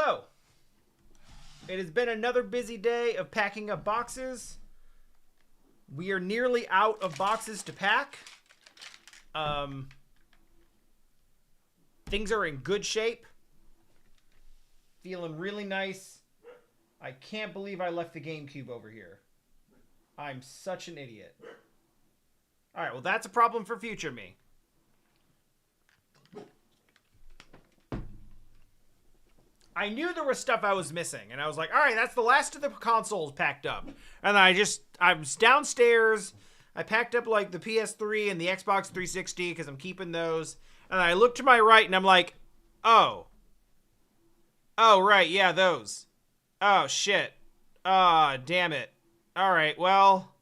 hello. It has been another busy day of packing up boxes. We are nearly out of boxes to pack. Things are in good shape. Feeling really nice. I can't believe I left the GameCube over here. I'm such an idiot. Alright, well that's a problem for future me. I knew there was stuff I was missing, and I was like, alright, that's the last of the consoles packed up. And I was downstairs, I packed up like the PS3 and the Xbox 360 because I'm keeping those, and I looked to my right and I'm like, oh, right, yeah, those. Oh, shit. Ah, damn it. Alright, well.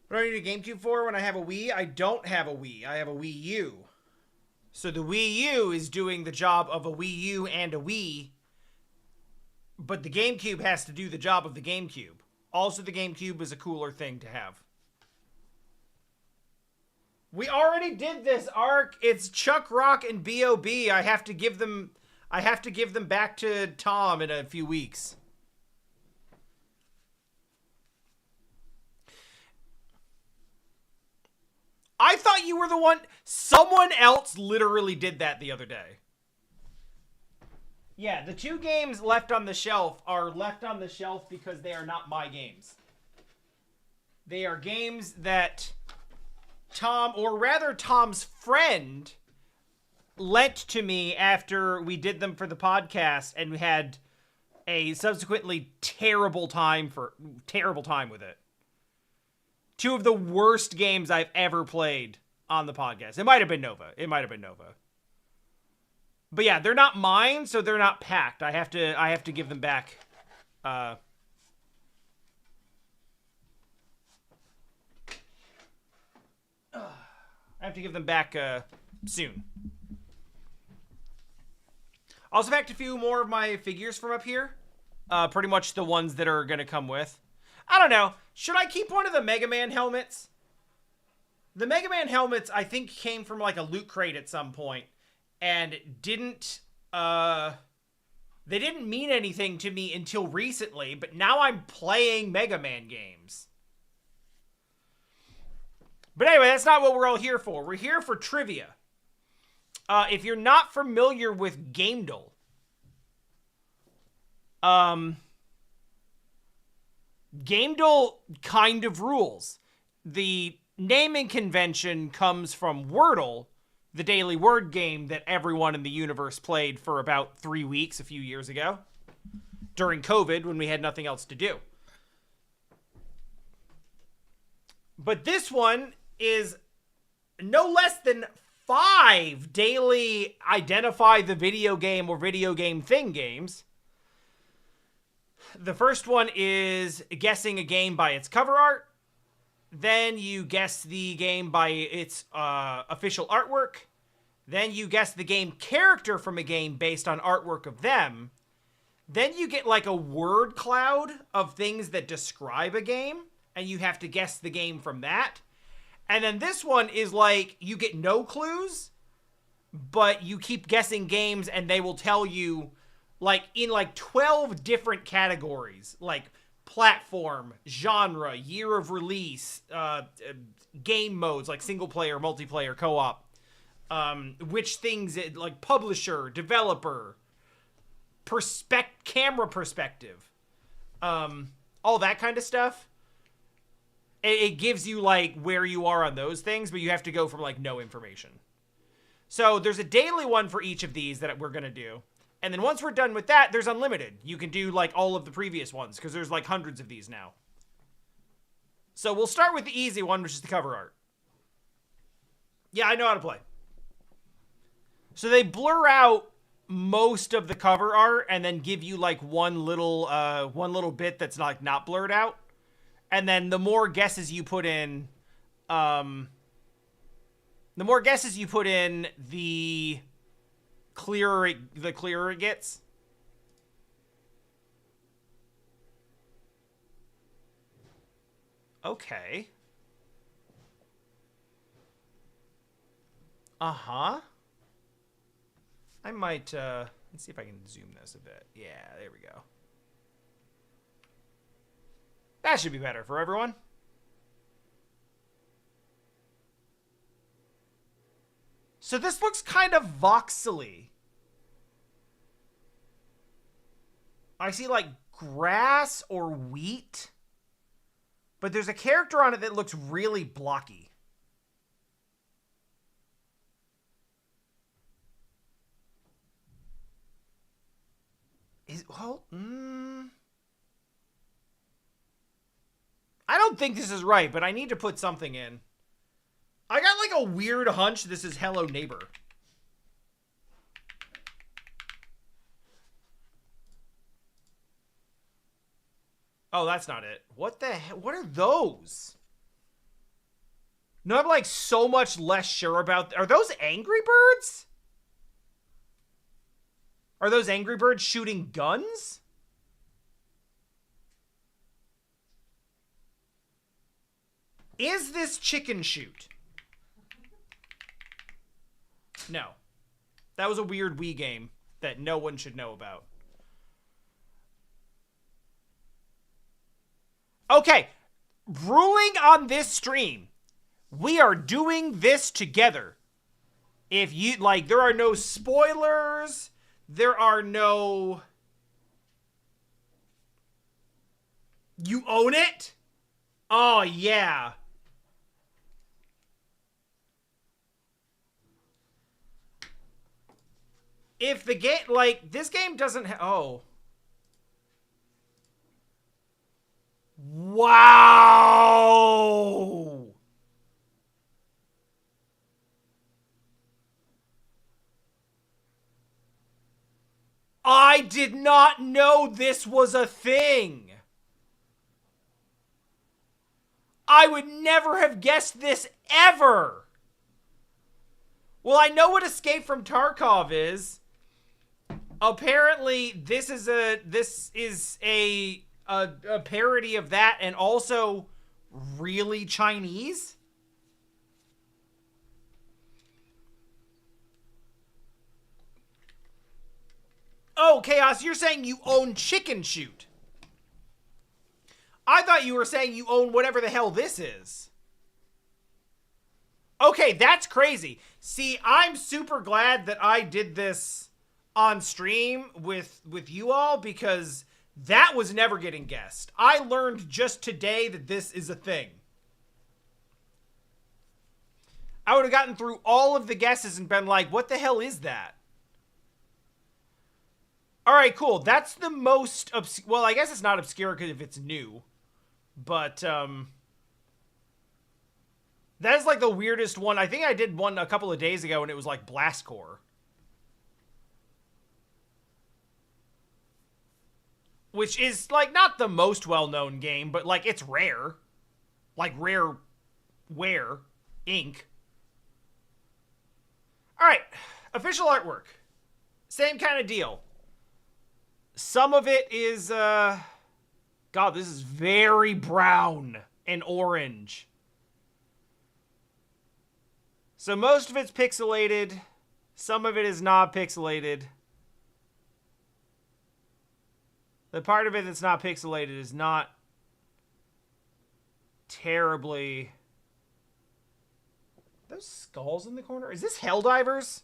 What do I need a GameCube for when I have a Wii? I don't have a Wii. I have a Wii U. So the Wii U is doing the job of a Wii U and a Wii, but the GameCube has to do the job of the GameCube. Also, the GameCube is a cooler thing to have. We already did this arc. It's Chuck Rock and B.O.B. I have to give them back to Tom in a few weeks. I thought you were the one. Someone else literally did that the other day. Yeah, the two games left on the shelf are left on the shelf because they are not my games. They are games that Tom, or rather Tom's friend, lent to me after we did them for the podcast, and we had a subsequently terrible time with it. Two of the worst games I've ever played on the podcast. It might have been Nova. But yeah, they're not mine, so they're not packed. I have to give them back. I have to give them back soon. Also packed a few more of my figures from up here. Pretty much the ones that are going to come with. I don't know. Should I keep one of the Mega Man helmets? The Mega Man helmets, I think, came from like a loot crate at some point and didn't, they didn't mean anything to me until recently, but now I'm playing Mega Man games. But anyway, that's not what we're all here for. We're here for trivia. If you're not familiar with Gamedle, Gamedle kind of rules. The naming convention comes from Wordle, the daily word game that everyone in the universe played for about 3 weeks a few years ago, during COVID when we had nothing else to do. But this one is no less than 5 daily identify the video game or video game thing games. The first one is guessing a game by its cover art. Then you guess the game by its official artwork. Then you guess the game character from a game based on artwork of them. Then you get like a word cloud of things that describe a game, and you have to guess the game from that. And then this one is like, you get no clues, but you keep guessing games and they will tell you like in like 12 different categories, like platform, genre, year of release, game modes, like single player, multiplayer, co-op, which things, like publisher, developer, camera perspective, all that kind of stuff. It gives you like where you are on those things, but you have to go from like no information. So there's a daily one for each of these that we're going to do. And then once we're done with that, there's unlimited. You can do like all of the previous ones because there's like hundreds of these now. So we'll start with the easy one, which is the cover art. Yeah, I know how to play. So they blur out most of the cover art and then give you like one little bit that's not blurred out. And then the more guesses you put in, the clearer it gets. Okay. Uh-huh. I might, let's see if I can zoom this a bit. Yeah, there we go. That should be better for everyone. So this looks kind of voxely. I see like grass or wheat. But there's a character on it that looks really blocky. I don't think this is right, but I need to put something in. I got like a weird hunch this is Hello Neighbor. Oh, that's not it. What the hell? What are those? No, I'm like so much less sure about. Are those Angry Birds? Are those Angry Birds shooting guns? Is this Chicken Shoot? No. That was a weird Wii game that no one should know about. Okay. Ruling on this stream. We are doing this together. If you, like, there are no spoilers. There are no... You own it? Oh, yeah. If the game, like, this game doesn't oh. Wow. I did not know this was a thing. I would never have guessed this ever. Well, I know what Escape from Tarkov is. Apparently, this is a parody of that, and also really Chinese. Oh, Chaos, you're saying you own Chicken Shoot. I thought you were saying you own whatever the hell this is. Okay, that's crazy. See, I'm super glad that I did this on stream with you all, because that was never getting guessed. I learned just today that this is a thing. I would have gotten through all of the guesses and been like, what the hell is that? All right, cool. That's the most well, I guess it's not obscure because if it's new. But that is like the weirdest one. I think I did one a couple of days ago and it was like Blastcore. Which is, like, not the most well-known game, but, like, it's rare. Like, Rareware Inc. Alright. Official artwork. Same kind of deal. Some of it is, God, this is very brown and orange. So most of it's pixelated. Some of it is not pixelated. The part of it that's not pixelated is not terribly... Those skulls in the corner? Is this Helldivers?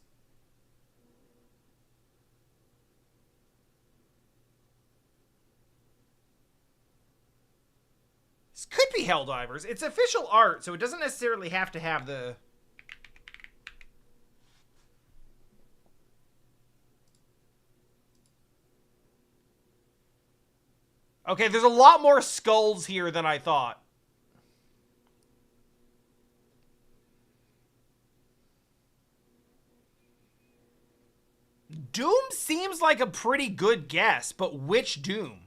This could be Helldivers. It's official art, so it doesn't necessarily have to have the... Okay, there's a lot more skulls here than I thought. Doom seems like a pretty good guess, but which Doom?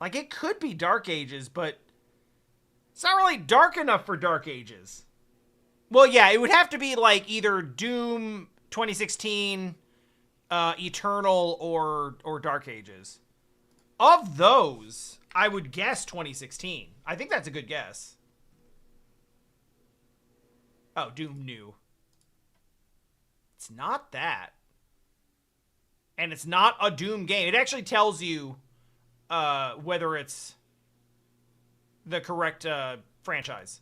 Like, it could be Dark Ages, but it's not really dark enough for Dark Ages. Well, yeah, it would have to be, like, either Doom 2016... Eternal or Dark Ages. Of those, I would guess 2016. I think that's a good guess. Oh, Doom New. It's not that. And it's not a Doom game. It actually tells you whether it's the correct franchise.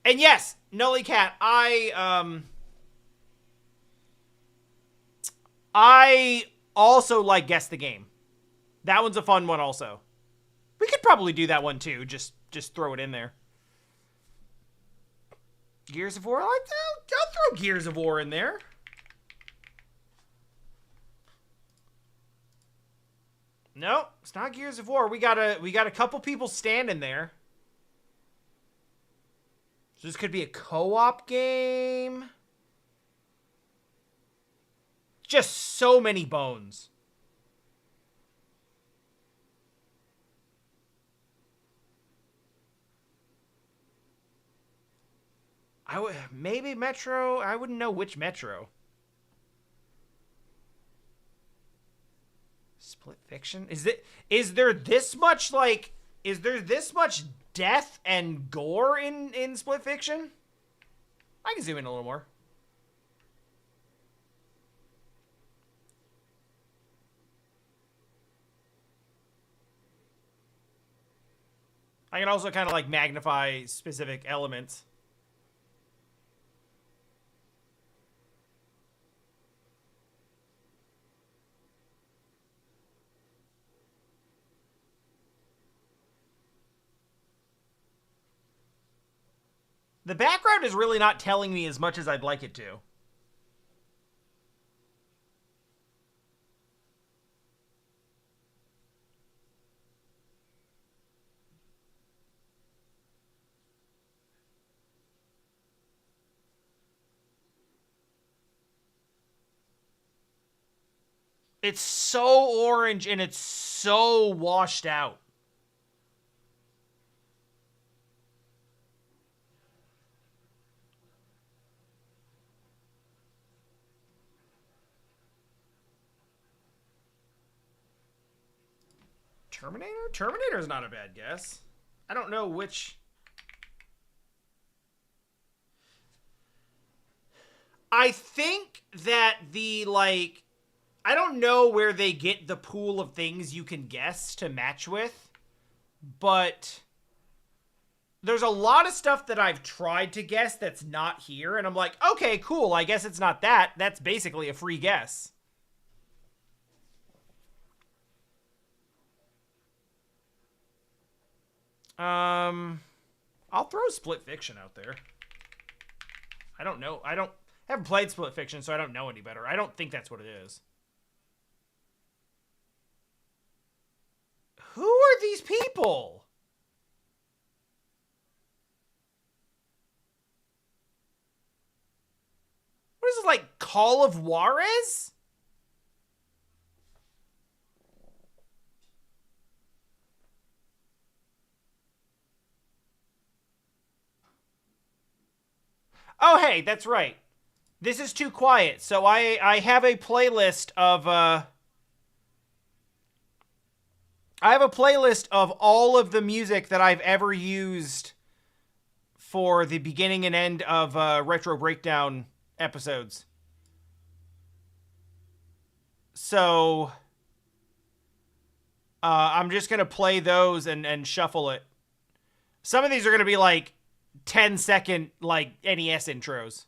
And yes, Nully Cat, I also like Guess the Game. That one's a fun one also. We could probably do that one too. Just throw it in there. Gears of War? I'll throw Gears of War in there. No, it's not Gears of War. We got a couple people standing there. So this could be a co-op game. Just so many bones. Maybe Metro. I wouldn't know which Metro. Split Fiction? Is there this much death and gore in Split Fiction? I can zoom in a little more. I can also kind of like magnify specific elements. The background is really not telling me as much as I'd like it to. It's so orange and it's so washed out. Terminator? Terminator's not a bad guess. I don't know which... I think that the, like... I don't know where they get the pool of things you can guess to match with, but there's a lot of stuff that I've tried to guess that's not here, and I'm like, okay, cool, I guess it's not that. That's basically a free guess. I'll throw Split Fiction out there. I don't know. I haven't played Split Fiction, so I don't know any better. I don't think that's what it is. Who are these people? What is this, like Call of Juarez? Oh, hey, that's right. This is too quiet. So I have a playlist of I have a playlist of all of the music that I've ever used for the beginning and end of Retro Breakdown episodes. So I'm just going to play those and shuffle it. Some of these are going to be like 10-second like NES intros.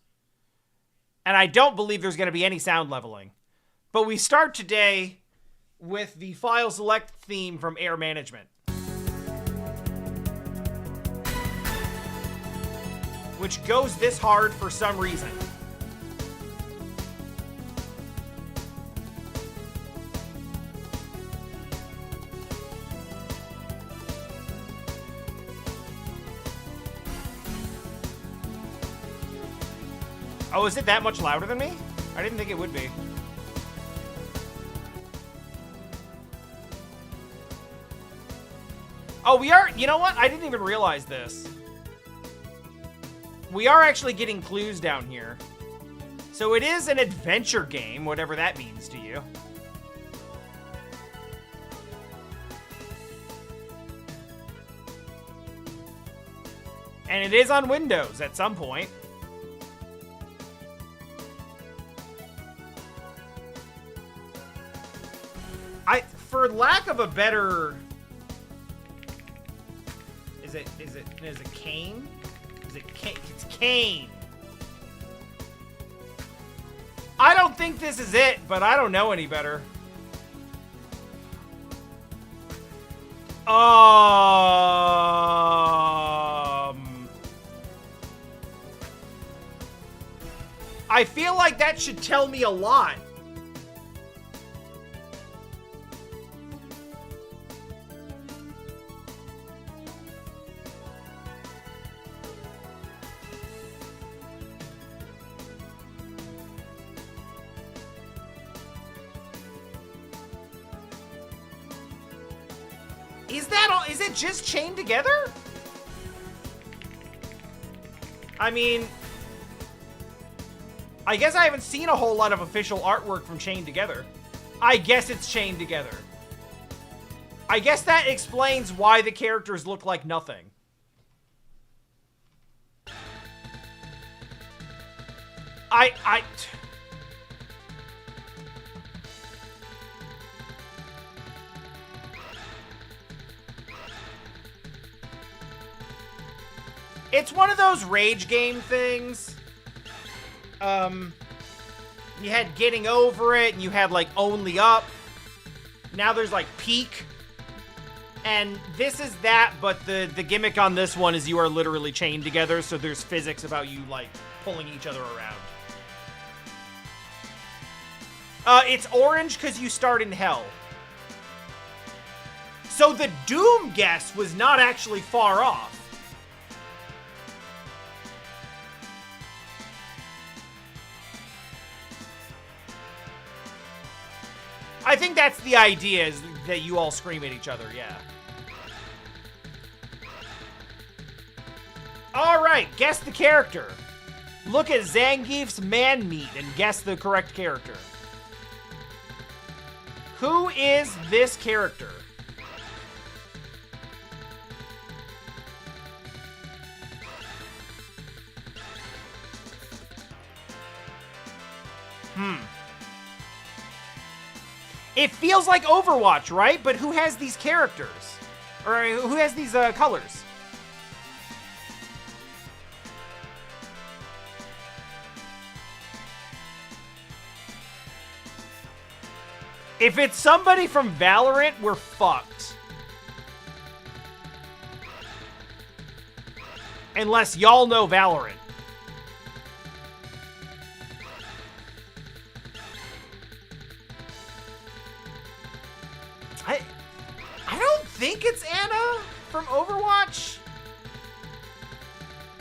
And I don't believe there's going to be any sound leveling. But we start today with the file select theme from Air Management, which goes this hard for some reason. Oh, is it that much louder than me? I didn't think it would be. Oh, we are... You know what? I didn't even realize this. We are actually getting clues down here. So it is an adventure game, whatever that means to you. And it is on Windows at some point. For lack of a better... Is it Kane? Is it Kane? It's Kane. I don't think this is it, but I don't know any better. I feel like that should tell me a lot. Is that all? Is it just chained together? I mean, I guess I haven't seen a whole lot of official artwork from Chained Together. I guess it's chained together. I guess that explains why the characters look like nothing. It's one of those rage game things. You had Getting Over It, and you had, like, Only Up. Now there's, like, Peak. And this is that, but the gimmick on this one is you are literally chained together, so there's physics about you, like, pulling each other around. It's orange because you start in hell. So the Doom guess was not actually far off. I think that's the idea, is that you all scream at each other, yeah. Alright, guess the character. Look at Zangief's man meat and guess the correct character. Who is this character? It feels like Overwatch, right? But who has these characters? Or who has these colors? If it's somebody from Valorant, we're fucked. Unless y'all know Valorant. I don't think it's Anna from Overwatch.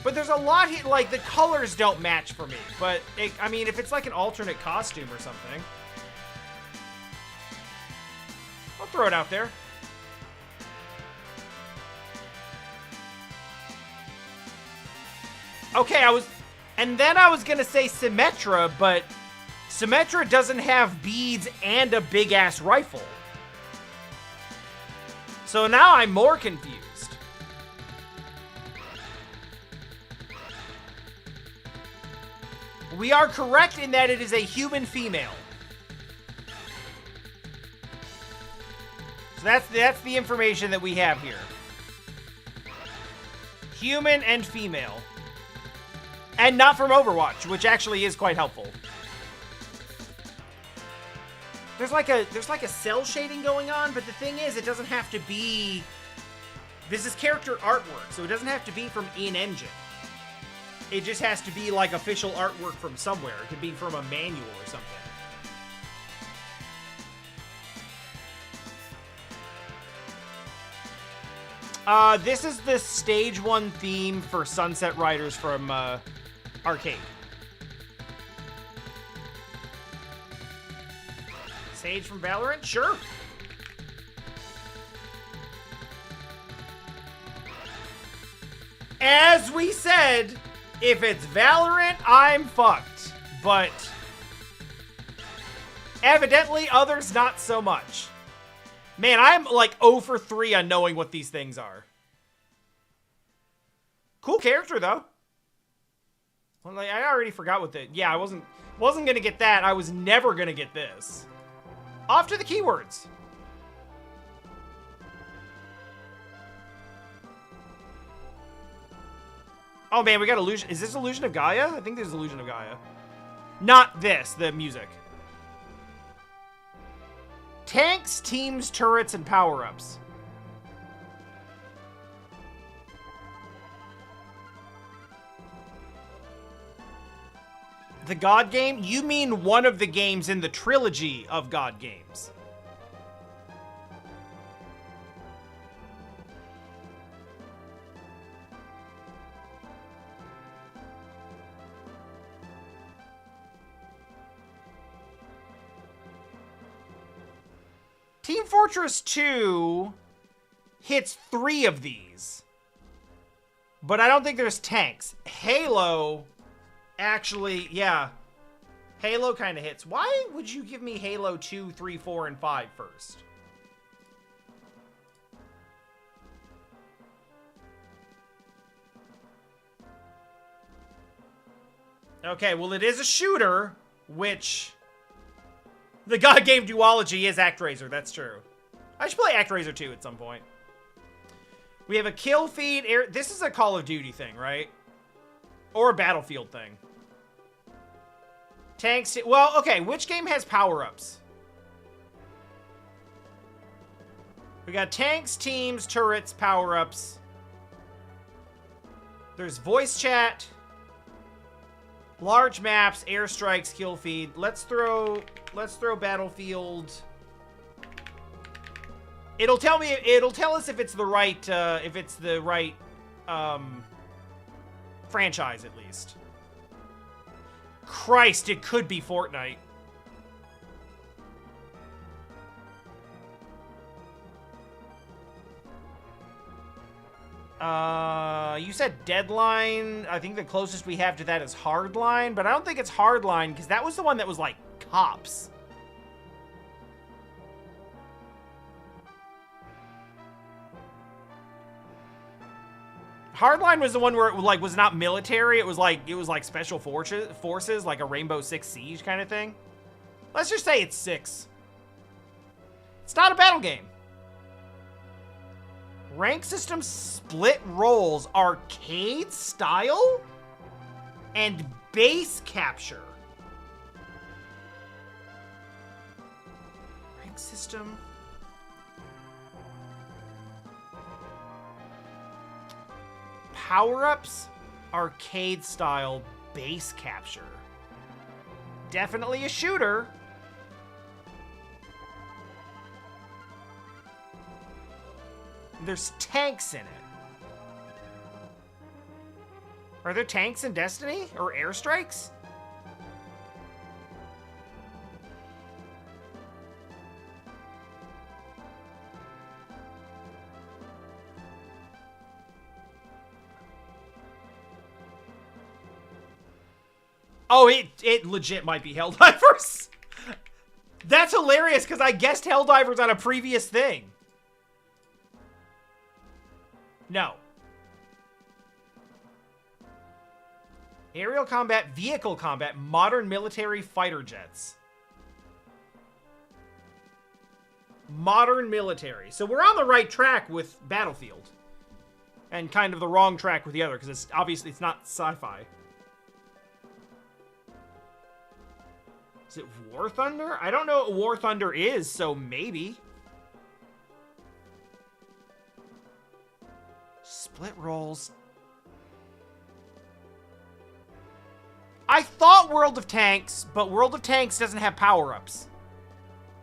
But there's a lot here, like, the colors don't match for me. But, I mean, if it's like an alternate costume or something. I'll throw it out there. Okay, and then I was gonna say Symmetra, but Symmetra doesn't have beads and a big-ass rifle. So now I'm more confused. We are correct in that it is a human female. So that's the information that we have here. Human and female. And not from Overwatch, which actually is quite helpful. There's like a cell shading going on, but the thing is, it doesn't have to be... This is character artwork, so it doesn't have to be from in-engine. It just has to be like official artwork from somewhere. It could be from a manual or something. This is the Stage 1 theme for Sunset Riders from Arcade. Sage from Valorant? Sure. As we said, if it's Valorant, I'm fucked. But evidently others not so much. Man, I'm like 0 for 3 on knowing what these things are. Cool character, though. Well, like, I already forgot what the... Yeah, I wasn't going to get that. I was never going to get this. Off to the keywords. Oh, man, we got Illusion. Is this Illusion of Gaia? I think this is Illusion of Gaia. Not this, the music. Tanks, teams, turrets, and power-ups. The God game? You mean one of the games in the trilogy of God games. Team Fortress 2 hits 3 of these. But I don't think there's tanks. Halo, actually, yeah. Halo kind of hits. Why would you give me Halo 2, 3, 4, and 5 first? Okay, well, it is a shooter, which... The God game duology is ActRaiser, that's true. I should play ActRaiser 2 at some point. We have a kill feed. This is a Call of Duty thing, right? Or a Battlefield thing. Tanks. Well, okay, which game has power-ups? We got tanks, teams, turrets, power-ups. There's voice chat. Large maps, airstrikes, kill feed. Let's throw Battlefield. It'll tell us if it's the right franchise at least. Christ, it could be Fortnite. You said Deadline. I think the closest we have to that is Hardline, but I don't think it's Hardline because that was the one that was like cops. Hardline was the one where it like was not military. It was like special forces, like a Rainbow Six Siege kind of thing. Let's just say it's 6. It's not a battle game. Rank system split roles, arcade style, and base capture. Rank system. Power-ups, arcade style, base capture. Definitely a shooter. There's tanks in it. Are there tanks in Destiny? Or airstrikes? Oh, it legit might be Helldivers. That's hilarious because I guessed Helldivers on a previous thing. No. Aerial combat, vehicle combat, modern military fighter jets. Modern military. So we're on the right track with Battlefield. And kind of the wrong track with the other, because it's obviously it's not sci-fi. Is it War Thunder? I don't know what War Thunder is, so maybe. Split rolls. I thought World of Tanks, but World of Tanks doesn't have power-ups.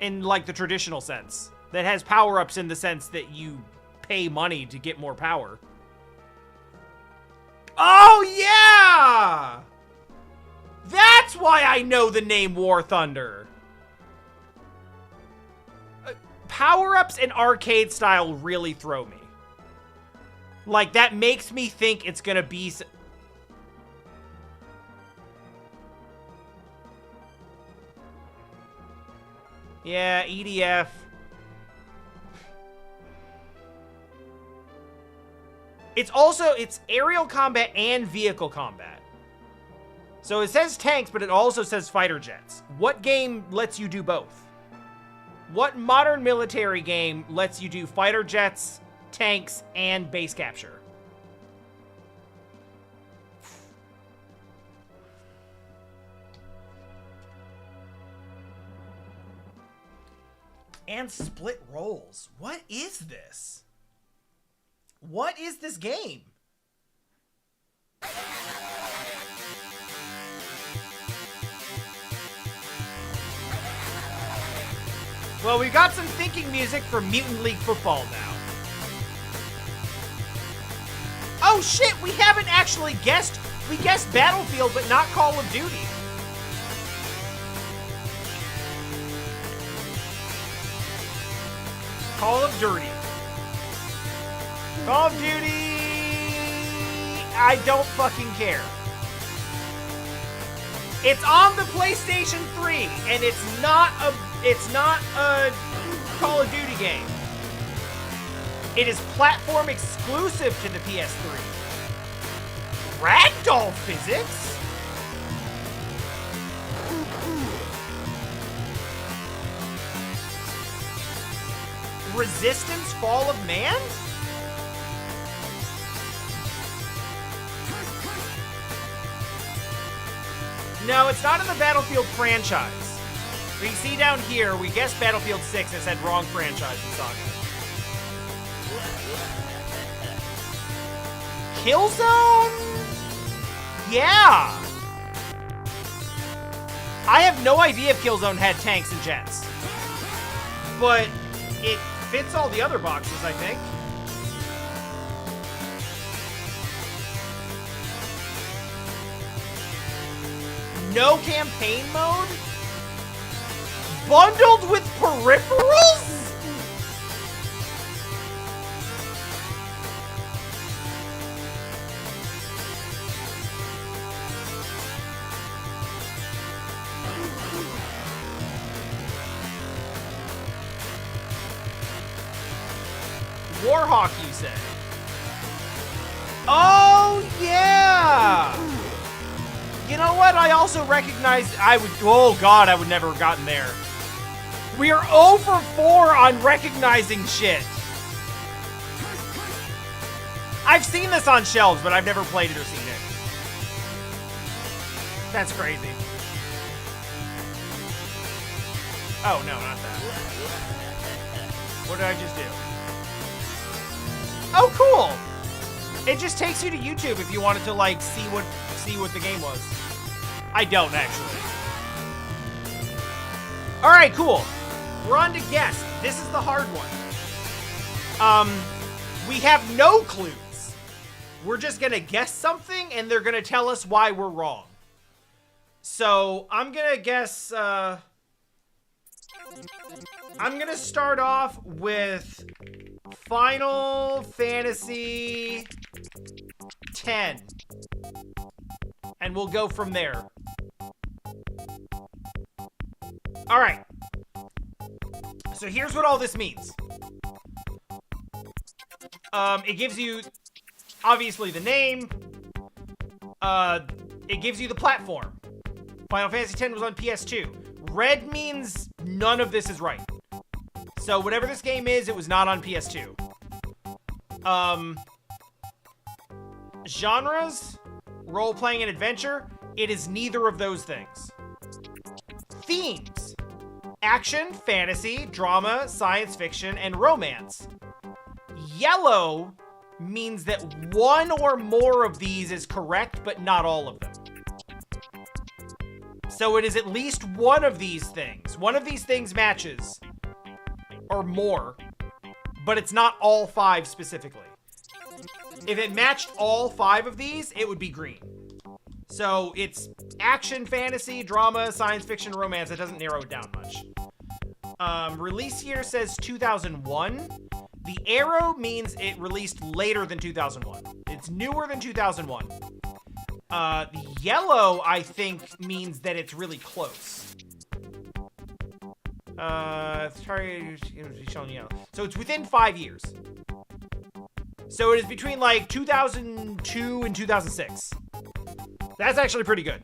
In, like, the traditional sense. That has power-ups in the sense that you pay money to get more power. Oh, yeah! That's why I know the name War Thunder. Power-ups and arcade style really throw me. Like, that makes me think it's gonna be... Yeah, EDF. It's aerial combat and vehicle combat. So it says tanks, but it also says fighter jets. What game lets you do both? What modern military game lets you do fighter jets, tanks, and base capture? And split roles. What is this? What is this game? Well, we got some thinking music from Mutant League Football now. Oh shit, we haven't actually guessed. We guessed Battlefield, but not Call of Duty. Call of Duty. Call of Duty. I don't fucking care. It's on the PlayStation 3, and it's not a Call of Duty game. It is platform exclusive to the PS3. Ragdoll physics? Resistance Fall of Man? No, it's not in the Battlefield franchise. We see down here, we guessed Battlefield 6 and said wrong franchise in Saga. Killzone? Yeah! I have no idea if Killzone had tanks and jets. But it fits all the other boxes, I think. No campaign mode? Bundled with peripherals? Warhawk, you say? Oh, yeah! You know what? I also recognize oh god, I would never have gotten there. We are 0 for 4 on recognizing shit. I've seen this on shelves, but I've never played it or seen it. That's crazy. Oh, no, not that. What did I just do? Oh, cool! It just takes you to YouTube if you wanted to, like, see what the game was. I don't, actually. Alright, cool. We're on to guess. This is the hard one. We have no clues. We're just gonna guess something, and they're gonna tell us why we're wrong. So, I'm gonna guess, I'm gonna start off with Final Fantasy X. And we'll go from there. Alright. So here's what all this means. It gives you, obviously, the name. It gives you the platform. Final Fantasy X was on PS2. Red means none of this is right. So whatever this game is, it was not on PS2. Genres? Role-playing and adventure? It is neither of those things. Themes? Action, fantasy, drama, science fiction, and romance. Yellow means that one or more of these is correct, but not all of them. So it is at least one of these things. One of these things matches. Or more. But it's not all 5 specifically. If it matched all 5 of these, it would be green. So it's action, fantasy, drama, science fiction, romance. It doesn't narrow it down much. Release year says 2001. The arrow means it released later than 2001. It's newer than 2001. The yellow, I think, means that it's really close. It's shown yellow. So it's within 5 years. So it is between like 2002 and 2006. That's actually pretty good.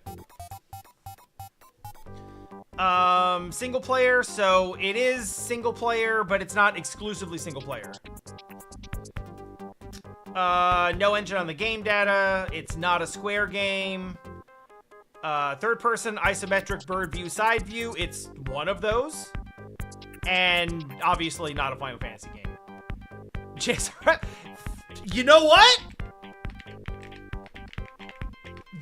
Single player, so it is single player, but it's not exclusively single player. No engine on the game data. It's not a Square game. Third person, isometric bird view, side view. It's one of those. And obviously not a Final Fantasy game. You know what?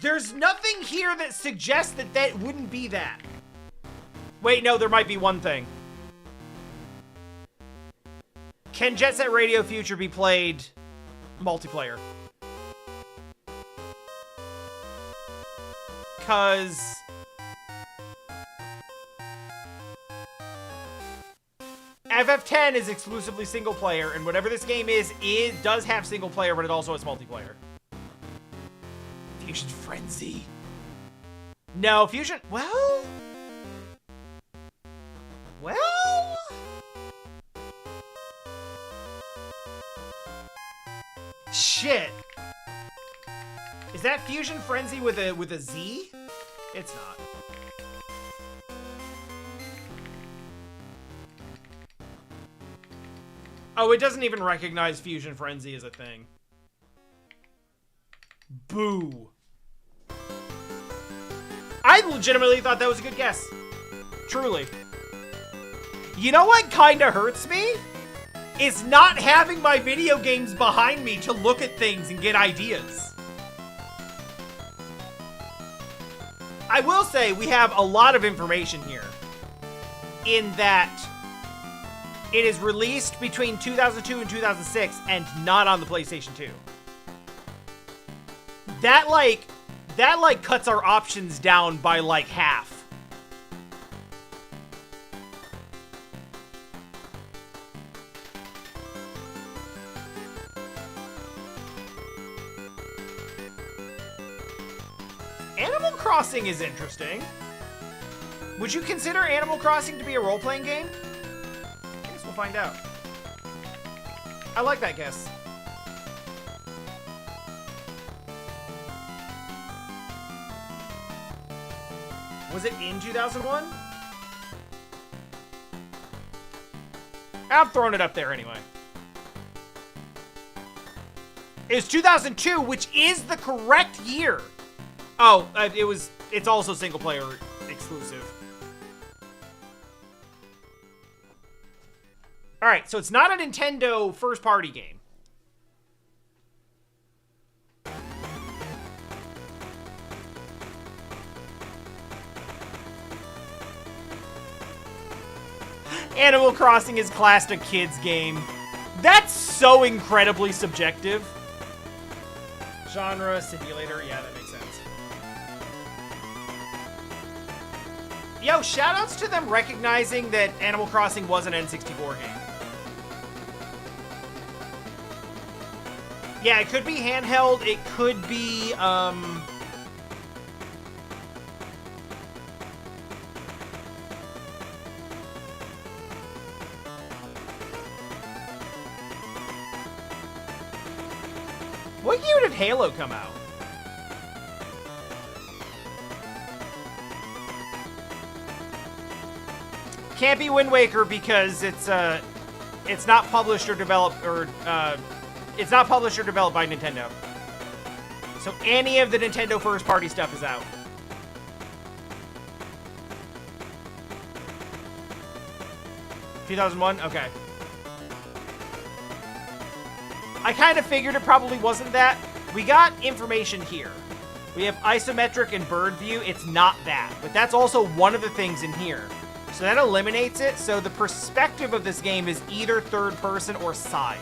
There's nothing here that suggests that that wouldn't be that. Wait, no, there might be one thing. Can Jet Set Radio Future be played multiplayer? Because FF10 is exclusively single player, and whatever this game is, it does have single player, but it also has multiplayer. Fusion Frenzy. No, Fusion... Well... Shit. Is that Fusion Frenzy with a Z? It's not. Oh, it doesn't even recognize Fusion Frenzy as a thing. Boo. I legitimately thought that was a good guess. Truly. You know what kinda hurts me? Is not having my video games behind me to look at things and get ideas. I will say we have a lot of information here in that it is released between 2002 and 2006 and not on the PlayStation 2. That cuts our options down by like half. Animal Crossing is interesting. Would you consider Animal Crossing to be a role-playing game? I guess we'll find out. I like that guess. Was it in 2001? I'm throwing it up there anyway. It's 2002, which is the correct year. Oh, it's also single player exclusive. All right, so it's not a Nintendo first party game. Animal Crossing is classed a kid's game. That's so incredibly subjective. Genre, simulator, yeah, that makes sense. Yo, shoutouts to them recognizing that Animal Crossing was an N64 game. Yeah, it could be handheld, it could be, What year did Halo come out? Can't be Wind Waker because it's not published or developed it's not published or developed by Nintendo. So any of the Nintendo first party stuff is out. (2001) Okay. I kind of figured it probably wasn't that. We got information here. We have isometric and bird view. It's not that, but that's also one of the things in here. So that eliminates it. So the perspective of this game is either third person or side.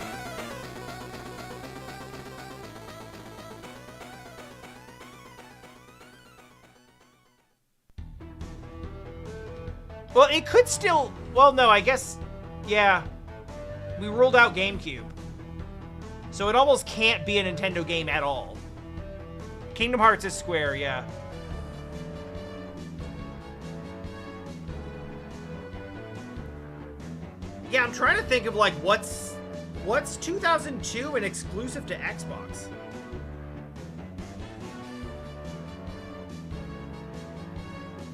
Well, it could still... Well, no, I guess... Yeah. We ruled out GameCube. So it almost can't be a Nintendo game at all. Kingdom Hearts is Square, yeah. Yeah, I'm trying to think of, like, what's What's 2002 and exclusive to Xbox?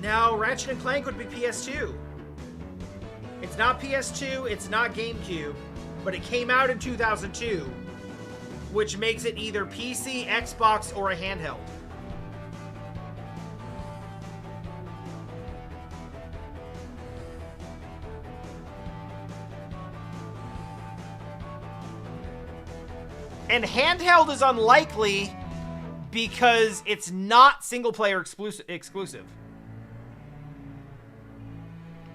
Now, Ratchet and Clank would be PS2. It's not PS2, it's not GameCube, but it came out in 2002, which makes it either PC, Xbox, or a handheld. And handheld is unlikely because it's not single-player exclusive.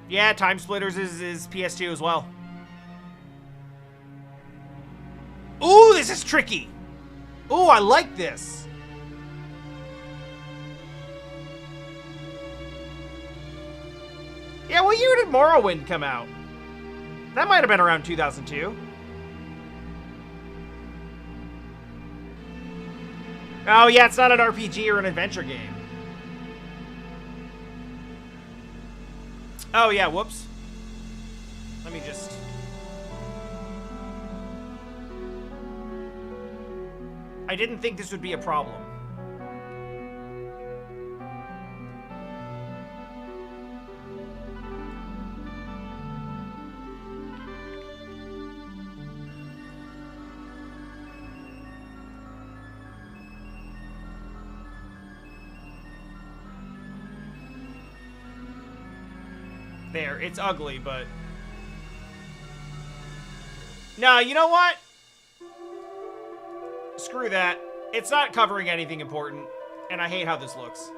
Yeah, Time Splitters is PS2 as well. Ooh, this is tricky. Ooh, I like this. Yeah, what year did Morrowind come out? That might have been around 2002. Oh, yeah, it's not an RPG or an adventure game. Oh, yeah, whoops. Let me just... I didn't think this would be a problem. There, it's ugly, but... No, you know what? Screw that. It's not covering anything important, and I hate how this looks.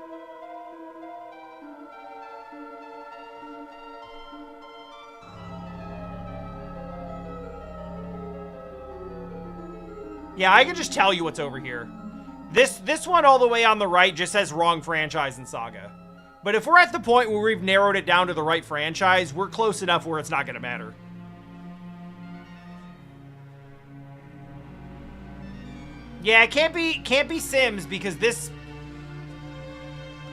Yeah, I can just tell you what's over here. This one all the way on the right just says wrong franchise and saga. But if we're at the point where we've narrowed it down to the right franchise, we're close enough where it's not going to matter. Yeah, it can't be Sims because this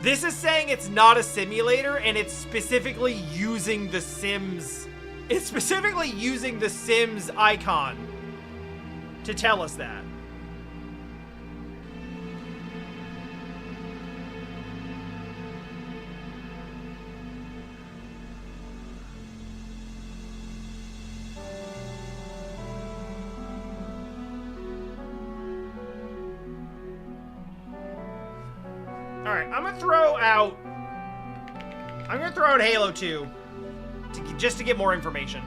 is saying it's not a simulator and it's specifically using the Sims. It's specifically using the Sims icon to tell us that. Alright, I'm gonna throw out Halo 2 just to get more information.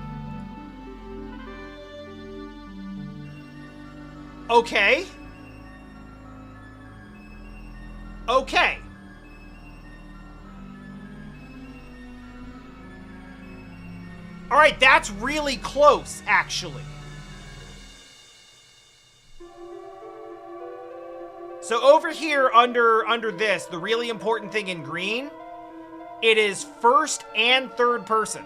Okay. Okay. Alright, that's really close, actually. So over here, under this, the really important thing in green, it is first and third person.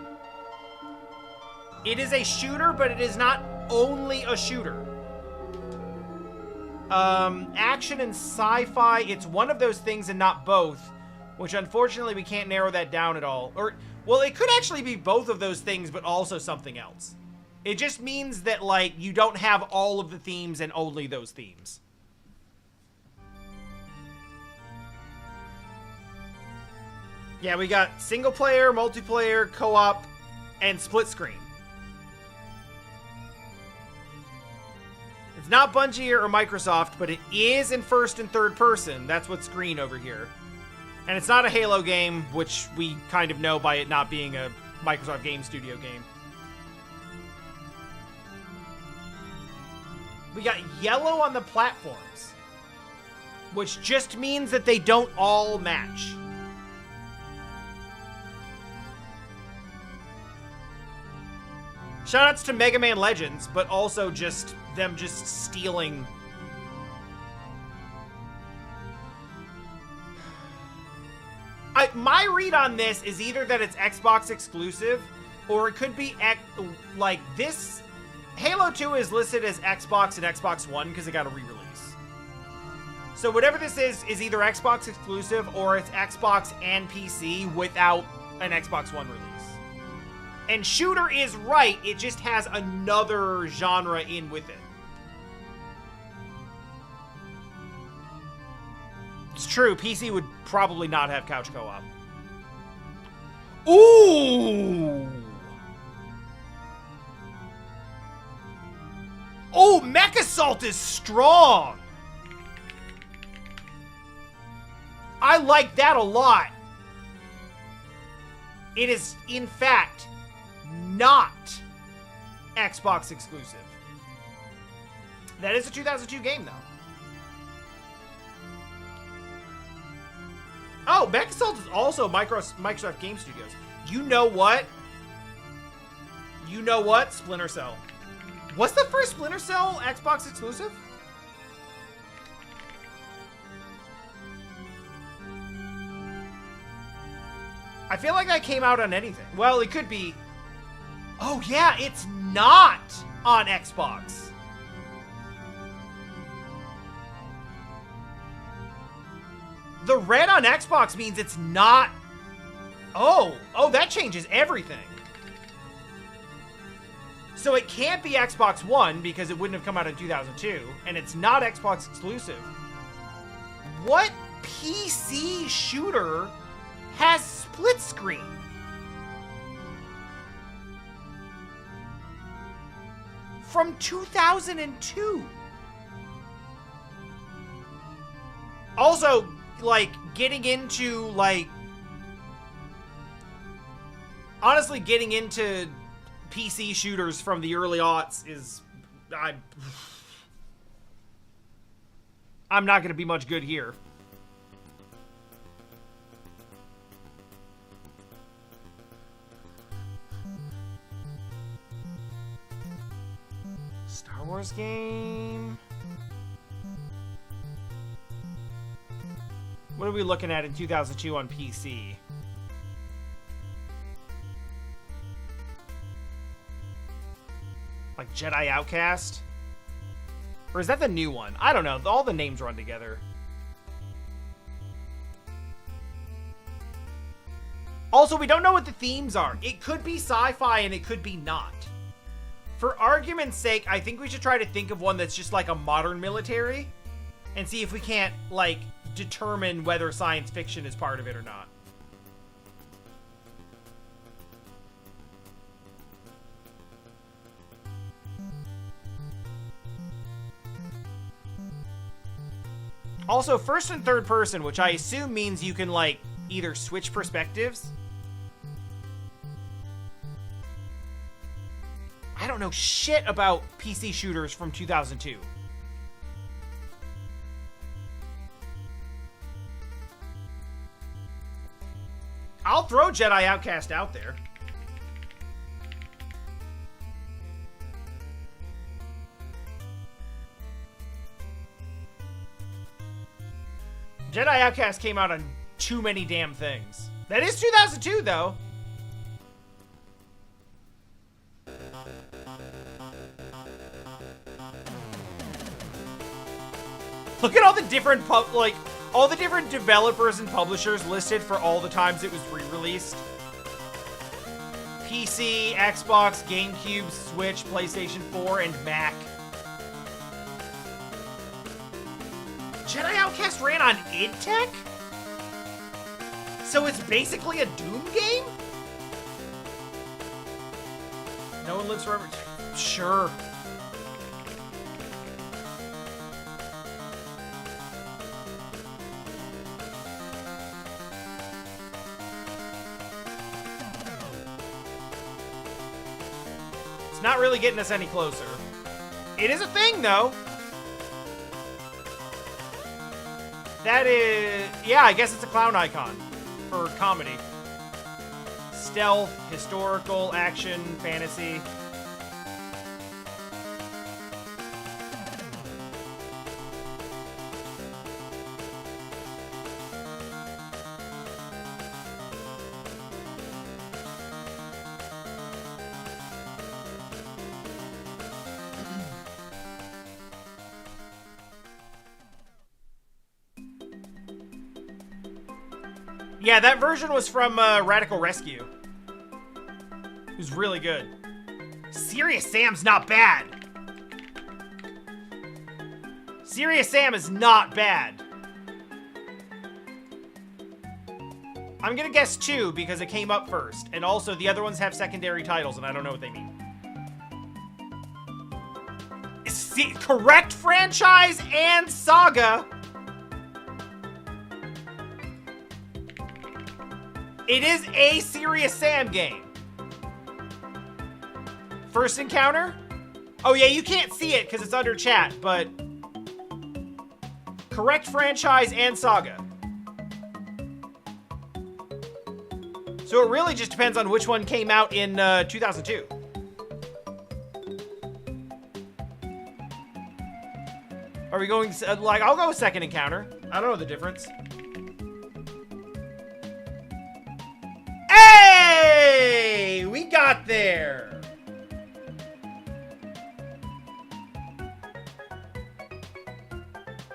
It is a shooter, but it is not only a shooter. Action and sci-fi, it's one of those things and not both, which unfortunately we can't narrow that down at all. Or, well, it could actually be both of those things, but also something else. It just means that, like, you don't have all of the themes and only those themes. Yeah, we got single player, multiplayer, co-op, and split screen. It's not Bungie or Microsoft, but it is in first and third person. That's what's green over here. And it's not a Halo game, which we kind of know by it not being a Microsoft Game Studio game. We got yellow on the platforms, which just means that they don't all match. Shoutouts to Mega Man Legends, but also just them just stealing. My read on this is either that it's Xbox exclusive, or it could be like this. Halo 2 is listed as Xbox and Xbox One because it got a re-release. So whatever this is either Xbox exclusive or it's Xbox and PC without an Xbox One release. And shooter is right, it just has another genre in with it. It's true, PC would probably not have couch co-op. Ooh! Oh, Mech Assault is strong! I like that a lot. It is, in fact, not Xbox exclusive. That is a 2002 game, though. Oh, Mech Assault is also Microsoft Game Studios. You know what? You know what? Splinter Cell. Was the first Splinter Cell Xbox exclusive? I feel like that came out on anything. Well, it could be. Oh, yeah, it's not on Xbox. The red on Xbox means it's not. Oh, that changes everything. So it can't be Xbox One because it wouldn't have come out in 2002, and it's not Xbox exclusive. What PC shooter has split screen? From 2002. Also, like, getting into, like, honestly, getting into PC shooters from the early aughts is, I'm not going to be much good here. Star Wars game. What are we looking at in 2002 on PC? Like Jedi Outcast? Or is that the new one? I don't know. All the names run together. Also, we don't know what the themes are. It could be sci-fi and it could be not. For argument's sake, I think we should try to think of one that's just like a modern military and see if we can't, like, determine whether science fiction is part of it or not. Also, first and third person, which I assume means you can, like, either switch perspectives. I don't know shit about PC shooters from 2002. I'll throw Jedi Outcast out there. Jedi Outcast came out on too many damn things. That is 2002, though. Look at all the different all the different developers and publishers listed for all the times it was re-released. PC, Xbox, GameCube, Switch, PlayStation 4, and Mac. Jedi Outcast ran on id Tech? So it's basically a Doom game? No one lives forever. Sure. It's not really getting us any closer. It is a thing, though. That is... yeah, I guess it's a clown icon for comedy. Stealth, historical, action, fantasy. Yeah, that version was from Radical Rescue, who's really good. Serious Sam's not bad. Serious Sam is not bad. I'm gonna guess 2 because it came up first. And also, the other ones have secondary titles, and I don't know what they mean. Correct franchise and saga. It is a Serious Sam game. First encounter? Oh yeah, you can't see it because it's under chat, but... Correct franchise and saga. So it really just depends on which one came out in 2002. Are we going, like, I'll go with second encounter. I don't know the difference. Hey! We got there!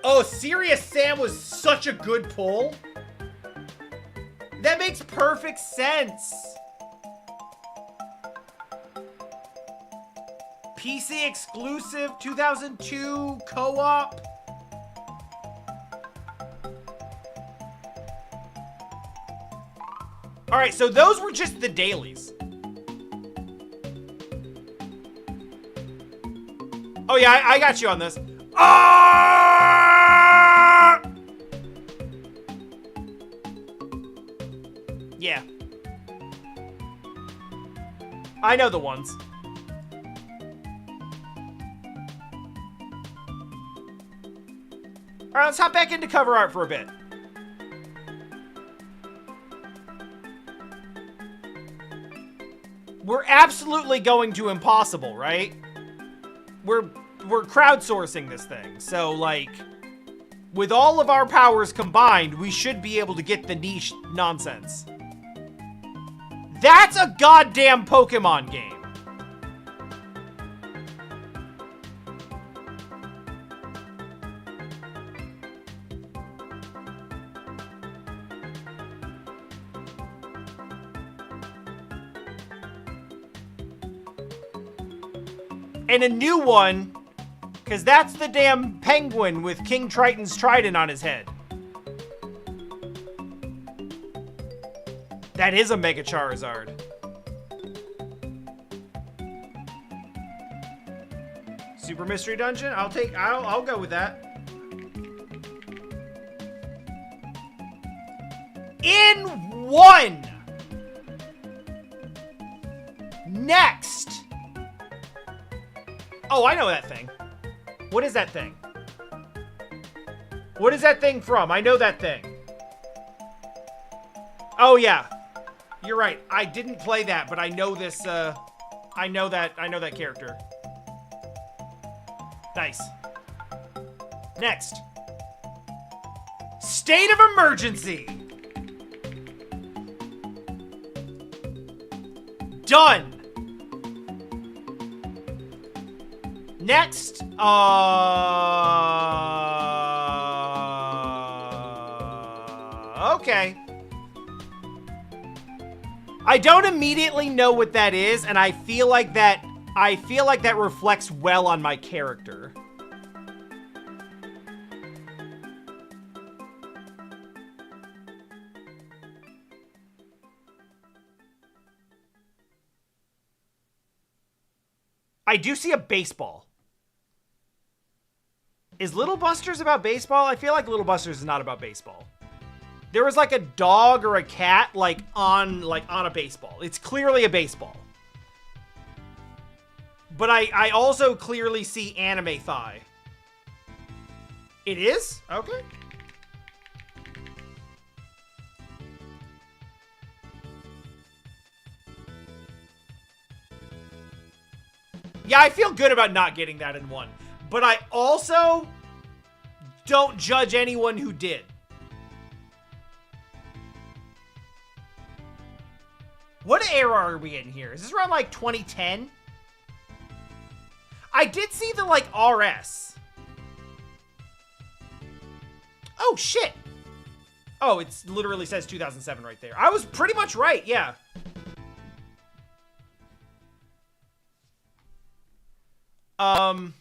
Oh, Serious Sam was such a good pull. That makes perfect sense. PC exclusive, 2002 co-op. All right, so those were just the dailies. Oh yeah, I got you on this. Ah! Yeah. I know the ones. All right, let's hop back into cover art for a bit. We're absolutely going to Impossible, right? We're crowdsourcing this thing. So, like, with all of our powers combined, we should be able to get the niche nonsense. That's a goddamn Pokemon game. And a new one, because that's the damn penguin with King Triton's trident on his head. That is a Mega Charizard. Super Mystery Dungeon? I'll go with that. In one! Next! Oh, I know that thing. What is that thing? What is that thing from? I know that thing. Oh, yeah. You're right. I didn't play that, but I know this, I know that character. Nice. Next. State of Emergency. Done. Next, okay. I don't immediately know what that is, and I feel like that reflects well on my character. I do see a baseball. Is Little Busters about baseball? I feel like Little Busters is not about baseball. There was like a dog or a cat like on a baseball. It's clearly a baseball. But I also clearly see anime thigh. It is? Okay. Yeah, I feel good about not getting that in one. But I also don't judge anyone who did. What era are we in here? Is this around like 2010? I did see the like RS. Oh shit. Oh, it literally says 2007 right there. I was pretty much right, yeah. Remember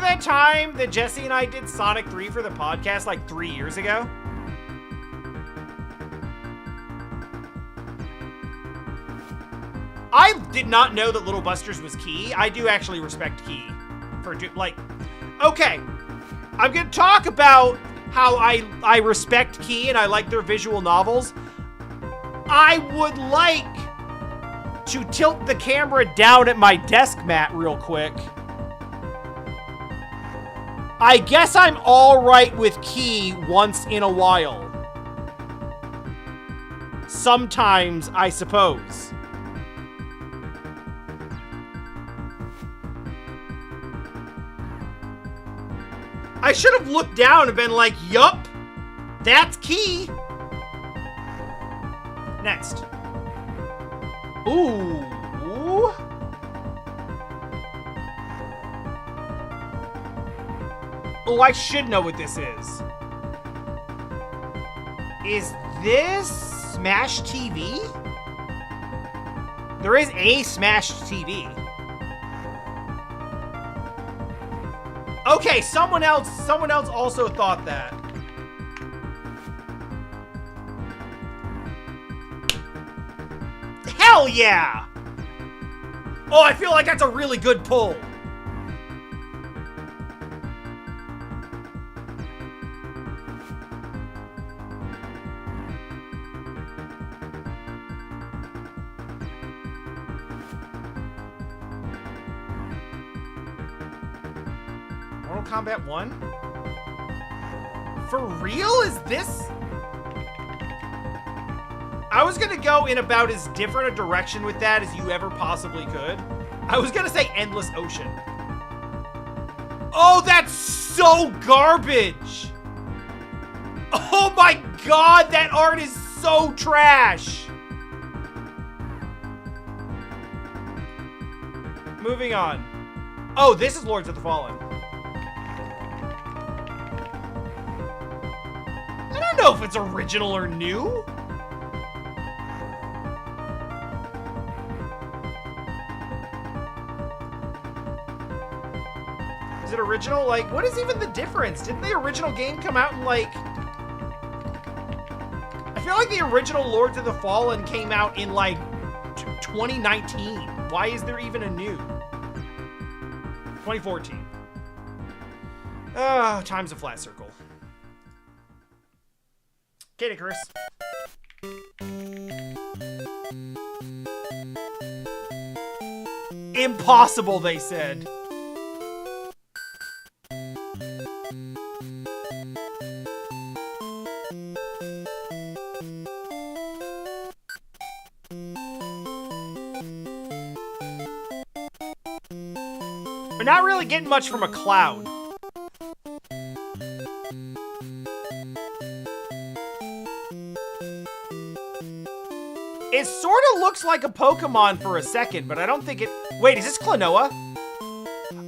that time that Jesse and I did Sonic 3 for the podcast like 3 years ago? I did not know that Little Busters was Key. I do actually respect Key for like, okay, I'm gonna talk about how I respect Key and I like their visual novels. I would like to tilt the camera down at my desk mat real quick. I guess I'm all right with Key once in a while. Sometimes, I suppose. I should have looked down and been like, yup, that's Key. Next. Ooh. Oh, I should know what this is. Is this Smash TV? There is a Smash TV. Okay, someone else also thought that. Hell yeah! Oh, I feel like that's a really good pull. Mortal Kombat 1? For real? Is this? I was gonna go in about as different a direction with that as you ever possibly could. I was gonna say Endless Ocean. Oh, that's so garbage! Oh my god, that art is so trash! Moving on. Oh, this is Lords of the Fallen. I don't know if it's original or new. Is it original? Like, what is even the difference? Didn't the original game come out in, like... I feel like the original Lords of the Fallen came out in, like, 2019. Why is there even a new? 2014. Oh, time's a flat circle. Kid Icarus. Impossible, they said. We're not really getting much from a cloud. It sort of looks like a Pokemon for a second, but I don't think it... Wait, is this Klonoa?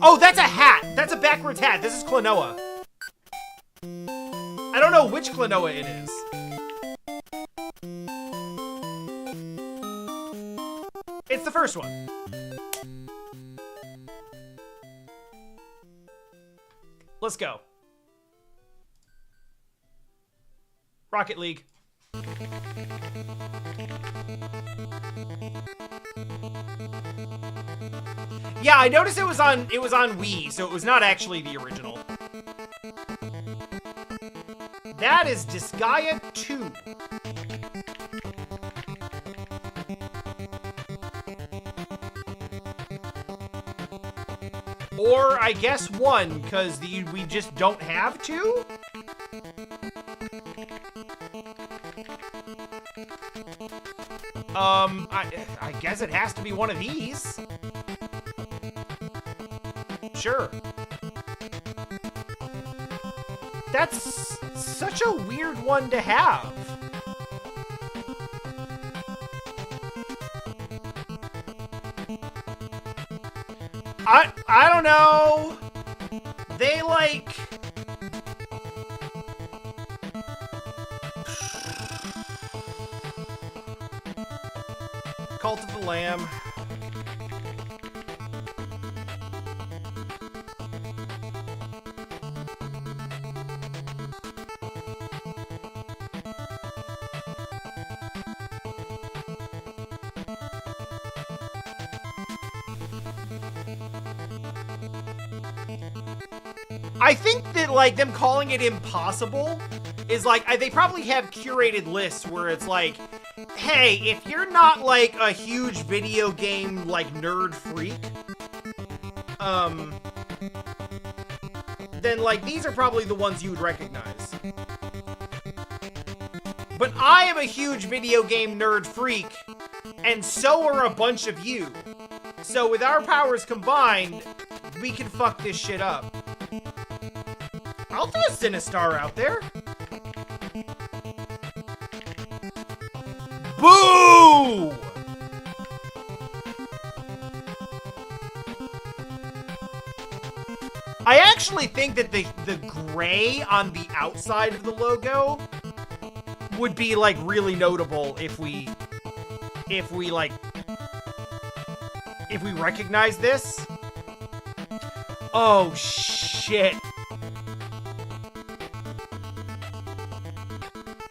Oh, that's a hat. That's a backwards hat. This is Klonoa. I don't know which Klonoa it is. It's the first one. Let's go. Rocket League. Yeah, I noticed it was on Wii, so it was not actually the original. That is Disgaea 2. Or, I guess 1, because we just don't have 2? I guess it has to be one of these. Sure. That's such a weird one to have. I don't know. They like... Cult of the Lamb. I think that, like, them calling it impossible is, like, they probably have curated lists where it's like, hey, if you're not, like, a huge video game, like, nerd freak, then, like, these are probably the ones you would recognize. But I am a huge video game nerd freak, and so are a bunch of you. So with our powers combined, we can fuck this shit up. I'll throw a Sinistar out there. Boo! I actually think that the gray on the outside of the logo would be, like, really notable if we recognize this. Oh, shit.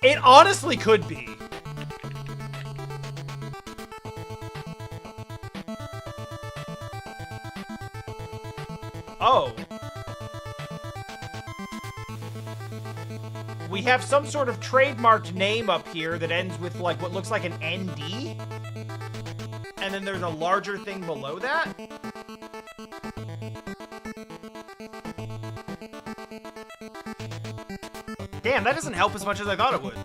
It honestly could be. Oh. We have some sort of trademarked name up here that ends with, like, what looks like an ND. And then there's a larger thing below that. Damn, that doesn't help as much as I thought it would.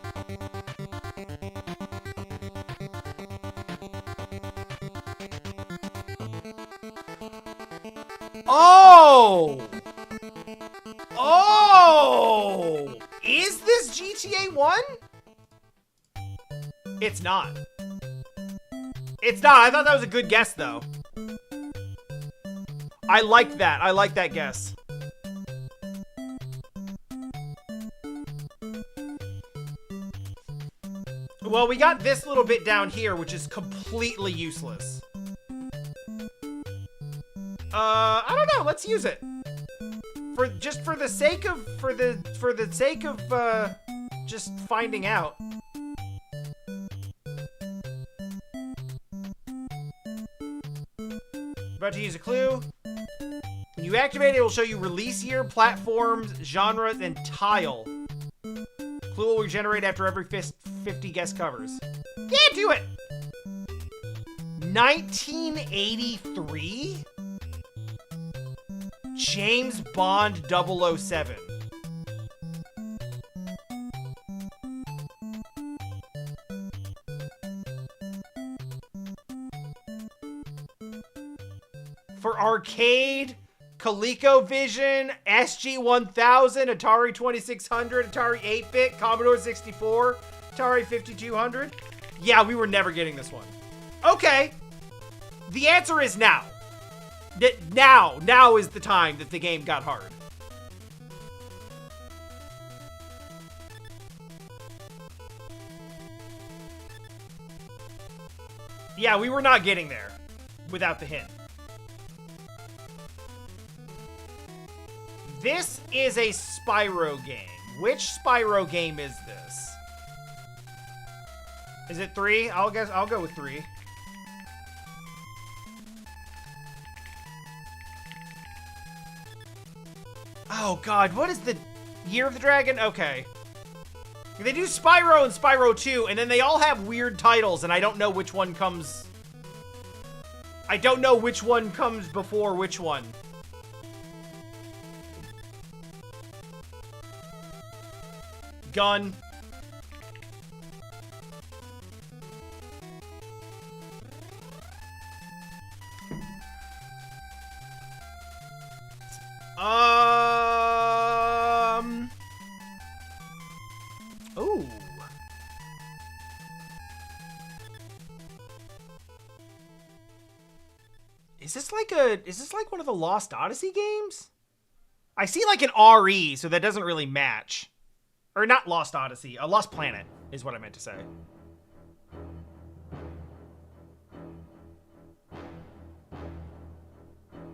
Oh! Oh! Is this GTA 1? It's not. It's not. I thought that was a good guess, though. I liked that. I like that guess. Well, we got this little bit down here, which is completely useless. I don't know. Let's use it. For the sake of just finding out. About to use a clue. When you activate it, it will show you release year, platforms, genres, and tile. Clue will regenerate after every 50 guest covers. Yeah, do it! 1983? James Bond 007. For arcade, ColecoVision, SG-1000, Atari 2600, Atari 8-bit, Commodore 64, Atari 5200. Yeah, we were never getting this one. Okay. The answer is now. Now is the time that the game got hard. Yeah, we were not getting there without the hint. This is a Spyro game. Which Spyro game is this? Is it 3? I'll go with 3. Oh god, what is the Year of the Dragon? Okay. They do Spyro and Spyro 2, and then they all have weird titles, and I don't know which one comes... I don't know which one comes before which one. Gun. Ooh. Is this like one of the Lost Odyssey games? I see like an RE, so that doesn't really match. Or not Lost Odyssey, a Lost Planet is what I meant to say.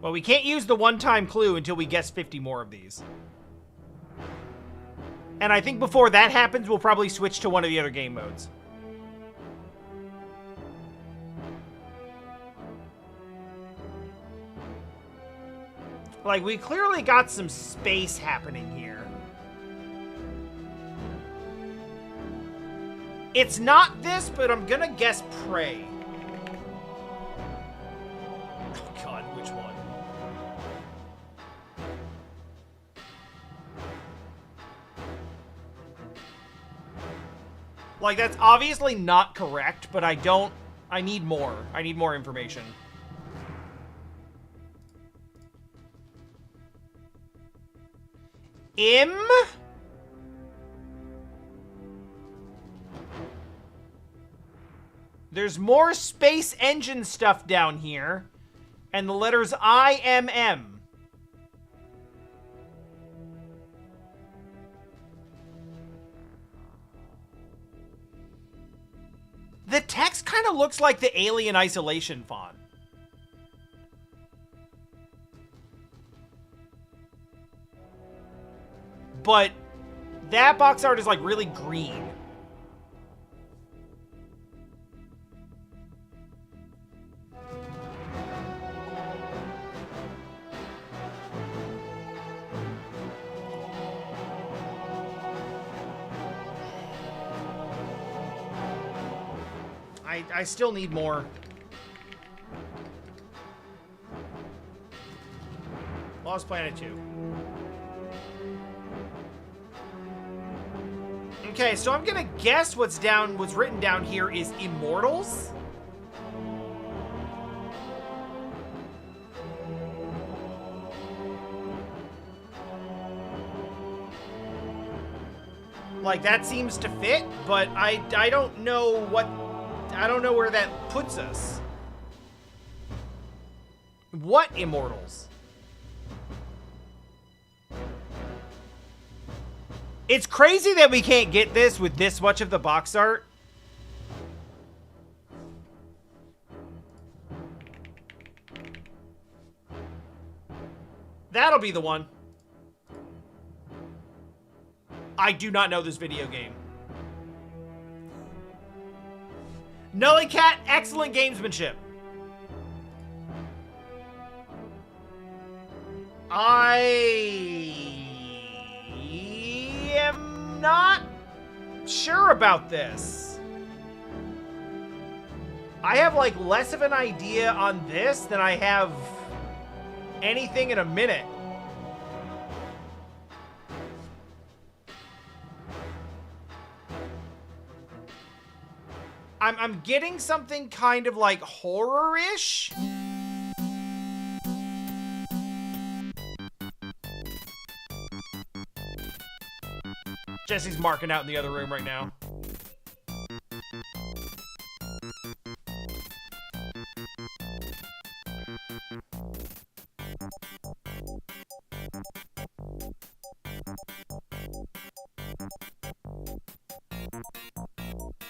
Well, we can't use the one-time clue until we guess 50 more of these. And I think before that happens, we'll probably switch to one of the other game modes. Like, we clearly got some space happening here. It's not this, but I'm gonna guess Prey. Oh god, which one? Like, that's obviously not correct, but I need more. I need more information. There's more space engine stuff down here. And the letters IMM. The text kind of looks like the Alien Isolation font. But that box art is like really green. I still need more. Lost Planet 2. Okay, so I'm gonna guess what's written down here is Immortals. Like, that seems to fit, but I don't know what... I don't know where that puts us. What Immortals? It's crazy that we can't get this with this much of the box art. That'll be the one. I do not know this video game. Nully Cat, excellent gamesmanship. I am not sure about this. I have like less of an idea on this than I have anything in a minute. I'm getting something kind of like horror-ish. Jesse's marking out in the other room right now.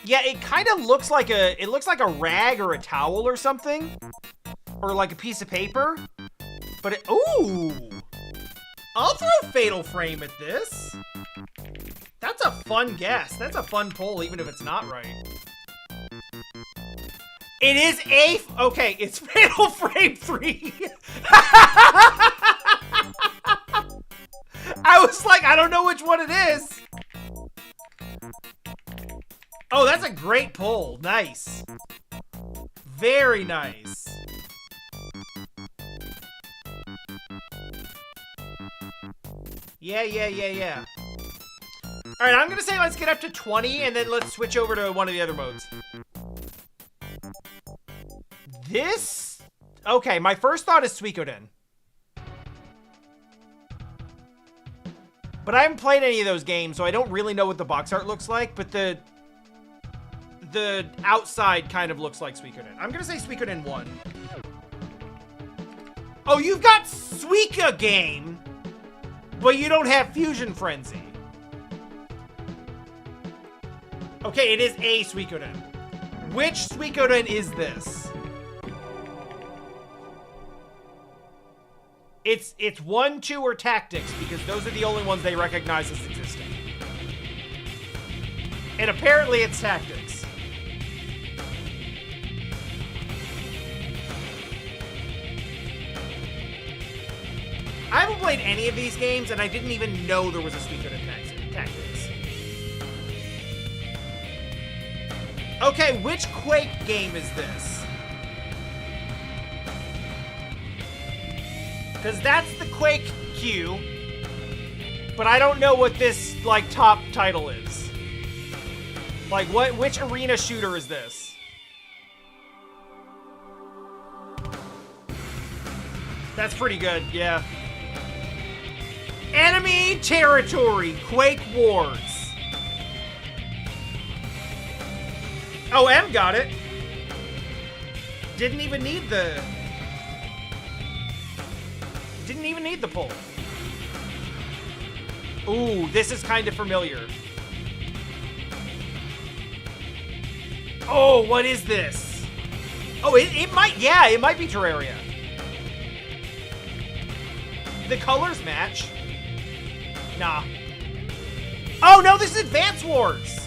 Yeah, it kind of looks like a rag or a towel or something, or like a piece of paper. But it, ooh, I'll throw Fatal Frame at this. That's a fun guess. That's a fun poll, even if it's not right. It is okay, it's Fatal Frame 3. I was like, I don't know which one it is. Oh, that's a great poll. Nice. Very nice. Yeah. All right, I'm going to say let's get up to 20, and then let's switch over to one of the other modes. This... Okay, my first thought is Suikoden. But I haven't played any of those games, so I don't really know what the box art looks like, but the outside kind of looks like Suikoden. I'm going to say Suikoden 1. Oh, you've got Suika Game, but you don't have Fusion Frenzy. Okay, it is a Suikoden. Which Suikoden is this? It's 1, 2, or tactics, because those are the only ones they recognize as existing. And apparently it's tactics. I haven't played any of these games, and I didn't even know there was a speaker to tactics. Okay, which Quake game is this? Because that's the Quake queue, but I don't know what this, like, top title is. Like, which arena shooter is this? That's pretty good, yeah. Enemy Territory, Quake Wars. Oh, M got it. Didn't even need the pull. Ooh, this is kind of familiar. Oh, what is this? Oh, it might be Terraria. The colors match. Nah. Oh, no, this is Advance Wars.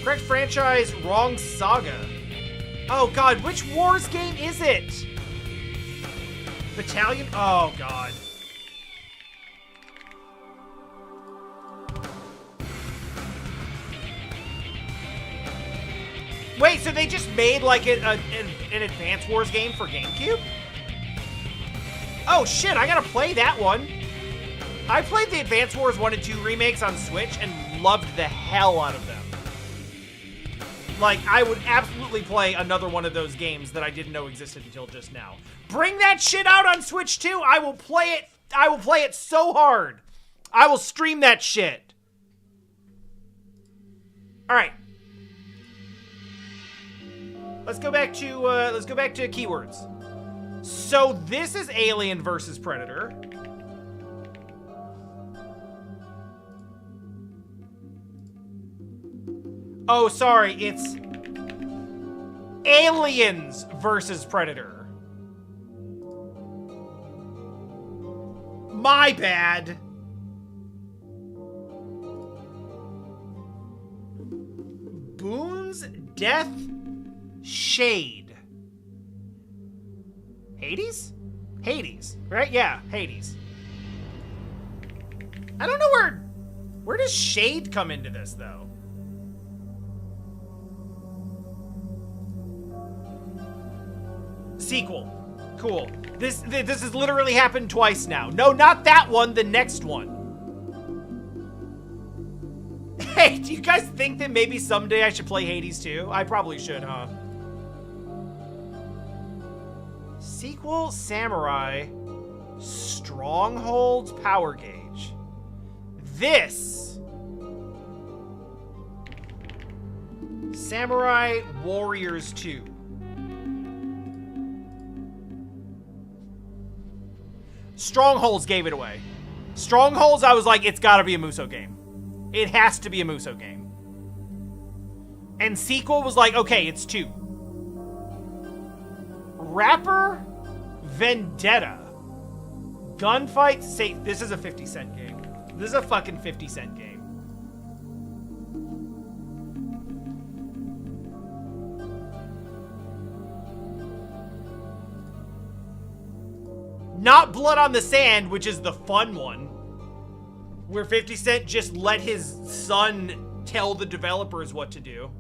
Correct franchise, wrong saga. Oh, God, which Wars game is it? Battalion? Oh, God. Wait, so they just made, like, an Advance Wars game for GameCube? Oh, shit, I gotta play that one. I played the Advance Wars 1 and 2 remakes on Switch and loved the hell out of them. Like, I would absolutely play another one of those games that I didn't know existed until just now. Bring that shit out on Switch, too! I will play it! I will play it so hard! I will stream that shit! Alright. Let's go back to keywords. So this is Alien versus Predator. Oh, sorry, it's Aliens versus Predator. My bad. Boone's Death Shade. Hades? Hades, right? Yeah, Hades. I don't know where does Shade come into this, though? Sequel. Cool. This has literally happened twice now. No, not that one, the next one. Hey, do you guys think that maybe someday I should play Hades too? I probably should, huh? Sequel, Samurai, Strongholds, Power Gauge. This. Samurai Warriors 2. Strongholds gave it away. Strongholds, I was like, it's gotta be a Muso game. It has to be a Muso game. And Sequel was like, okay, it's 2. Rapper Vendetta. Gunfight, say, this is a 50-cent game. This is a fucking 50-cent game. Not Blood on the Sand, which is the fun one, where 50 Cent just let his son tell the developers what to do.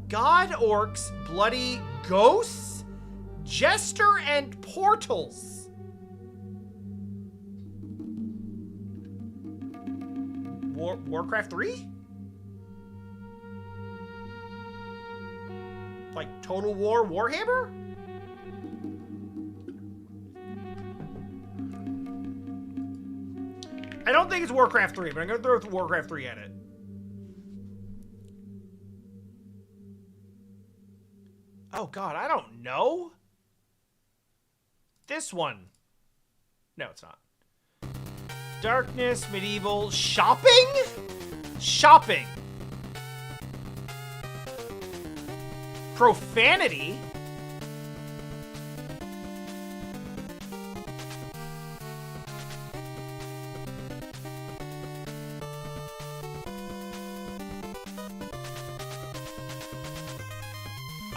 God Orcs, Bloody Ghosts, Jester, and Portals. Warcraft 3? Like Total War Warhammer? I don't think it's Warcraft 3, but I'm going to throw Warcraft 3 at it. Oh, God, I don't know. This one. No, it's not. Darkness, Medieval, Shopping? Shopping. Profanity?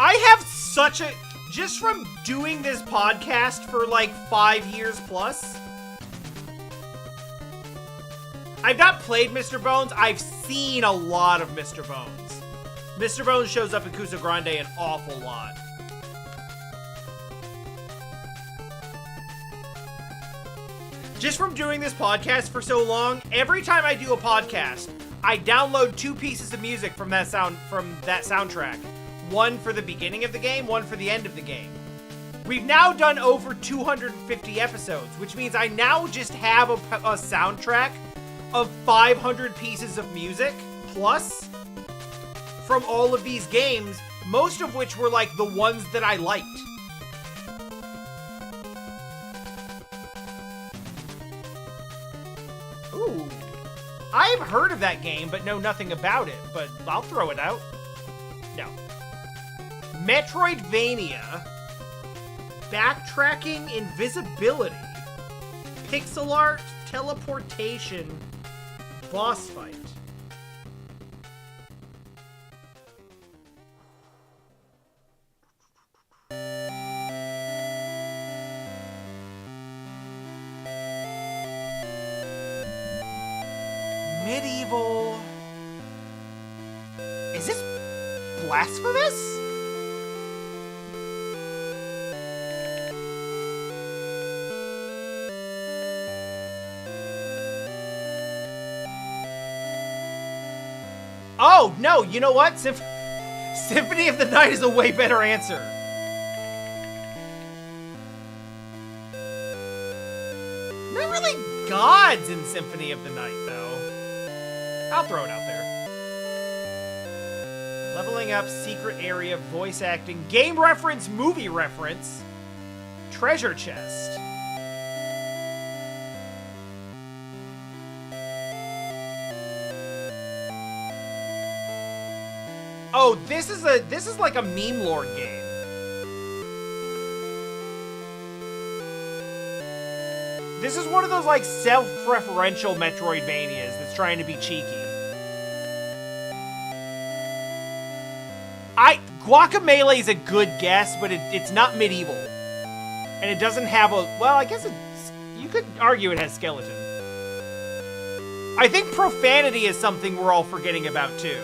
I have such a... Just from doing this podcast for like 5 years plus, I've not played Mr. Bones. I've seen a lot of Mr. Bones. Mr. Bones shows up in Kusa Grande an awful lot. Just from doing this podcast for so long, every time I do a podcast, I download 2 pieces of music from that soundtrack. One for the beginning of the game, one for the end of the game. We've now done over 250 episodes, which means I now just have a soundtrack of 500 pieces of music, plus, from all of these games, most of which were like the ones that I liked. Ooh. I've heard of that game, but know nothing about it, but I'll throw it out. No. Metroidvania, backtracking, invisibility, pixel art, teleportation, boss fight. Medieval. Is this blasphemous? Oh, no, you know what? Symphony of the Night is a way better answer. Not really gods in Symphony of the Night, though. I'll throw it out there. Leveling up, secret area, voice acting, game reference, movie reference, treasure chest. Oh, this is like a meme lord game. This is one of those like self-referential Metroidvanias that's trying to be cheeky. Guacamelee is a good guess, but it's not medieval. And it doesn't have a, well, I guess you could argue it has skeleton. I think profanity is something we're all forgetting about too.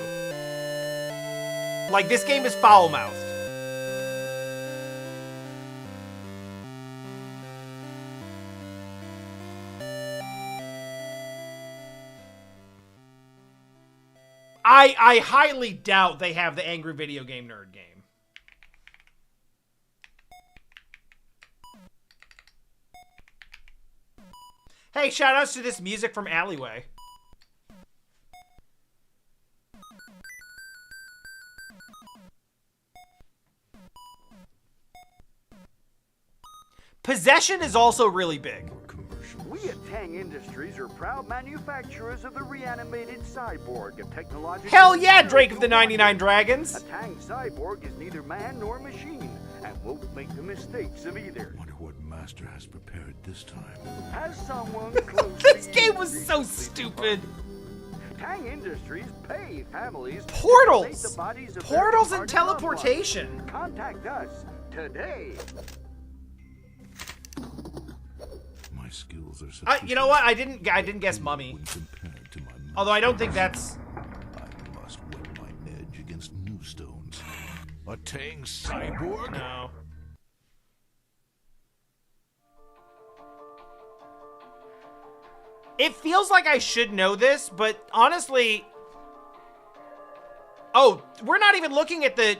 Like, this game is foul-mouthed. I highly doubt they have the Angry Video Game Nerd game. Hey, shoutouts to this music from Alleyway. Possession is also really big. We at Tang Industries are proud manufacturers of the reanimated cyborg, a technological... Hell yeah, Drake of the 99 Dragons! A Tang cyborg is neither man nor machine, and won't make the mistakes of either. Wonder what Master has prepared this time. As someone close This to game was so stupid. Tang Industries pay families... Portals! To the bodies of Portals their and departed loved teleportation! ones. Contact us today. My skills are sufficient. You know what? I didn't guess mummy. When compared to my Although I don't think that's... I must whet my edge against new stones. A Tang cyborg? No. It feels like I should know this, but honestly... Oh, we're not even looking at the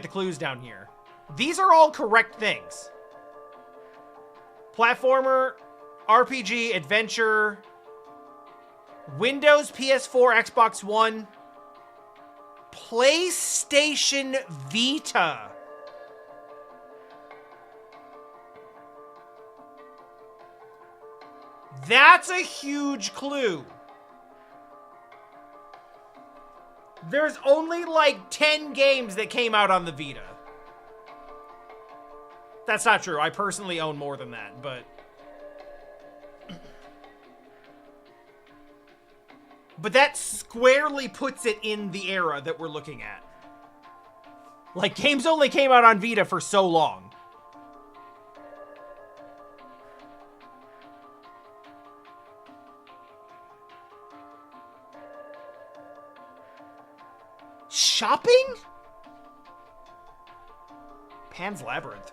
clues down here. These are all correct things. Platformer, RPG, adventure, Windows, PS4, Xbox One, PlayStation Vita. That's a huge clue. There's only like 10 games that came out on the Vita. That's not true. I personally own more than that, but... But that squarely puts it in the era that we're looking at. Like, games only came out on Vita for so long. Shopping? Pan's Labyrinth.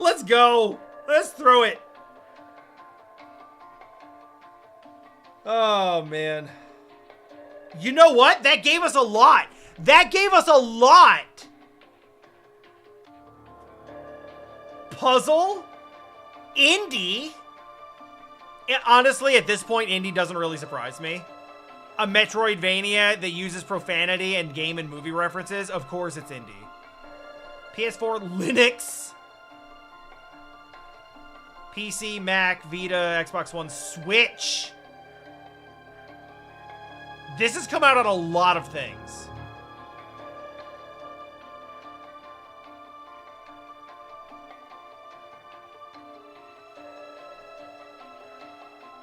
Let's go. Let's throw it. Oh, man. You know what? That gave us a lot. That gave us a lot. Puzzle? Indie? Honestly, at this point, indie doesn't really surprise me. A Metroidvania that uses profanity and game and movie references? Of course it's indie. PS4, Linux. PC, Mac, Vita, Xbox One, Switch. This has come out on a lot of things.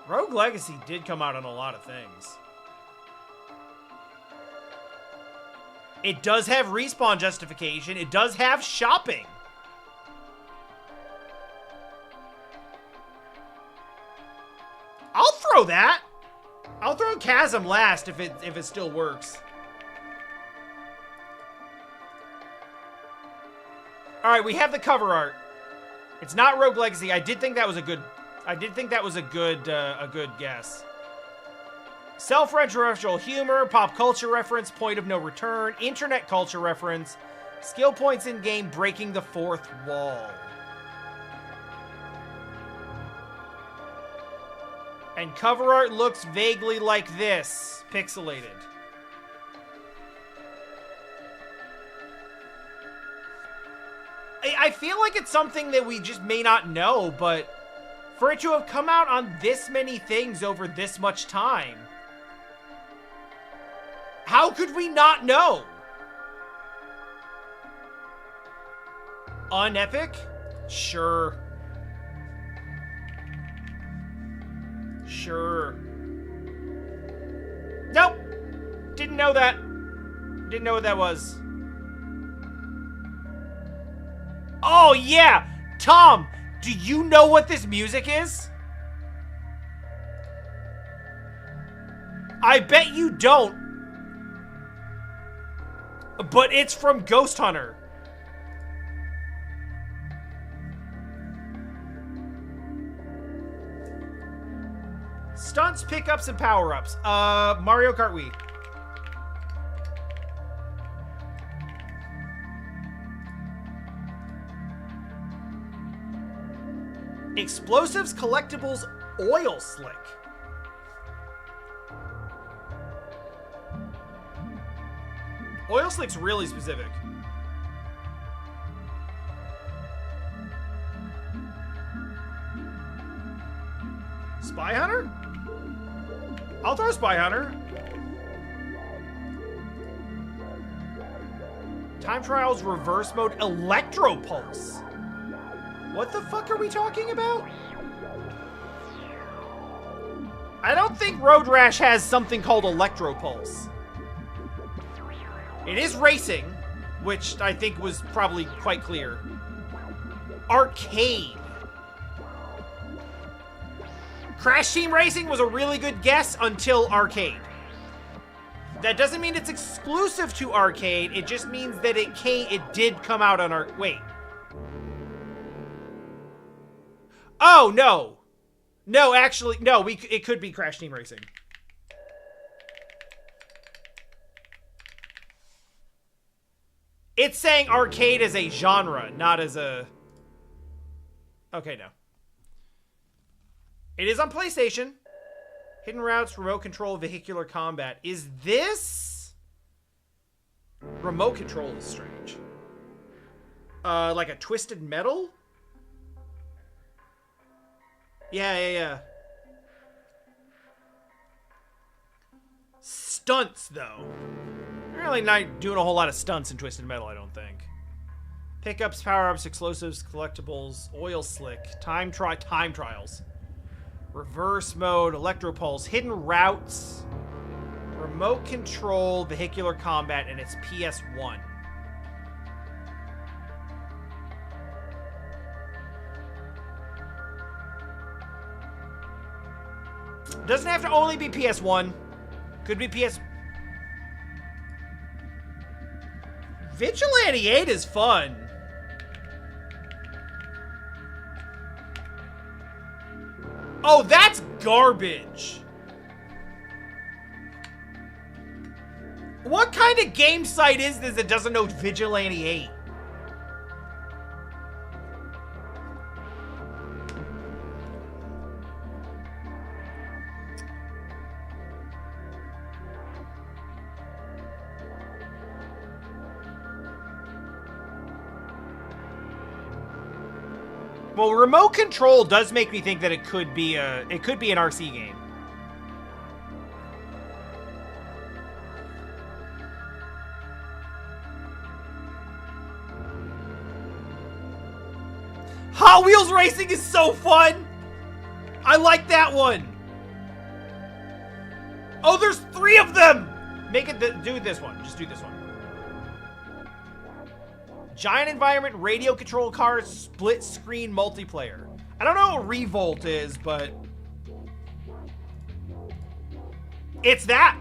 Rogue Legacy did come out on a lot of things. It does have respawn justification. It does have shopping. I'll throw that. I'll throw Chasm last if it still works. All right, we have the cover art. It's not Rogue Legacy. I did think that was a good guess. Self-referential humor, pop culture reference, point of no return, internet culture reference, skill points in game, breaking the fourth wall. And cover art looks vaguely like this, pixelated. I feel like it's something that we just may not know, but for it to have come out on this many things over this much time, how could we not know? Unepic? Sure. Sure. Nope. Didn't know that. Didn't know what that was. Oh, yeah. Tom, do you know what this music is? I bet you don't. But it's from Ghost Hunter. Stunts, pickups, and power-ups. Mario Kart Wii. Explosives, collectibles, oil slick. Oil slick's really specific. Spy Hunter? I'll throw Spy Hunter. Time Trials Reverse Mode Electro Pulse. What the fuck are we talking about? I don't think Road Rash has something called Electro Pulse. It is racing, which I think was probably quite clear. Arcade. Crash Team Racing was a really good guess until arcade. That doesn't mean it's exclusive to arcade. It just means that it did come out on wait. Oh, no. No, actually, no, it could be Crash Team Racing. It's saying arcade as a genre, not as a... Okay, no. It is on PlayStation. Hidden routes, remote control, vehicular combat. Is this... Remote control is strange. Like a twisted metal? Yeah. Stunts, though. Really not doing a whole lot of stunts in Twisted Metal, I don't think. Pickups, power-ups, explosives, collectibles, oil slick, time trials. Reverse mode, electropulse, hidden routes, remote control, vehicular combat, and it's PS1. Doesn't have to only be PS1. Could be PS... Vigilante 8 is fun. Oh, that's garbage. What kind of game site is this that doesn't know Vigilante 8? Well, remote control does make me think that it could be an RC game. Hot Wheels racing is so fun. I like that one. Oh, there's 3 of them. Do this one. Just do this one. Giant environment, radio control cars, split screen multiplayer. I don't know what Revolt is, but it's that.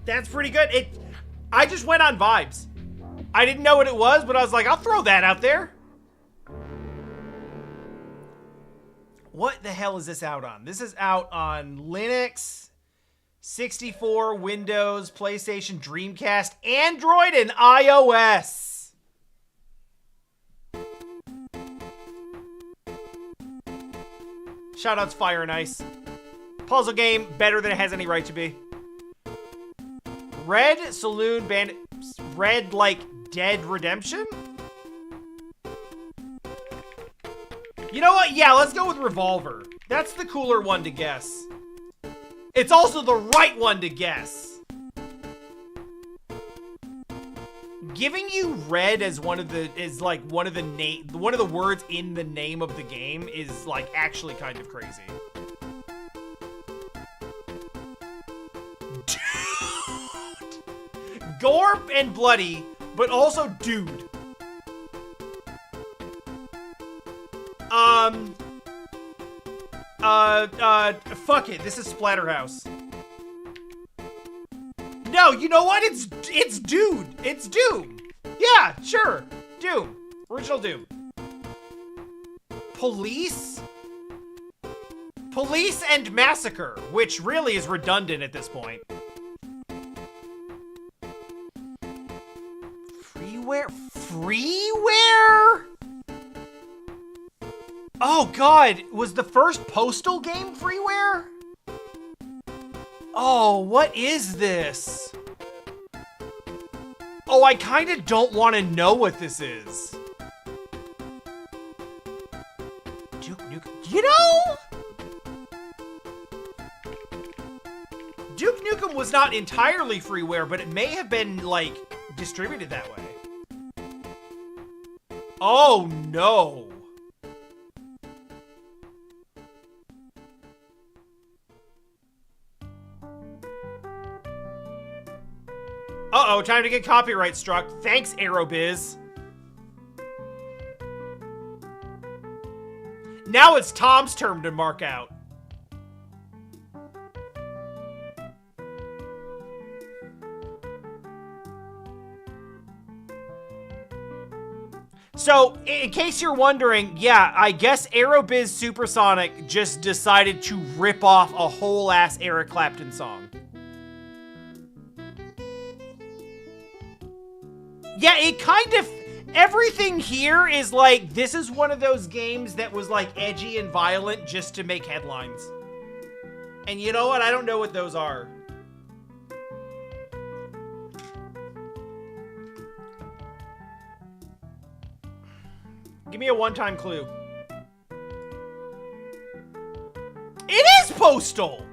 That's pretty good. I just went on vibes. I didn't know what it was, but I was like, I'll throw that out there. What the hell is this out on? This is out on Linux, 64, Windows, PlayStation, Dreamcast, Android, and iOS. Shoutouts Fire and Ice. Puzzle game, better than it has any right to be. Red Saloon Bandit. Red like Dead Redemption? You know what? Yeah, let's go with Revolver. That's the cooler one to guess. It's also the right one to guess. Giving you red as one of the words in the name of the game is like actually kind of crazy. Dude. Gore and bloody, but also dude. Fuck it. This is Splatterhouse. No, you know what? It's Dude. It's Doom. Yeah, sure. Doom. Original Doom. Police and Massacre, which really is redundant at this point. Freeware? Oh god, was the first Postal game freeware? Oh, what is this? Oh, I kind of don't want to know what this is. Duke Nukem, you know? Duke Nukem was not entirely freeware, but it may have been, like, distributed that way. Oh, no. Uh-oh, time to get copyright struck. Thanks, Aerobiz. Now it's Tom's turn to mark out. So, in case you're wondering, yeah, I guess Aerobiz Supersonic just decided to rip off a whole-ass Eric Clapton song. Yeah, it kind of... Everything here is like, this is one of those games that was like edgy and violent just to make headlines. And you know what? I don't know what those are. Give me a one-time clue. It is Postal!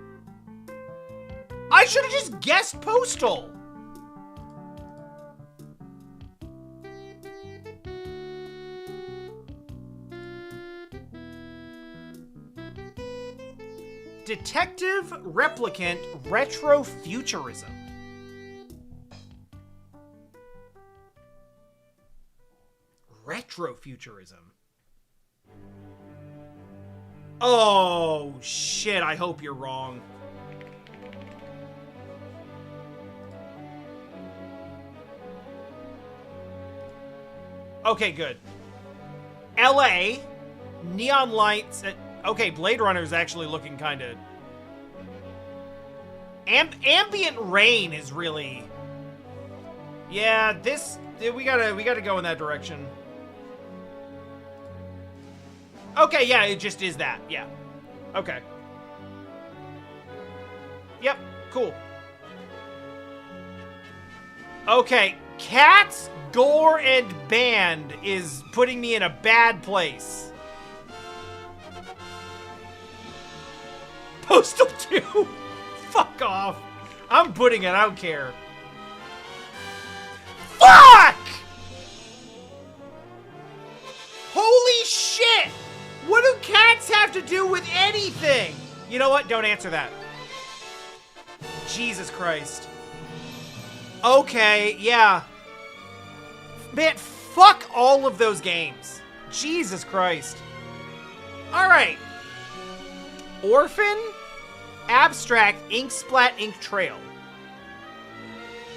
I should have just guessed Postal. Detective Replicant Retrofuturism. Retrofuturism. Oh, shit, I hope you're wrong. Okay, good. LA, neon lights. Okay, Blade Runner is actually looking kind of... ambient rain is really... Yeah, this... We gotta go in that direction. Okay, yeah, it just is that. Yeah. Okay. Yep, cool. Okay, cats, gore, and band is putting me in a bad place. Postal 2? Fuck off. I'm putting it, I don't care. Fuck! Holy shit! What do cats have to do with anything? You know what? Don't answer that. Jesus Christ. Okay, yeah. Man, fuck all of those games. Jesus Christ. Alright. Orphan, Abstract, Ink Splat, Ink Trail.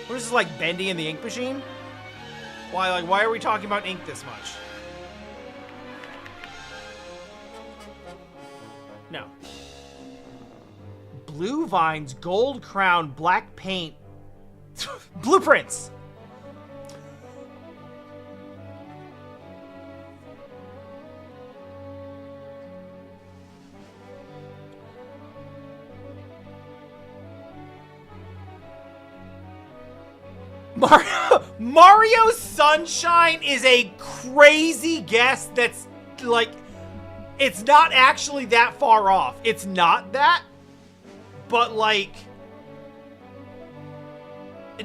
What is this, like Bendy and the Ink Machine? Why are we talking about ink this much? No. Blue Vines, Gold Crown, Black Paint. Blueprints! Mario Sunshine is a crazy guess that's, like, it's not actually that far off. It's not that, but, like,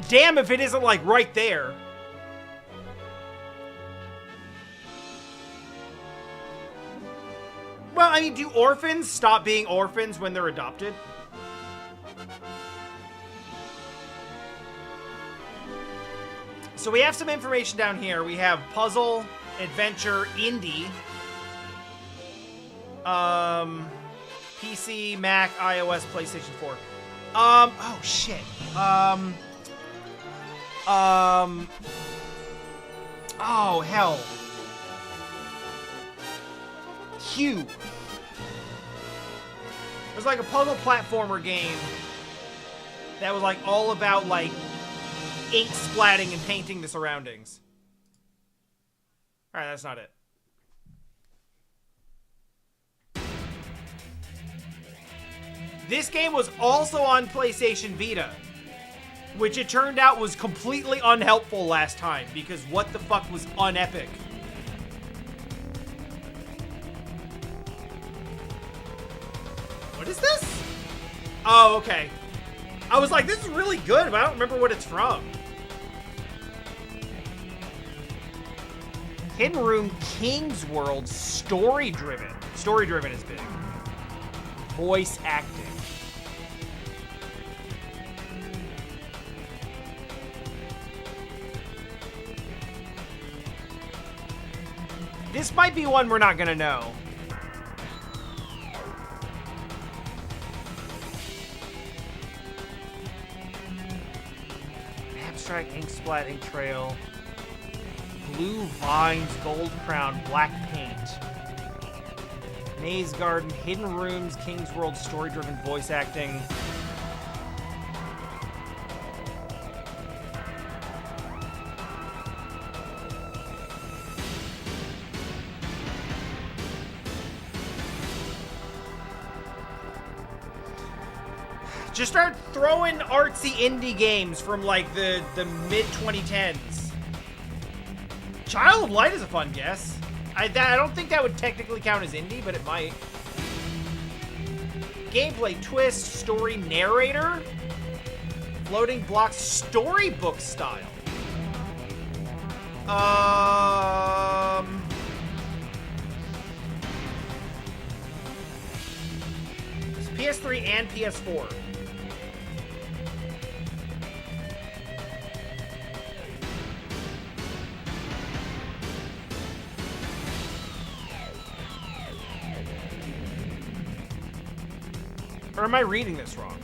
damn if it isn't, like, right there. Well, I mean, do orphans stop being orphans when they're adopted? So we have some information down here. We have puzzle, adventure, indie, PC, Mac, iOS, PlayStation 4. Oh shit. Oh hell. Hue. There's like a puzzle platformer game that was like all about like ink splatting and painting the surroundings. Alright, that's not it. This game was also on PlayStation Vita, which it turned out was completely unhelpful last time, because what the fuck was unepic? What is this? Oh, okay. I was like, this is really good, but I don't remember what it's from. Hidden Room King's World, story-driven. Story-driven is big. Voice acting. This might be one we're not gonna know. Abstract, Ink Splat, Ink Trail. Blue Vines, Gold Crown, Black Paint. Maze Garden, Hidden Rooms, King's World, story-driven voice acting. Just start throwing artsy indie games from like the mid 2010s. Child of Light is a fun guess. I don't think that would technically count as indie, but it might. Gameplay twist, story narrator, floating blocks, storybook style. It's PS3 and PS4. Or am I reading this wrong?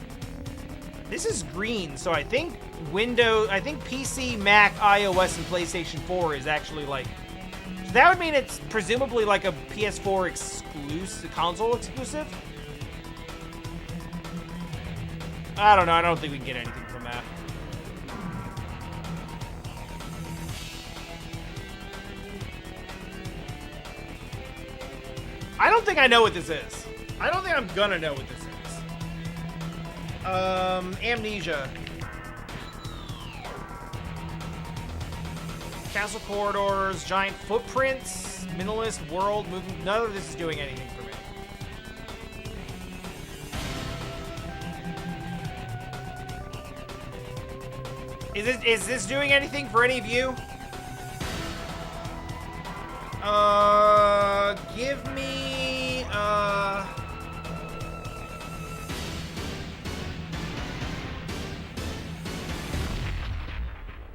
This is green, so I think PC, Mac, iOS, and PlayStation 4 is actually like... So that would mean it's presumably like a PS4 exclusive, console exclusive? I don't know, I don't think we can get anything from that. I don't think I know what this is. I don't think I'm gonna know what this is. Amnesia. Castle corridors, giant footprints, minimalist world, moving. None of this is doing anything for me. Is this doing anything for any of you? Give me,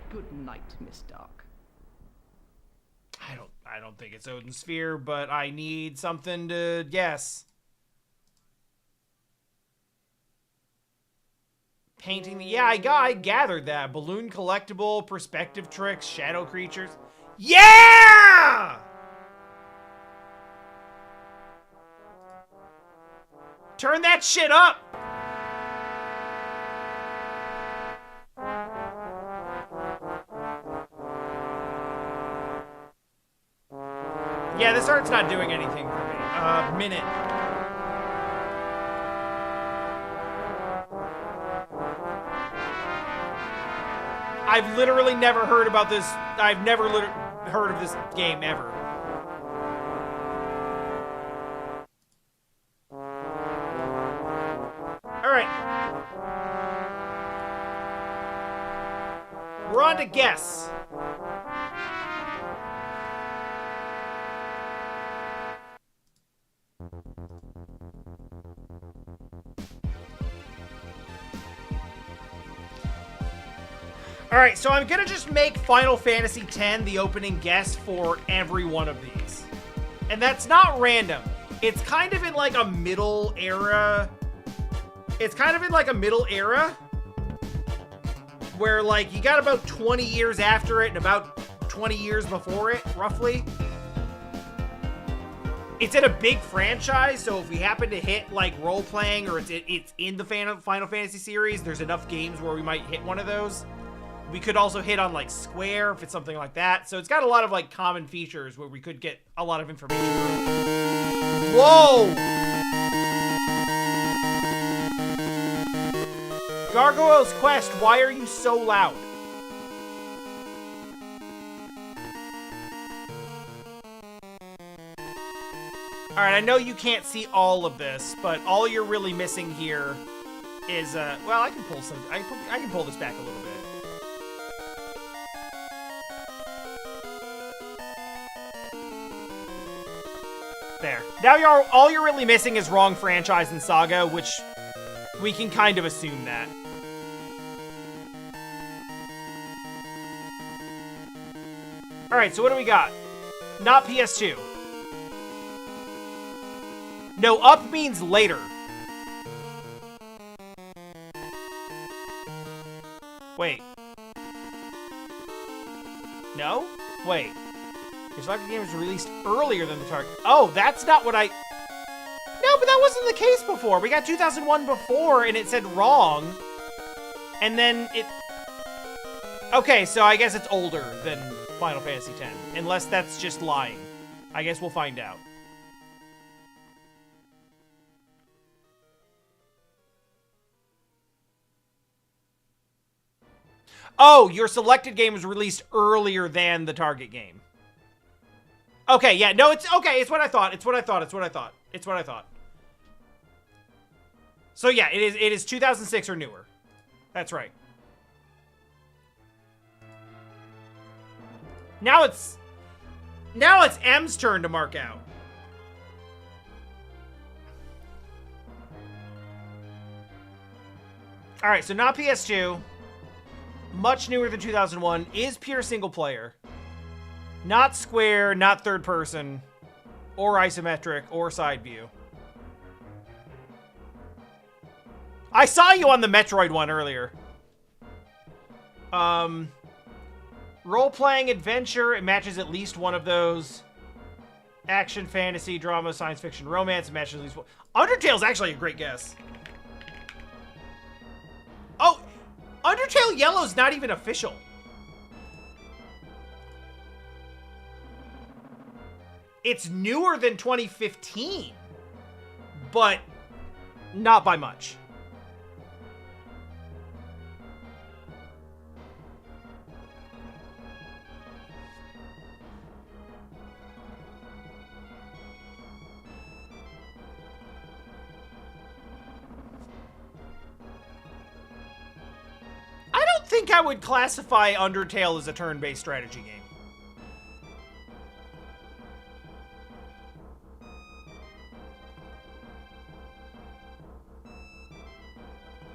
Good night, Miss Dark. I don't think it's Odin Sphere, but I need something to guess. Painting the... Yeah, I gathered that. Balloon collectible, perspective tricks, shadow creatures. Yeah! Turn that shit up! Yeah, this art's not doing anything for me. Minute. I've literally never heard about this. I've never heard of this game ever. Alright. We're on to guess. Alright, so I'm gonna just make Final Fantasy X the opening guess for every one of these. And that's not random. It's kind of in like a middle era. It's kind of in like a middle era where like you got about 20 years after it and about 20 years before it, roughly. It's in a big franchise, so if we happen to hit like role-playing or it's in the Final Fantasy series, there's enough games where we might hit one of those. We could also hit on like Square if it's something like that. So it's got a lot of like common features where we could get a lot of information. Whoa! Gargoyle's Quest, why are you so loud? Alright, I know you can't see all of this, but all you're really missing here is, well, I can pull some, I can pull this back a little bit. There. Now all you're really missing is Wrong Franchise and Saga, which we can kind of assume that. Alright, so what do we got? Not PS2. No, up means later. Wait. No? Wait. Your soccer game was released earlier than the target. Oh, that's not what I... No, but that wasn't the case before. We got 2001 before, and it said wrong. And then it... Okay, so I guess it's older than Final Fantasy X. Unless that's just lying. I guess we'll find out. Oh, your selected game was released earlier than the target game. Okay, yeah, no, it's okay. It's what I thought. It's what I thought. So yeah, it is 2006 or newer. That's right. Now it's M's turn to mark out. All right, so not PS2. Much newer than 2001. Is pure single player. Not square, not third person, or isometric, or side view. I saw you on the Metroid one earlier. Role-playing adventure. It matches at least one of those. Action, fantasy, drama, science fiction, romance. It matches at least one. Undertale's actually a great guess. Oh, Undertale Yellow's not even official. It's newer than 2015, but not by much. I don't think I would classify Undertale as a turn-based strategy game.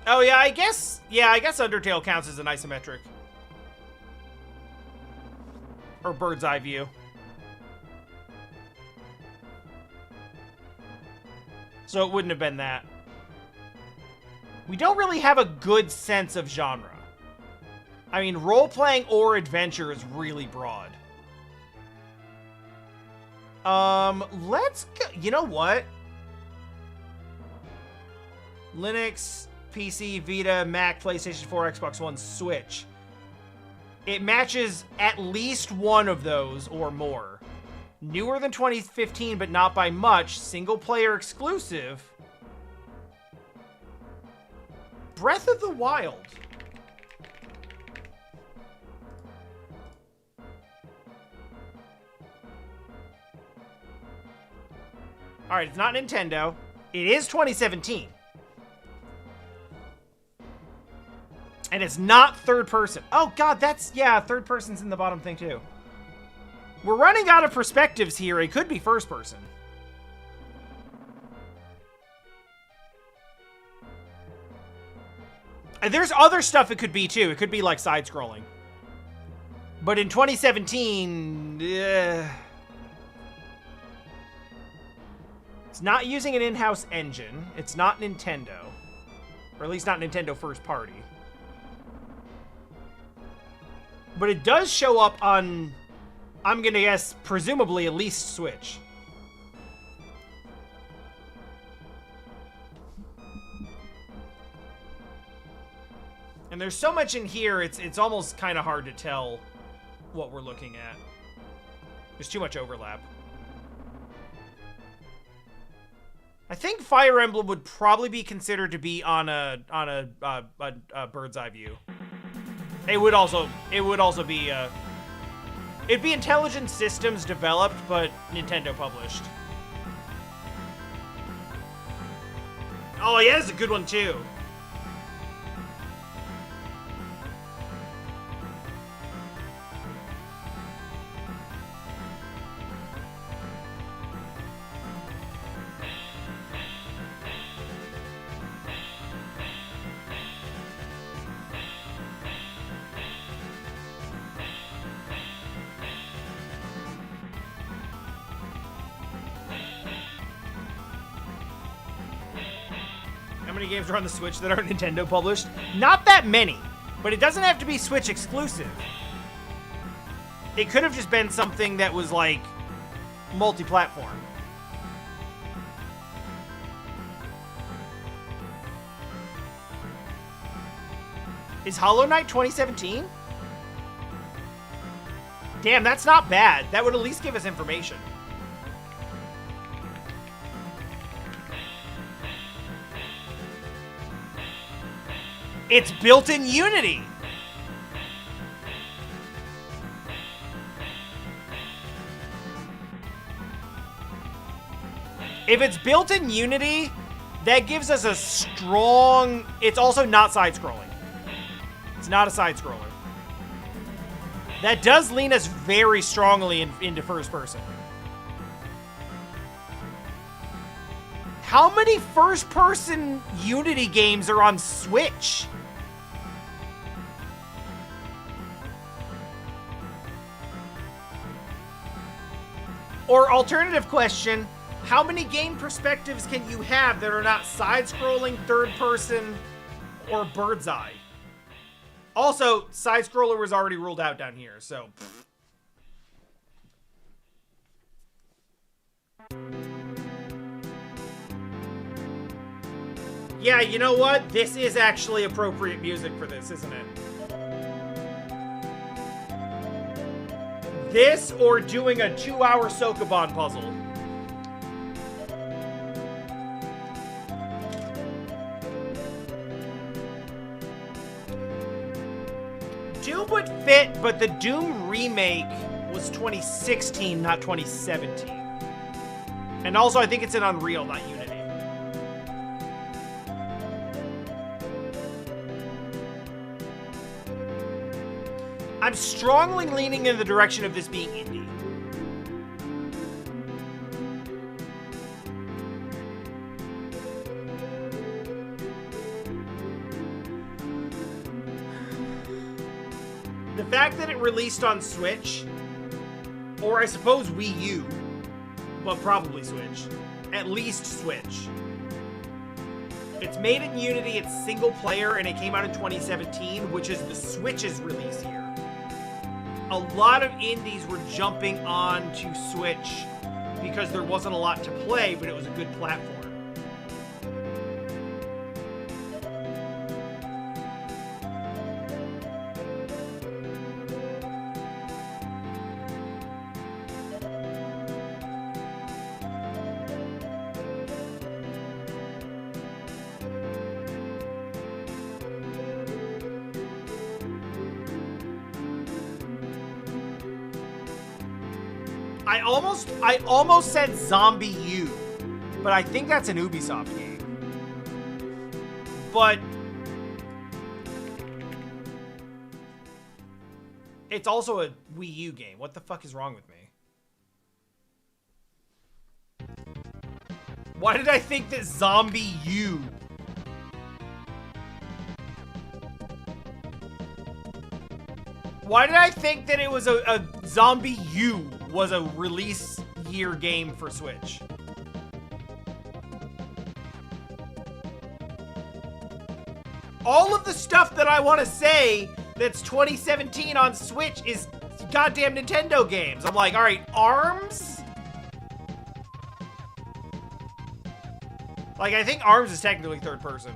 Oh, yeah, I guess Undertale counts as an isometric. Or bird's eye view. So it wouldn't have been that. We don't really have a good sense of genre. I mean, role-playing or adventure is really broad. Let's go. You know what? Linux, PC, Vita, Mac, PlayStation 4, Xbox One, Switch. It matches at least one of those or more. Newer than 2015, but not by much. Single-player exclusive. Breath of the Wild. All right, it's not Nintendo. It is 2017. And it's not third person. Oh, God, that's... Yeah, third person's in the bottom thing, too. We're running out of perspectives here. It could be first person. And there's other stuff it could be, too. It could be, like, side-scrolling. But in 2017... It's not using an in-house engine. It's not Nintendo. Or at least not Nintendo first party. But it does show up on, I'm gonna guess, presumably at least Switch. And there's so much in here, it's almost kind of hard to tell what we're looking at. There's too much overlap. I think Fire Emblem would probably be considered to be on a bird's eye view. It would also be it'd be Intelligent Systems developed, but Nintendo published. Oh yeah, that's a good one too. How many games are on the Switch that are Nintendo published? Not that many, but it doesn't have to be Switch exclusive. It could have just been something that was like multi-platform. Is Hollow Knight 2017? Damn, that's not bad. That would at least give us information. It's built in Unity. If it's built in Unity, that gives us a strong... It's also not side-scrolling. It's not a side-scroller. That does lean us very strongly into first person. How many first-person Unity games are on Switch? Or alternative question, how many game perspectives can you have that are not side-scrolling, third-person, or bird's eye? Also, side-scroller was already ruled out down here, so... Yeah, you know what? This is actually appropriate music for this, isn't it? This or doing a 2-hour Sokoban puzzle. Doom would fit, but the Doom remake was 2016, not 2017. And also, I think it's in Unreal, not Unity. I'm strongly leaning in the direction of this being indie. The fact that it released on Switch, or I suppose Wii U, but probably Switch, at least Switch. It's made in Unity, it's single player, and it came out in 2017, which is the Switch's release year. A lot of indies were jumping on to Switch because there wasn't a lot to play, but it was a good platform. I almost said Zombie U, but I think that's an Ubisoft game. But it's also a Wii U game. What the fuck is wrong with me? Why did I think that Zombie U? Why did I think that it was a Zombie U was a release year game for Switch? All of the stuff that I want to say that's 2017 on Switch is goddamn Nintendo games. I'm like, all right, ARMS? Like, I think ARMS is technically third person.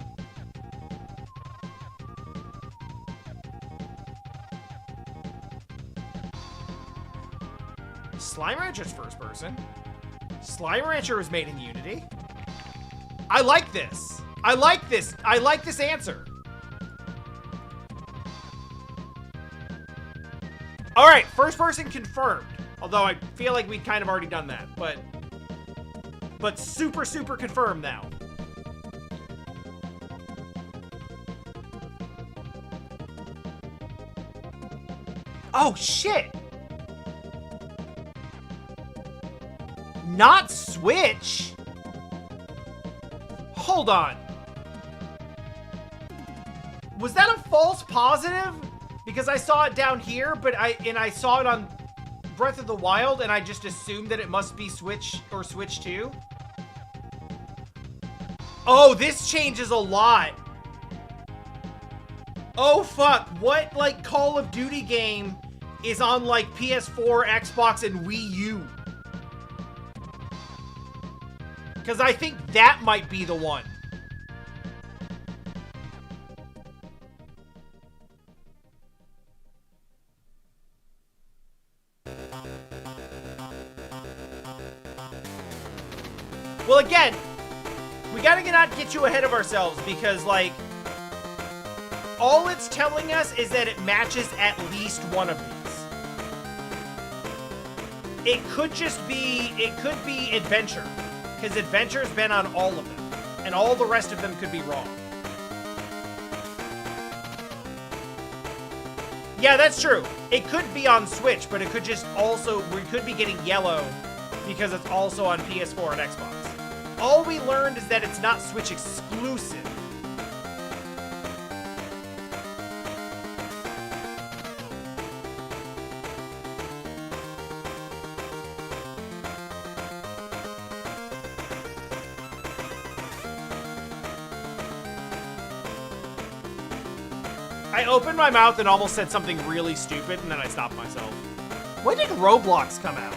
Slime Rancher's first person. Slime Rancher was made in Unity. I like this. I like this. I like this answer. All right, first person confirmed. Although I feel like we'd kind of already done that, but super, super confirmed now. Oh, shit. Not Switch? Hold on. Was that a false positive? Because I saw it down here, but I saw it on Breath of the Wild, and I just assumed that it must be Switch or Switch 2. Oh, this changes a lot. Oh, fuck. What, like, Call of Duty game is on, like, PS4, Xbox, and Wii U? Because I think that might be the one. Well, again, we gotta not get too ahead of ourselves because, like, all it's telling us is that it matches at least one of these. It could just be, it could be adventure. Because Adventure's been on all of them. And all the rest of them could be wrong. Yeah, that's true. It could be on Switch, but it could just also... We could be getting yellow because it's also on PS4 and Xbox. All we learned is that it's not Switch exclusive. I opened my mouth and almost said something really stupid, and then I stopped myself. When did Roblox come out?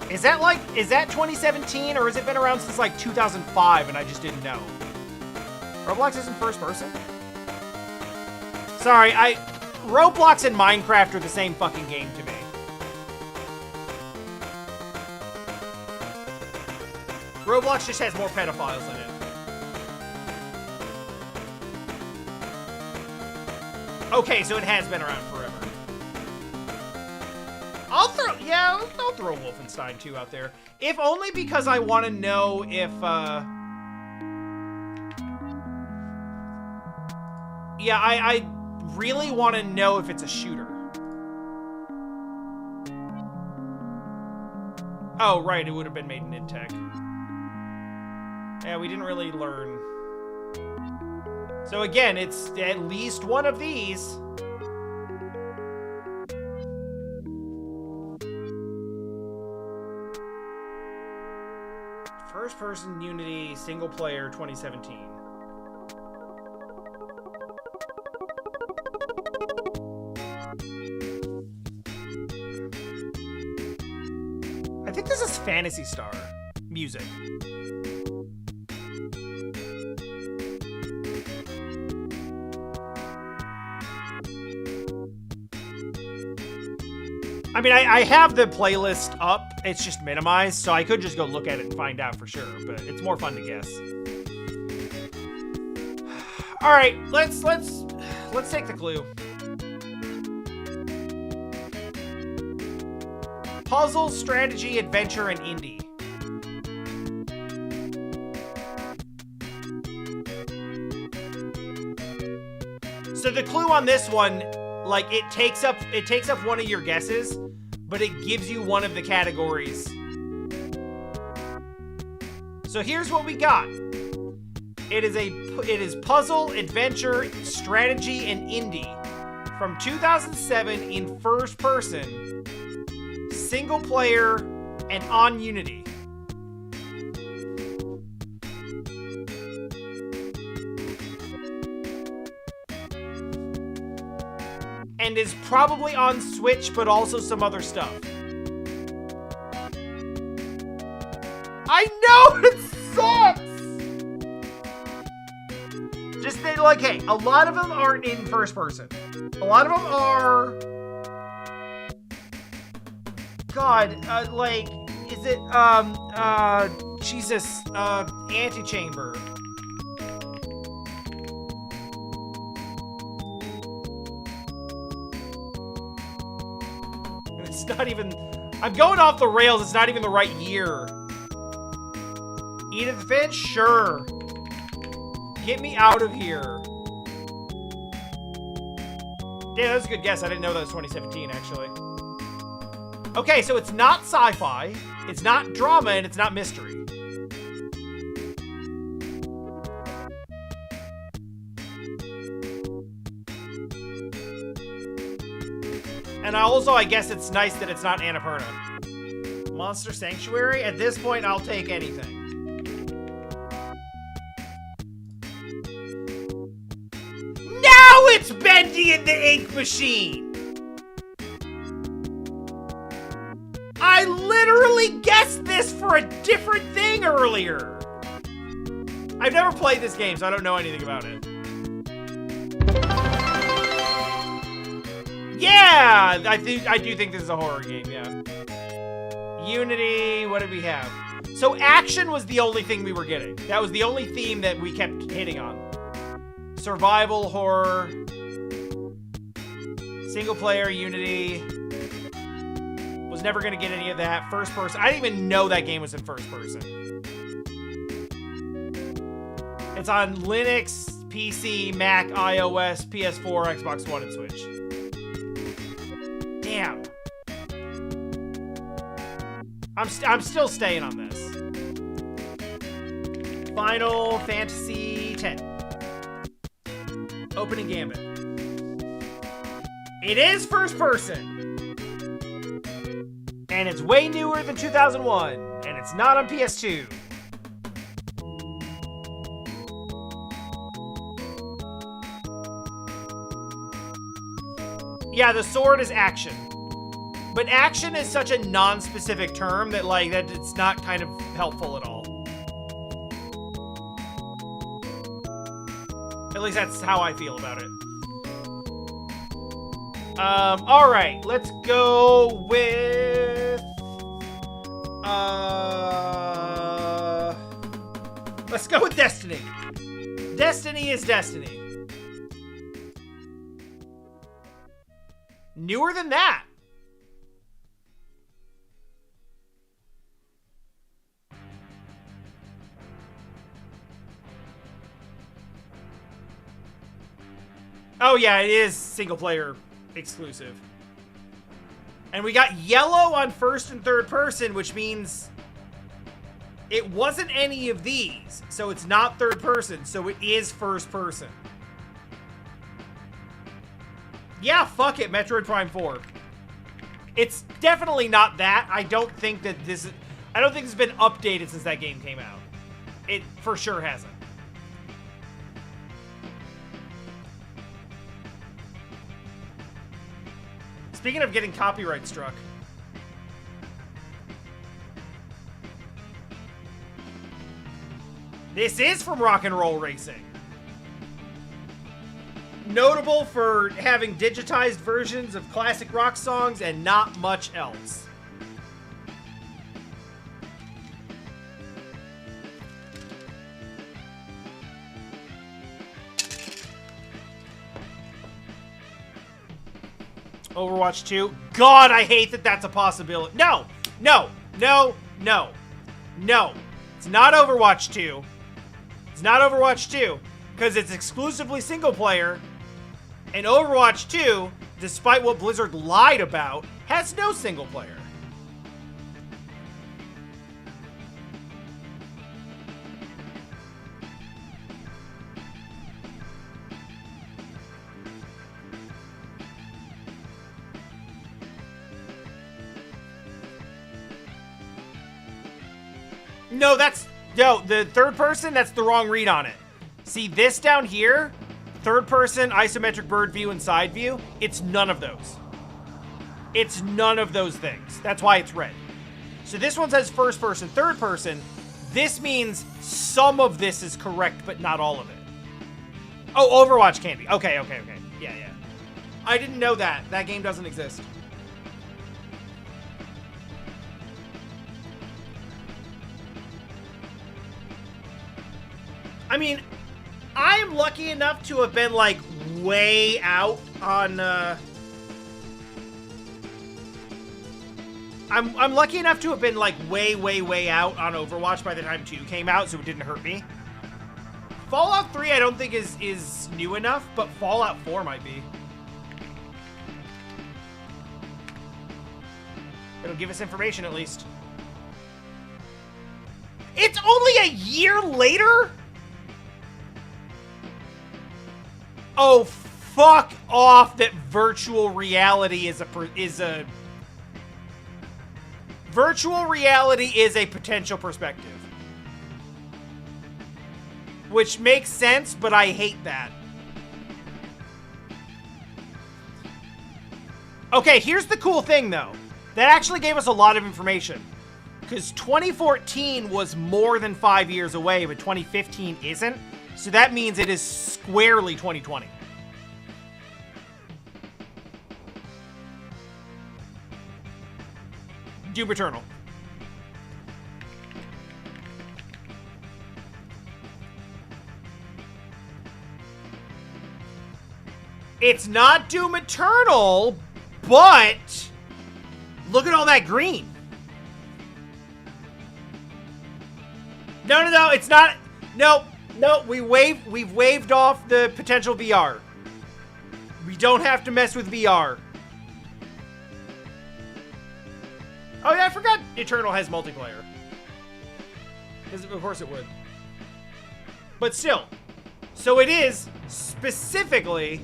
Is that 2017, or has it been around since like 2005 and I just didn't know? Roblox isn't first person? Sorry, Roblox and Minecraft are the same fucking game to me. Roblox just has more pedophiles in it. Okay, so it has been around forever. I'll throw Wolfenstein 2 out there. If only because I want to know if, yeah, I really want to know if it's a shooter. Oh, right, it would have been made in Intech. Yeah, we didn't really learn. So again, it's at least one of these. First person Unity single player 2017. I think this is Phantasy Star music. I mean, I have the playlist up. It's just minimized, so I could just go look at it and find out for sure, but it's more fun to guess. All right, let's take the clue. Puzzle, strategy, adventure, and indie. So the clue on this one, like, it takes up one of your guesses, but it gives you one of the categories. So here's what we got. It is puzzle, adventure, strategy, and indie from 2007 in first person, single player, and on Unity. And is probably on Switch, but also some other stuff. I know it sucks! Just think, like, hey, a lot of them aren't in first person. A lot of them are... God, like, is it, Jesus, Antechamber. It's not even... I'm going off the rails. It's not even the right year. Edith Finch? Sure. Get me out of here. Yeah, that's a good guess. I didn't know that was 2017, actually. Okay, so it's not sci-fi, it's not drama, and it's not mystery. And I guess it's nice that it's not Annapurna. Monster Sanctuary? At this point, I'll take anything. Now it's Bendy and the Ink Machine! I literally guessed this for a different thing earlier! I've never played this game, so I don't know anything about it. Yeah! I do think this is a horror game, yeah. Unity, what did we have? So action was the only thing we were getting. That was the only theme that we kept hitting on. survival horror, single player, Unity. Was never gonna get any of that. First person. I didn't even know that game was in first person. It's on Linux, PC, Mac, iOS, PS4, Xbox One, and Switch. Damn. I'm still staying on this. Final Fantasy X. Opening Gambit. It is first person. And it's way newer than 2001. And it's not on PS2. Yeah, the sword is action. But action is such a non-specific term that, like, that it's not kind of helpful at all. At least that's how I feel about it. Alright, let's go with... Let's go with Destiny. Destiny is Destiny. Newer than that. Oh yeah, it is single player exclusive. And we got yellow on first and third person, which means it wasn't any of these. So it's not third person, so it is first person. Yeah, fuck it, Metroid Prime 4. It's definitely not that. I don't think this has been updated since that game came out. It for sure hasn't. Speaking of getting copyright struck. This is from Rock and Roll Racing. Notable for having digitized versions of classic rock songs and not much else. Overwatch 2. God, I hate that that's a possibility. No, no, no, no, no. It's not Overwatch 2. It's not Overwatch 2 because it's exclusively single player. And Overwatch 2, despite what Blizzard lied about, has no single player. No, the third person, that's the wrong read on it. See this down here? Third person, isometric bird view, and side view. It's none of those. It's none of those things. That's why it's red. So this one says first person, third person. This means some of this is correct, but not all of it. Oh, Overwatch can be. Okay. Yeah. I didn't know that. That game doesn't exist. I mean, I'm lucky enough to have been, like, way out on, I'm lucky enough to have been, like, way out on Overwatch by the time 2 came out, so it didn't hurt me. Fallout 3 I don't think is new enough, but Fallout 4 might be. It'll give us information, at least. It's only a year later? Oh, fuck off that virtual reality is a virtual reality is a potential perspective. Which makes sense, but I hate that. Okay, here's the cool thing, though. That actually gave us a lot of information. Because 2014 was more than 5 years away, but 2015 isn't. So that means it is squarely 2020. Doom Eternal. It's not Doom Eternal, but look at all that green. No, it's not. No, we've waived off the potential VR. We don't have to mess with VR. Oh yeah, I forgot Eternal has multiplayer. Of course it would. But still. So it is specifically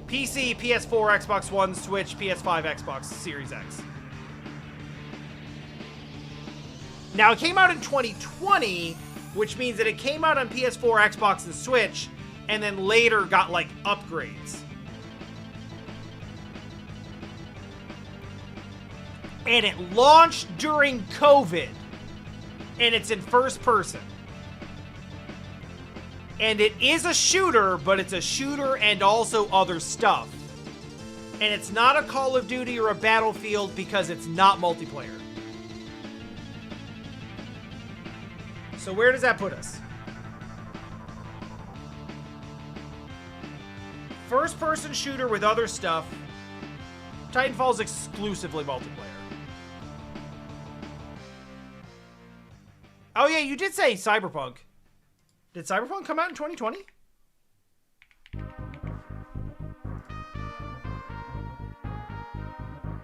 PC, PS4, Xbox One, Switch, PS5, Xbox Series X. Now, it came out in 2020, which means that it came out on PS4, Xbox, and Switch, and then later got, like, upgrades. And it launched during COVID. And it's in first person. And it is a shooter, but it's a shooter and also other stuff. And it's not a Call of Duty or a Battlefield because it's not multiplayer. So where does that put us? First-person shooter with other stuff. Titanfall's exclusively multiplayer. Oh yeah, you did say Cyberpunk. Did Cyberpunk come out in 2020?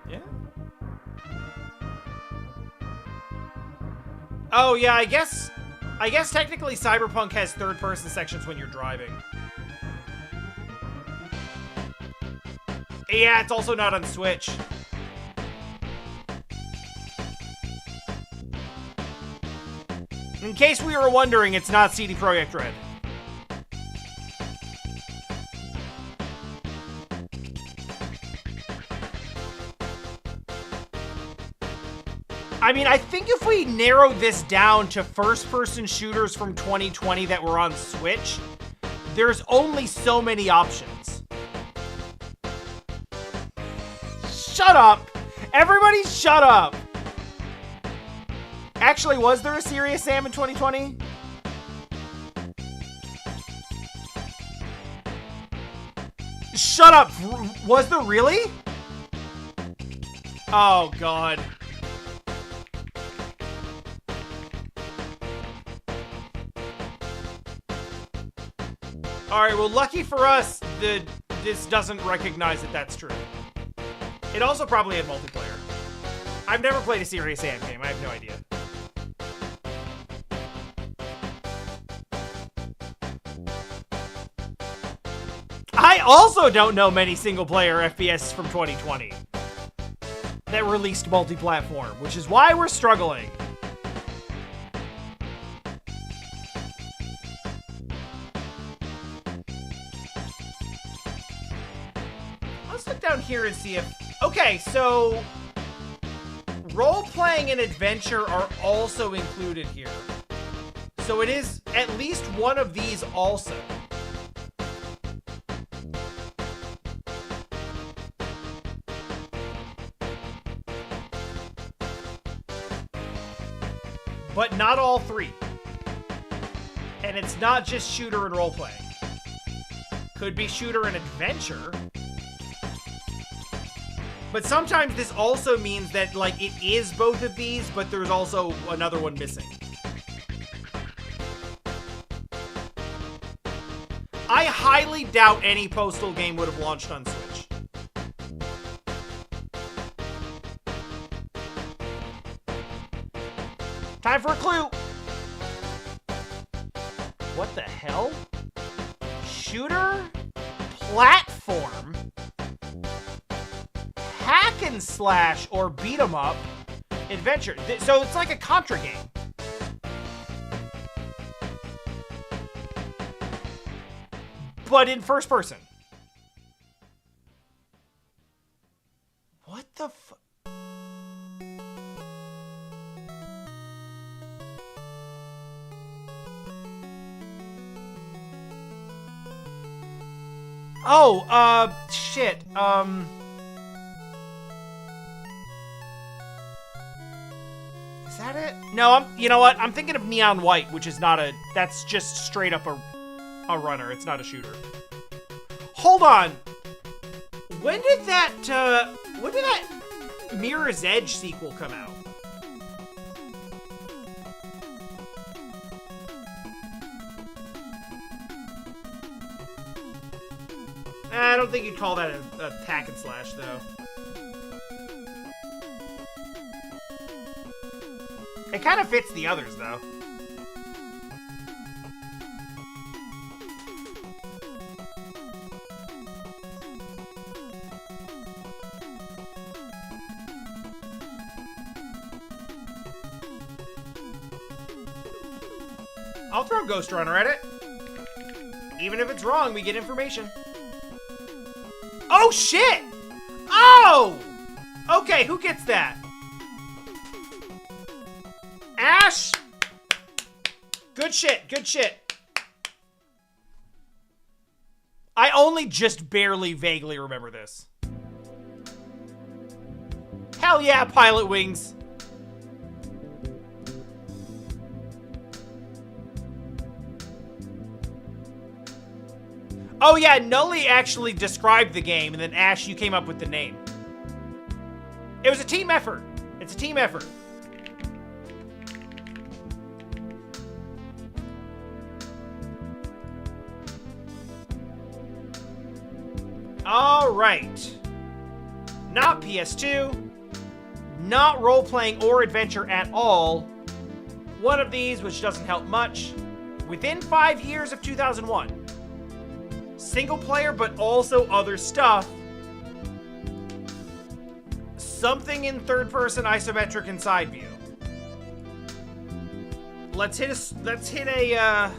Yeah. Oh yeah, I guess technically Cyberpunk has third-person sections when you're driving. Yeah, it's also not on Switch. In case we were wondering, it's not CD Projekt Red. I mean, I think if we narrow this down to first-person shooters from 2020 that were on Switch, there's only so many options. Shut up! Everybody shut up! Actually, was there a Serious Sam in 2020? Shut up! Was there really? Oh, God. Alright, well, lucky for us, this doesn't recognize that that's true. It also probably had multiplayer. I've never played a Serious Sam game. I have no idea. I also don't know many single-player FPS from 2020 that released multi-platform, which is why we're struggling. Let's look down here and see if... Okay, so... role-playing and adventure are also included here. So it is at least one of these also. But not all three. And it's not just shooter and role-playing. Could be shooter and adventure. But sometimes this also means that, like, it is both of these, but there's also another one missing. I highly doubt any Postal game would have launched on Switch. Time for a clue! What the hell? Shooter? Platform? Hack and slash or beat 'em up? Adventure. So it's like a Contra game. But in first person. What the fuck? Oh, shit. Is that it? No, you know what? I'm thinking of Neon White, which is not a, that's just straight up a runner. It's not a shooter. Hold on. When did that Mirror's Edge sequel come out? I don't think you'd call that a hack and slash, though. It kind of fits the others, though. I'll throw Ghost Runner at it. Even if it's wrong, we get information. Oh, shit! Oh! Okay, who gets that? Ash? Good shit, good shit. I only just barely vaguely remember this. Hell yeah, Pilot Wings. Oh yeah, Nully actually described the game, and then Ash, you came up with the name. It was a team effort. It's a team effort. All right. Not PS2. Not role-playing or adventure at all. One of these, which doesn't help much. Within 5 years of 2001. Single player, but also other stuff. Something in third-person isometric and side view. Let's hit a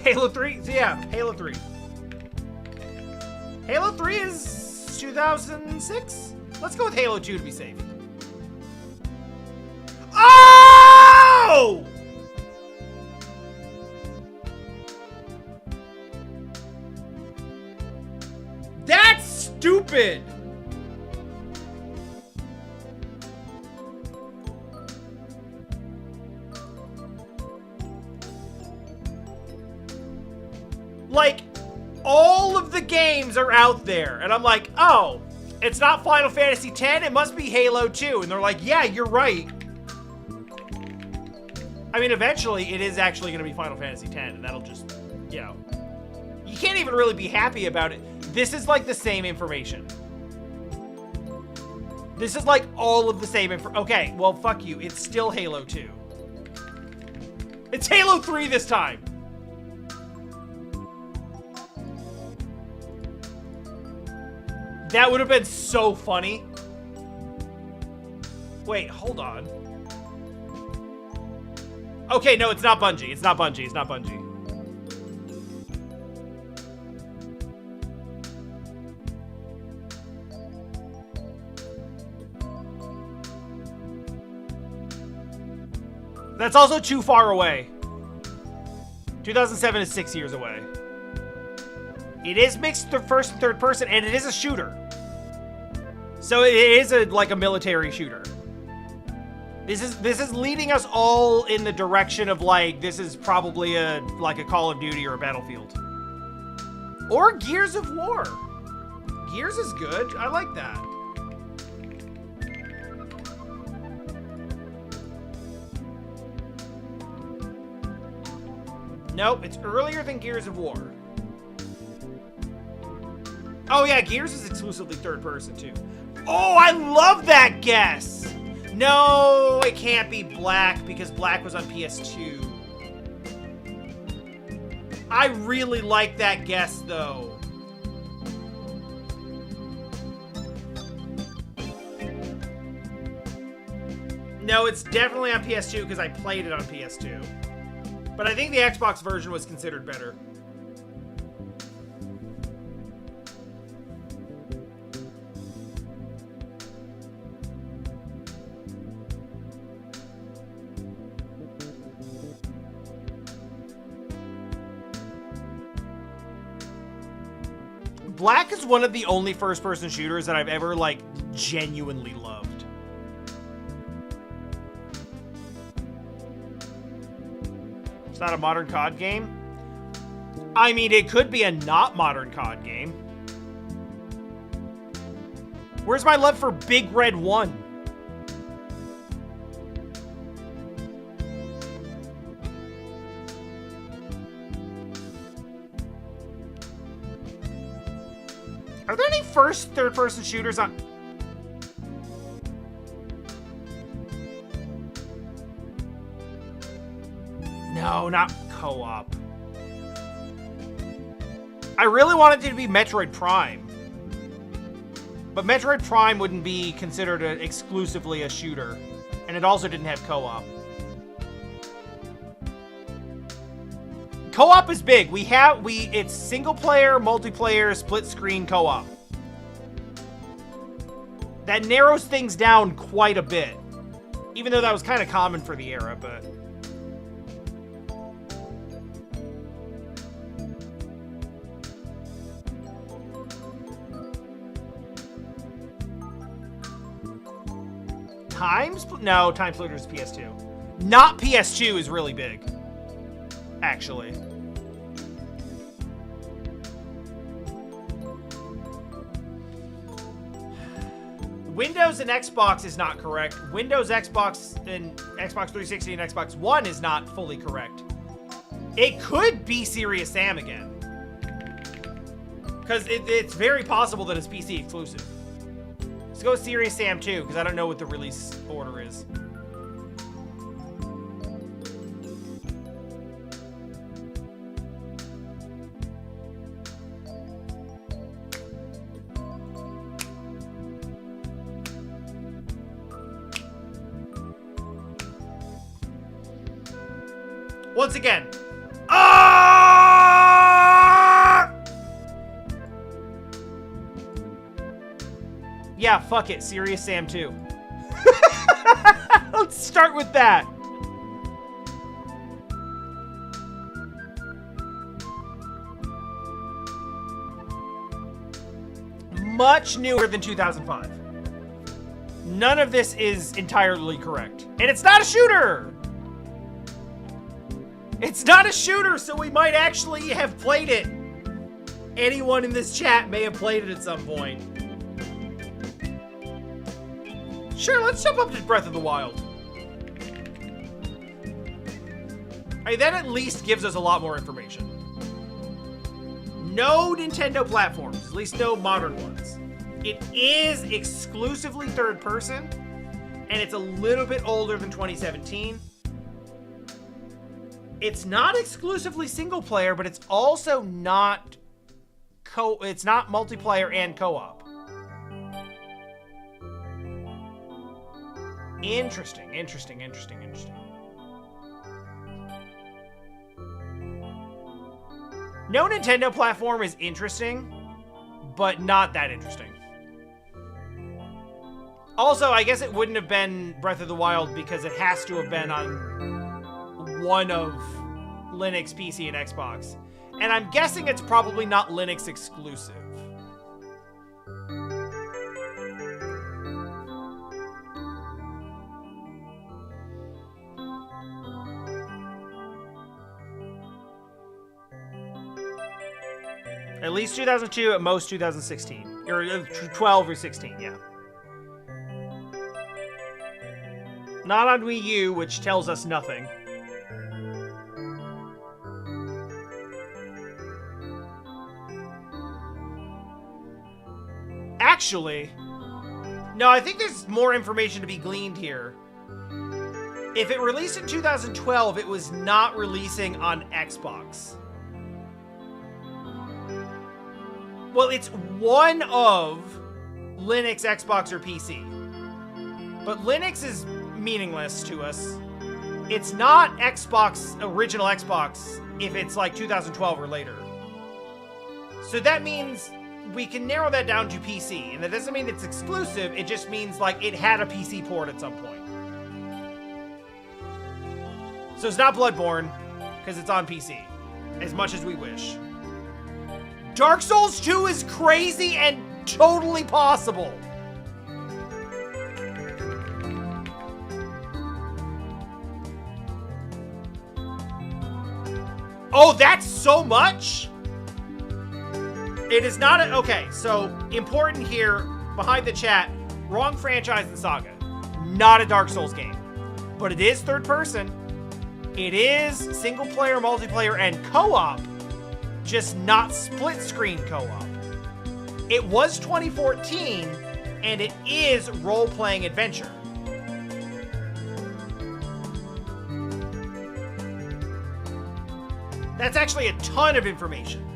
Halo 3? Yeah, Halo 3. Halo 3 is 2006? Let's go with Halo 2 to be safe. Oh! That's stupid! Like, all of the games are out there, and I'm like, oh, it's not Final Fantasy X, it must be Halo 2. And they're like, yeah, you're right. I mean, eventually, it is actually going to be Final Fantasy X, and that'll just, you know. You can't even really be happy about it. This is like the same information. This is like all of the same info. Okay, well, fuck you. It's still Halo 2. It's Halo 3 this time. That would have been so funny. Wait, hold on. Okay, no, it's not Bungie. It's not Bungie. It's not Bungie. That's also too far away. 2007 is 6 years away. It is mixed first and third person, and it is a shooter. So it is like a military shooter. This is leading us all in the direction of like this is probably like a Call of Duty or a Battlefield. Or Gears of War. Gears is good. I like that. Nope, it's earlier than Gears of War. Oh yeah, Gears is exclusively third person too. Oh, I love that guess! No, it can't be Black because Black was on PS2. I really like that guess though. No, it's definitely on PS2 because I played it on PS2. But I think the Xbox version was considered better. Black is one of the only first-person shooters that I've ever, like, genuinely loved. It's not a modern COD game? I mean, it could be a not modern COD game. Where's my love for Big Red 1? Are there any third-person shooters on... No, not co-op. I really wanted it to be Metroid Prime. But Metroid Prime wouldn't be considered exclusively a shooter. And it also didn't have co-op. Co-op is big. It's single player, multiplayer, split screen co-op. That narrows things down quite a bit. Even though that was kind of common for the era, but... No, Time Splitters is PS2. Not PS2 is really big. Actually. Windows and Xbox is not correct. Windows, Xbox, and Xbox 360 and Xbox One is not fully correct. It could be Serious Sam again. Because it's very possible that it's PC exclusive. Let's go with Serious Sam 2, because I don't know what the release order is. Once again. Yeah, fuck it. Serious Sam 2. Let's start with that. Much newer than 2005. None of this is entirely correct. And it's not a shooter! It's not a shooter, so we might actually have played it. Anyone in this chat may have played it at some point. Sure, let's jump up to Breath of the Wild. That at least gives us a lot more information. No Nintendo platforms, at least no modern ones. It is exclusively third person, and it's a little bit older than 2017. It's not exclusively single player, but it's also not it's not multiplayer and co-op. Interesting. No Nintendo platform is interesting, but not that interesting. Also, I guess it wouldn't have been Breath of the Wild because it has to have been on one of Linux, PC, and Xbox. And I'm guessing it's probably not Linux exclusive. At least 2002, at most 2016. Or 12 or 16, yeah. Not on Wii U, which tells us nothing. Actually, no, I think there's more information to be gleaned here. If it released in 2012, it was not releasing on Xbox. Well, it's one of Linux, Xbox, or PC. But Linux is meaningless to us. It's not Xbox, original Xbox, if it's like 2012 or later. So that means we can narrow that down to PC. And that doesn't mean it's exclusive, it just means like it had a PC port at some point. So it's not Bloodborne, because it's on PC. As much as we wish. Dark Souls 2 is crazy and totally possible. Oh, that's so much? It is not a... Okay, so important here, behind the chat, wrong franchise and saga. Not a Dark Souls game. But it is third person. It is single player, multiplayer, and co-op. Just not split screen co-op. It was 2014, and it is role-playing adventure. That's actually a ton of information.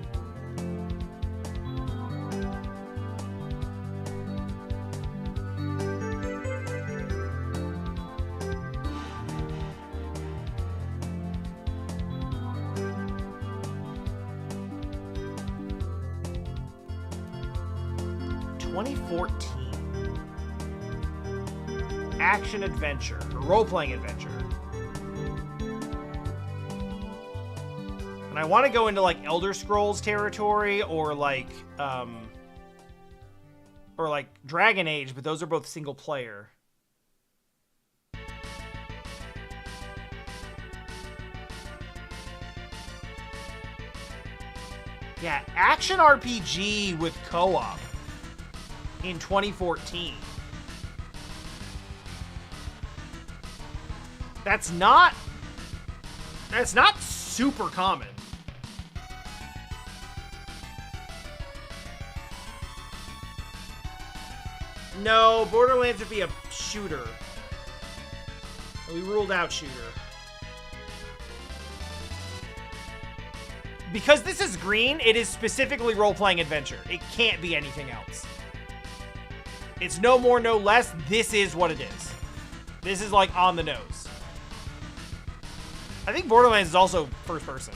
Action adventure, or role-playing adventure. And I want to go into like Elder Scrolls territory or like Dragon Age, but those are both single player. Yeah, action RPG with co-op in 2014. That's not super common. No, Borderlands would be a shooter. We ruled out shooter. Because this is green, it is specifically role-playing adventure. It can't be anything else. It's no more, no less. This is what it is. This is like on the nose. I think Borderlands is also first person.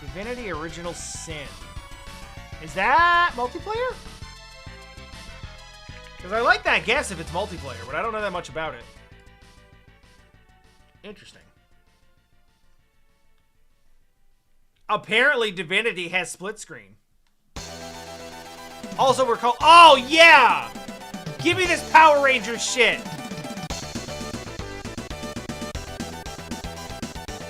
Divinity Original Sin. Is that multiplayer? Because I like that guess if it's multiplayer, but I don't know that much about it. Interesting. Apparently Divinity has split screen. Also, we're called... Oh, yeah! Give me this Power Rangers shit!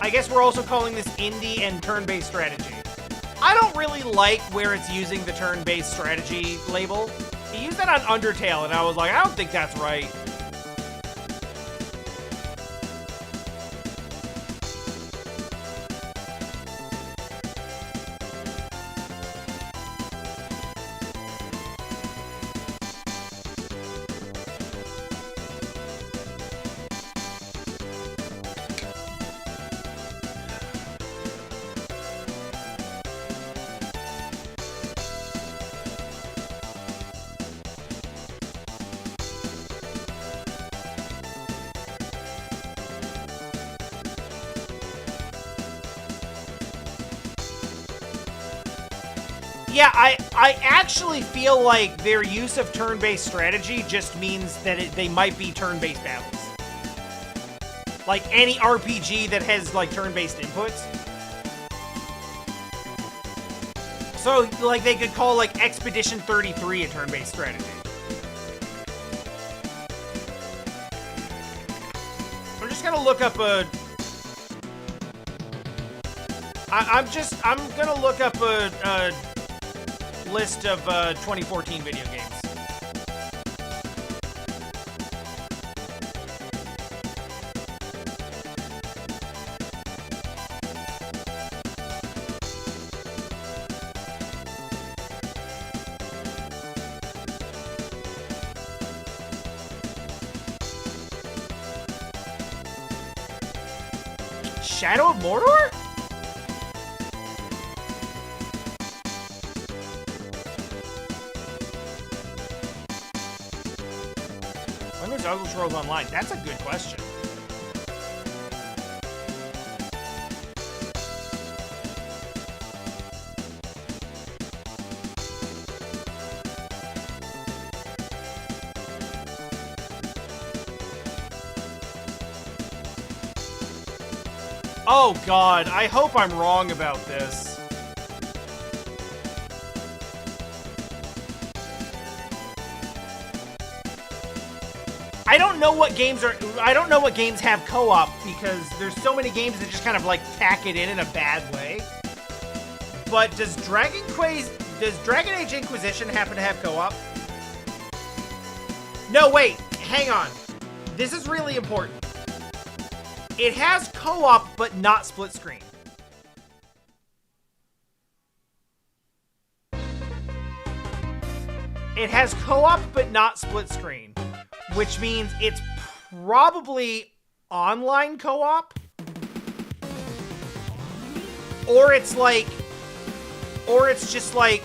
I guess we're also calling this indie and turn-based strategy. I don't really like where it's using the turn-based strategy label. He used that on Undertale, and I was like, I don't think that's right. Yeah, I actually feel like their use of turn-based strategy just means that they might be turn-based battles. Like any RPG that has like turn-based inputs. So like they could call like Expedition 33 a turn-based strategy. I'm just gonna look up a... I'm gonna look up a list of 2014 video games. Shadow of Mordor? When was Elder Scrolls Online? That's a good question. Oh god, I hope I'm wrong about this. I don't know what games have co-op because there's so many games that just kind of like pack it in a bad way. But does Dragon Age Inquisition happen to have co-op? No, wait, hang on. This is really important. It has co-op, but not split screen. It has co-op, but not split screen, which means it's probably online co-op, or it's just like,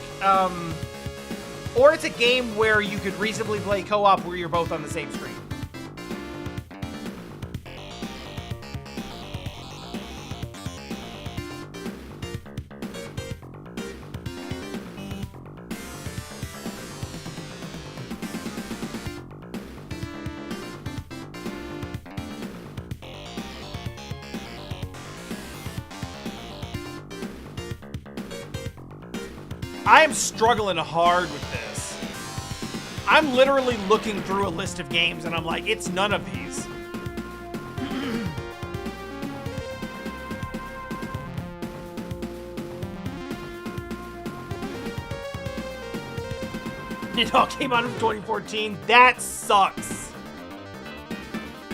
or it's a game where you could reasonably play co-op where you're both on the same screen. I am struggling hard with this. I'm literally looking through a list of games and I'm like, it's none of these. It all came out in 2014. That sucks.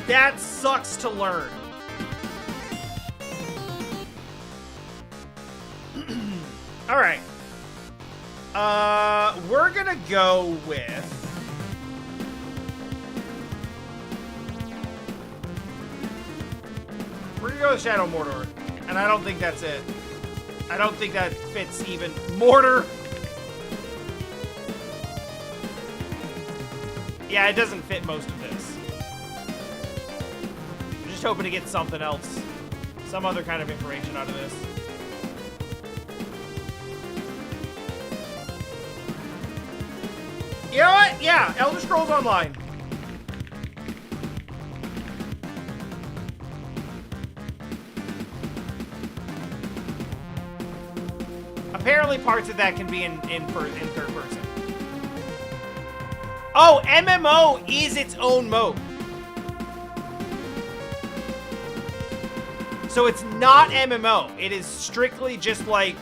That sucks to learn. All right. We're gonna go with... We're gonna go with Shadow Mordor. And I don't think that's it. I don't think that fits even. Mortar! Yeah, it doesn't fit most of this. I'm just hoping to get something else. Some other kind of information out of this. You know what? Yeah, Elder Scrolls Online. Apparently parts of that can be in third person. Oh, MMO is its own mode. So it's not MMO. It is strictly just like...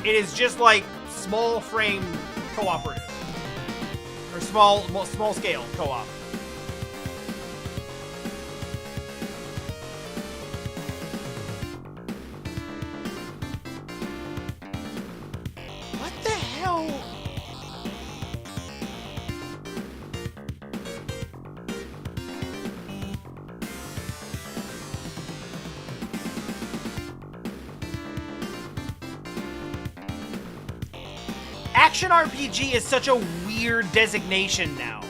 It is just like small frame cooperative. Or small scale co-op. What the hell? Action RPG is such a weird designation now.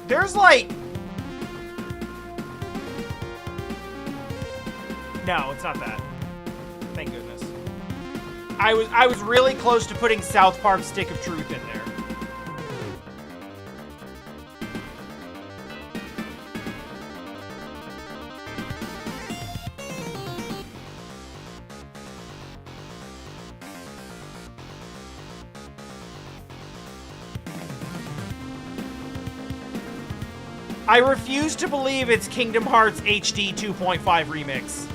There's like... No, it's not that. Thank goodness. I was really close to putting South Park Stick of Truth in there. I refuse to believe it's Kingdom Hearts HD 2.5 remix.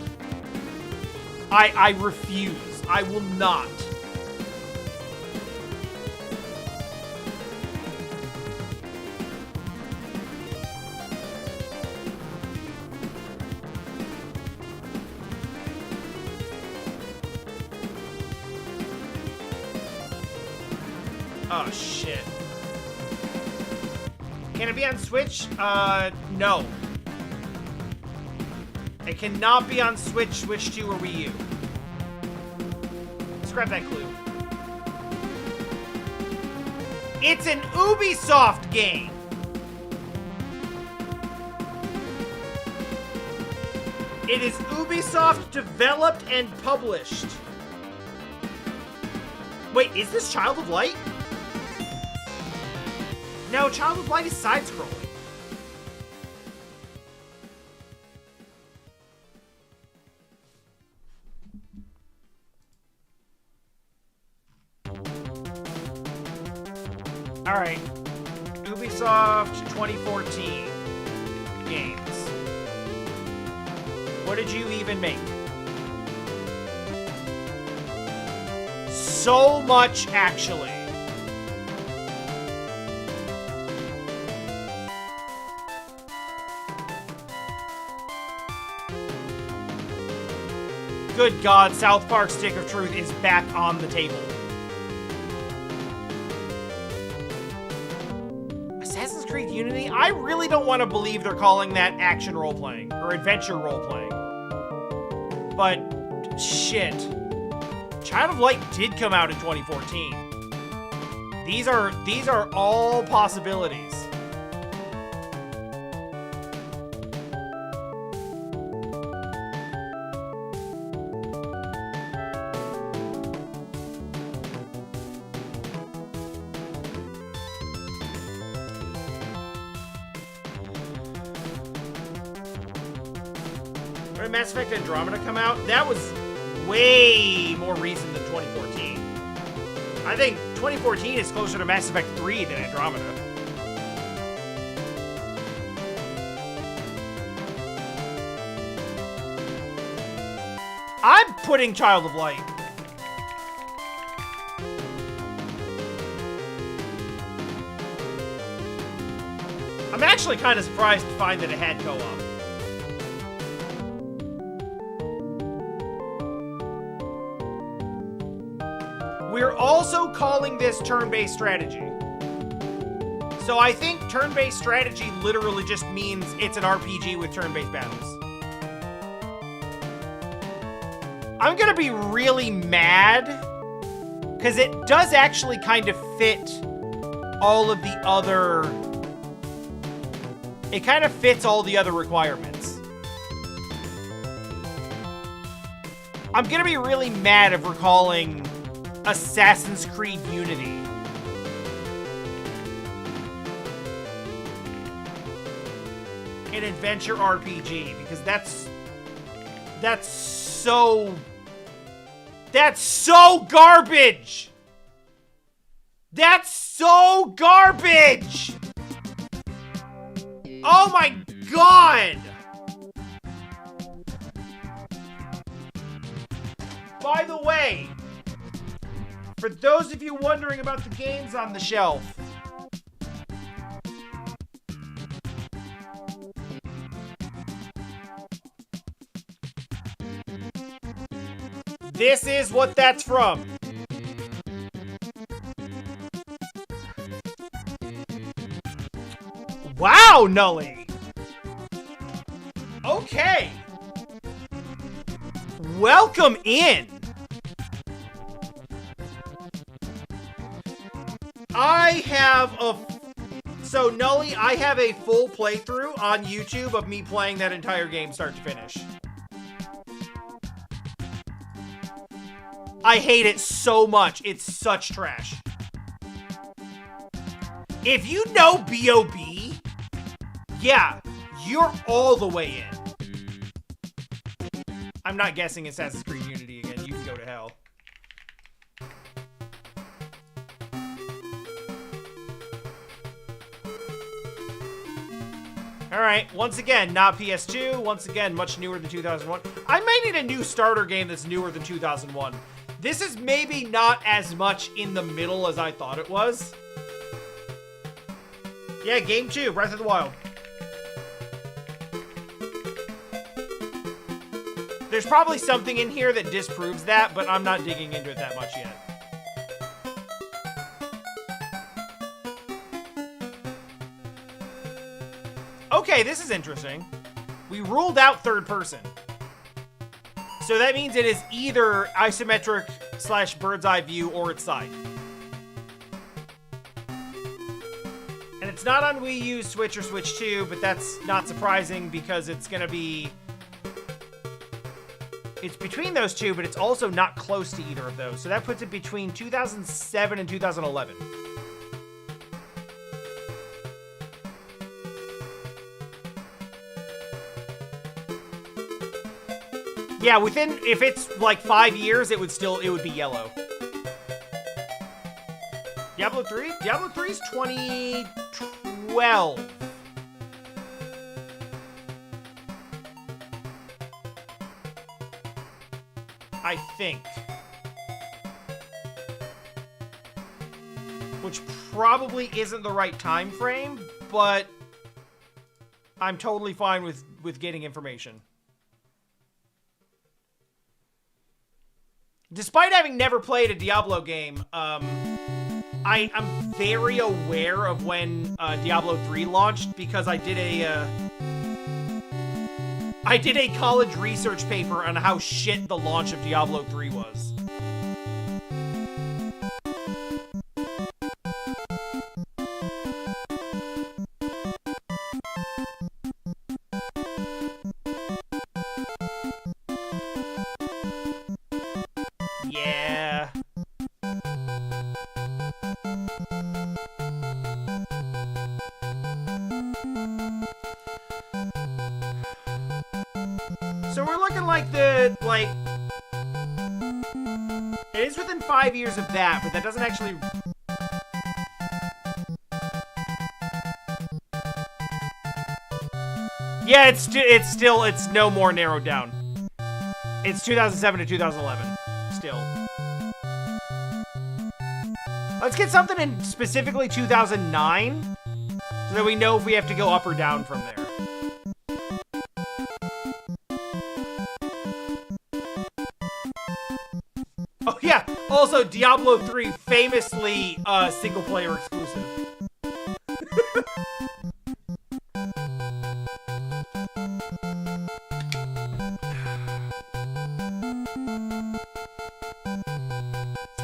I refuse. I will not. Oh, shit. Can it be on Switch? No. It cannot be on Switch, Switch 2, or Wii U. Scrap that clue. It's an Ubisoft game! It is Ubisoft developed and published. Wait, is this Child of Light? No, Child of Light is side-scrolling. Alright. Ubisoft 2014 games. What did you even make? So much, actually. Good God, South Park Stick of Truth is back on the table. Assassin's Creed Unity? I really don't want to believe they're calling that action role-playing or adventure role-playing. But, shit. Child of Light did come out in 2014. These are all possibilities. When did Mass Effect Andromeda come out? That was way more recent than 2014. I think 2014 is closer to Mass Effect 3 than Andromeda. I'm putting Child of Light. I'm actually kind of surprised to find that it had co-op. We're also calling this turn-based strategy. So I think turn-based strategy literally just means it's an RPG with turn-based battles. I'm gonna be really mad because it does actually kind of fit all of the other... It kind of fits all the other requirements. I'm gonna be really mad if we're calling Assassin's Creed Unity an adventure RPG, because that's so garbage. That's so garbage. Oh my God. By the way, for those of you wondering about the games on the shelf, this is what that's from. Wow, Nully. Okay. Welcome in. So Nully, I have a full playthrough on YouTube of me playing that entire game start to finish. I hate it so much. It's such trash. If you know B.O.B., yeah, you're all the way in. I'm not guessing Assassin's Creed Unity again. You can go to hell. Alright, once again, not PS2. Once again, much newer than 2001. I might need a new starter game that's newer than 2001. This is maybe not as much in the middle as I thought it was. Yeah, Game 2, Breath of the Wild. There's probably something in here that disproves that, but I'm not digging into it that much yet. Okay, this is interesting. We ruled out third person. So that means it is either isometric / bird's eye view or it's side. And it's not on Wii U, Switch, or Switch 2, but that's not surprising because it's gonna be... It's between those two, but it's also not close to either of those. So that puts it between 2007 and 2011. Yeah, if it's like 5 years, it would be yellow. Diablo 3? Diablo 3 is 2012. I think. Which probably isn't the right time frame, but I'm totally fine with getting information. Despite having never played a Diablo game, I'm very aware of when Diablo 3 launched because I did a college research paper on how shit the launch of Diablo 3 was. Yeah. So we're looking like it is within 5 years of that, but that doesn't actually. Yeah, it's no more narrowed down. It's 2007 to 2011. Still. Let's get something in specifically 2009, so that we know if we have to go up or down from there. Oh yeah, also Diablo 3 famously single player exclusive.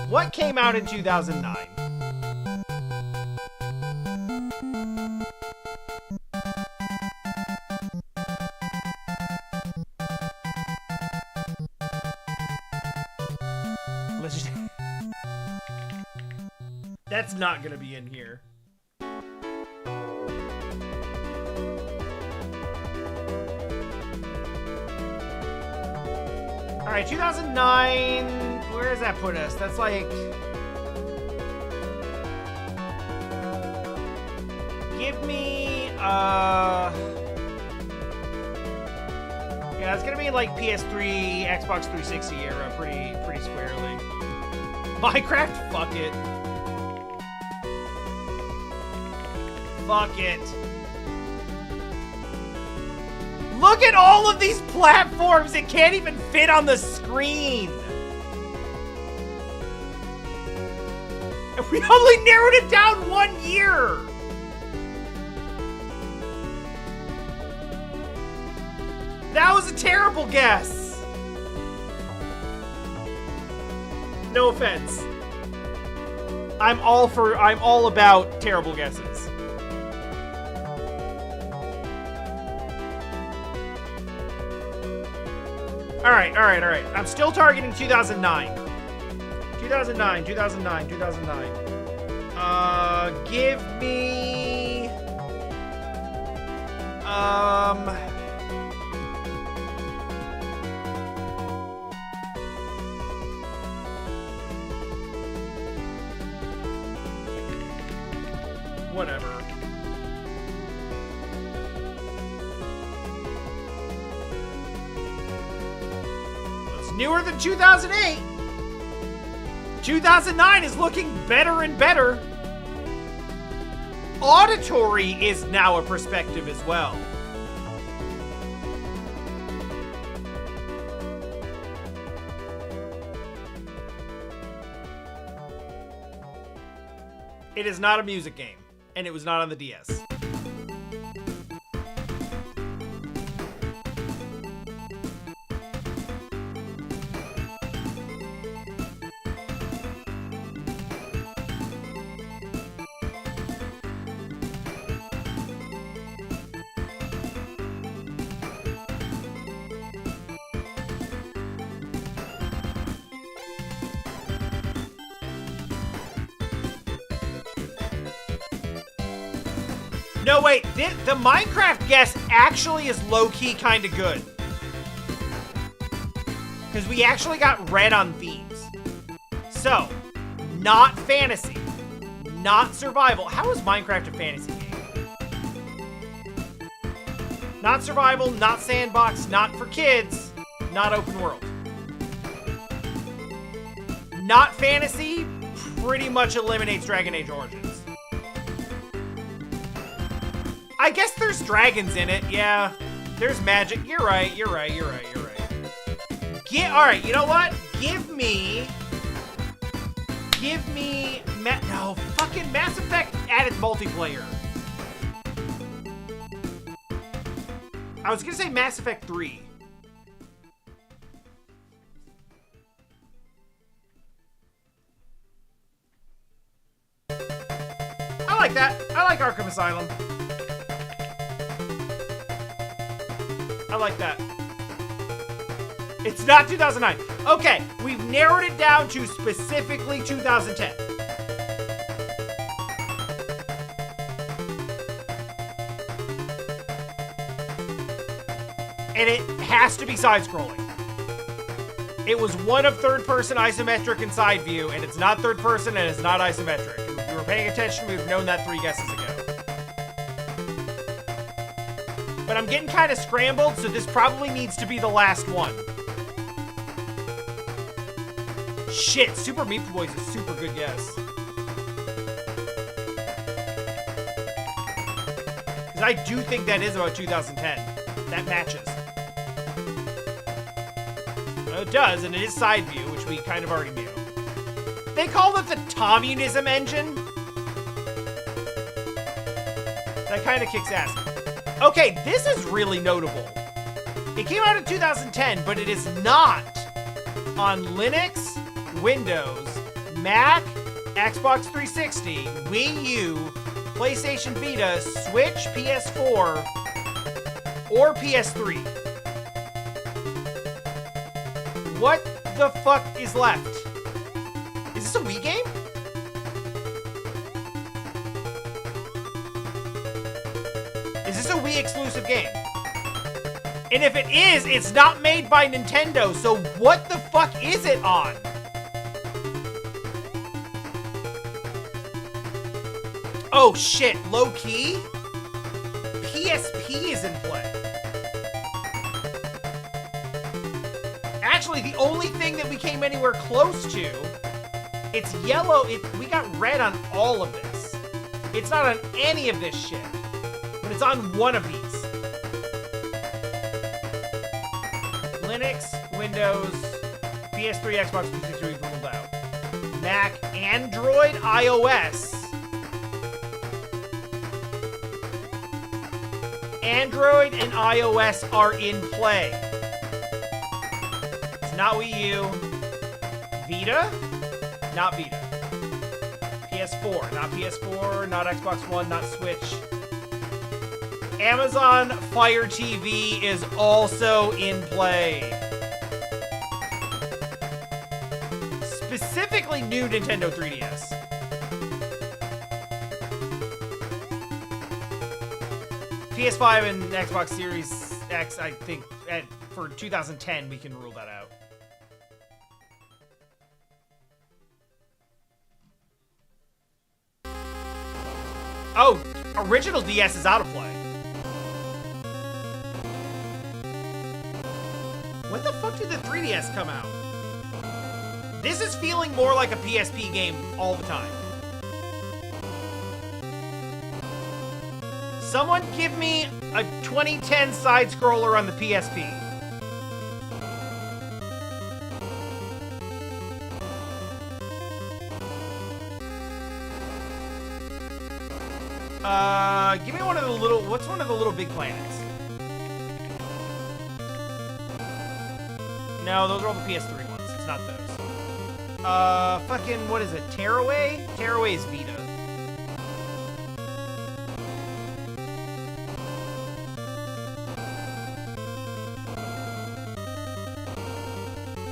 What came out in 2009? Let's just... That's not gonna be in here. Alright, 2009... Where does that put us? That's like... Give me, Yeah, it's gonna be like PS3, Xbox 360 era, pretty squarely. Minecraft? Fuck it. Fuck it. Look at all of these platforms! It can't even fit on the screen! And we only narrowed it down 1 year! That was a terrible guess! No offense. I'm all about terrible guesses. Alright. I'm still targeting 2009. 2009. Give me... Whatever. It's newer than 2008. 2009 is looking better and better. Auditory is now a perspective as well. It is not a music game, and it was not on the DS. No, wait, the Minecraft guess actually is low-key kind of good. Because we actually got red on themes. So, not fantasy. not survival. How is Minecraft a fantasy game? Not survival, not sandbox, not for kids, not open world. Not fantasy pretty much eliminates Dragon Age Origins. I guess there's dragons in it, yeah. There's magic. You're right. Alright, you know what? Give me... No, fucking Mass Effect added multiplayer. I was gonna say Mass Effect 3. I like that. I like Arkham Asylum. I like that. It's not 2009. Okay, we've narrowed it down to specifically 2010. And it has to be side-scrolling. It was one of third-person isometric and side view, and it's not third-person and it's not isometric. If you were paying attention, we've known that 3 guesses ago. But I'm getting kind of scrambled, so this probably needs to be the last one. Shit, Super Meat Boy is a super good guess. Because I do think that is about 2010. That matches. Well, it does, and it is side view, which we kind of already knew. They call it the Communism engine. That kind of kicks ass. Okay, this is really notable. It came out in 2010, but it is not on Linux, Windows, Mac, Xbox 360, Wii U, PlayStation Vita, Switch, PS4, or PS3. What the fuck is left? Is this a Wii game? Is this a Wii exclusive game? And if it is, it's not made by Nintendo, so what the fuck is it on? Oh shit, low key? PSP is in play. Actually, the only thing that we came anywhere close to, it's yellow. We got red on all of this. It's not on any of this shit, but it's on one of these. Linux, Windows, PS3, Xbox 360 we've ruled out. Mac, Android, iOS. Android and iOS are in play. It's not Wii U. Vita? Not Vita. PS4. Not PS4, not Xbox One, not Switch. Amazon Fire TV is also in play. Specifically new Nintendo 3DS. PS5 and Xbox Series X, I think, for 2010, we can rule that out. Oh, original DS is out of play. When the fuck did the 3DS come out? This is feeling more like a PSP game all the time. Someone give me a 2010 side-scroller on the PSP. Give me one of the little... What's one of the little big planets? No, those are all the PS3 ones. It's not those. Fucking... What is it? Tearaway? Tearaway is Vita.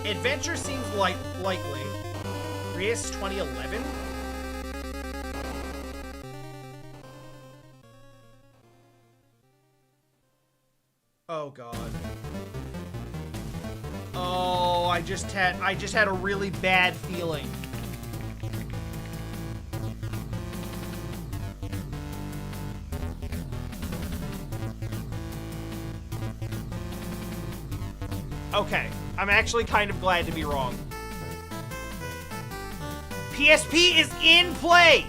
Adventure seems likely. Prius 2011? Oh god. Oh, I just had a really bad feeling. Okay, I'm actually kind of glad to be wrong. PSP is in play!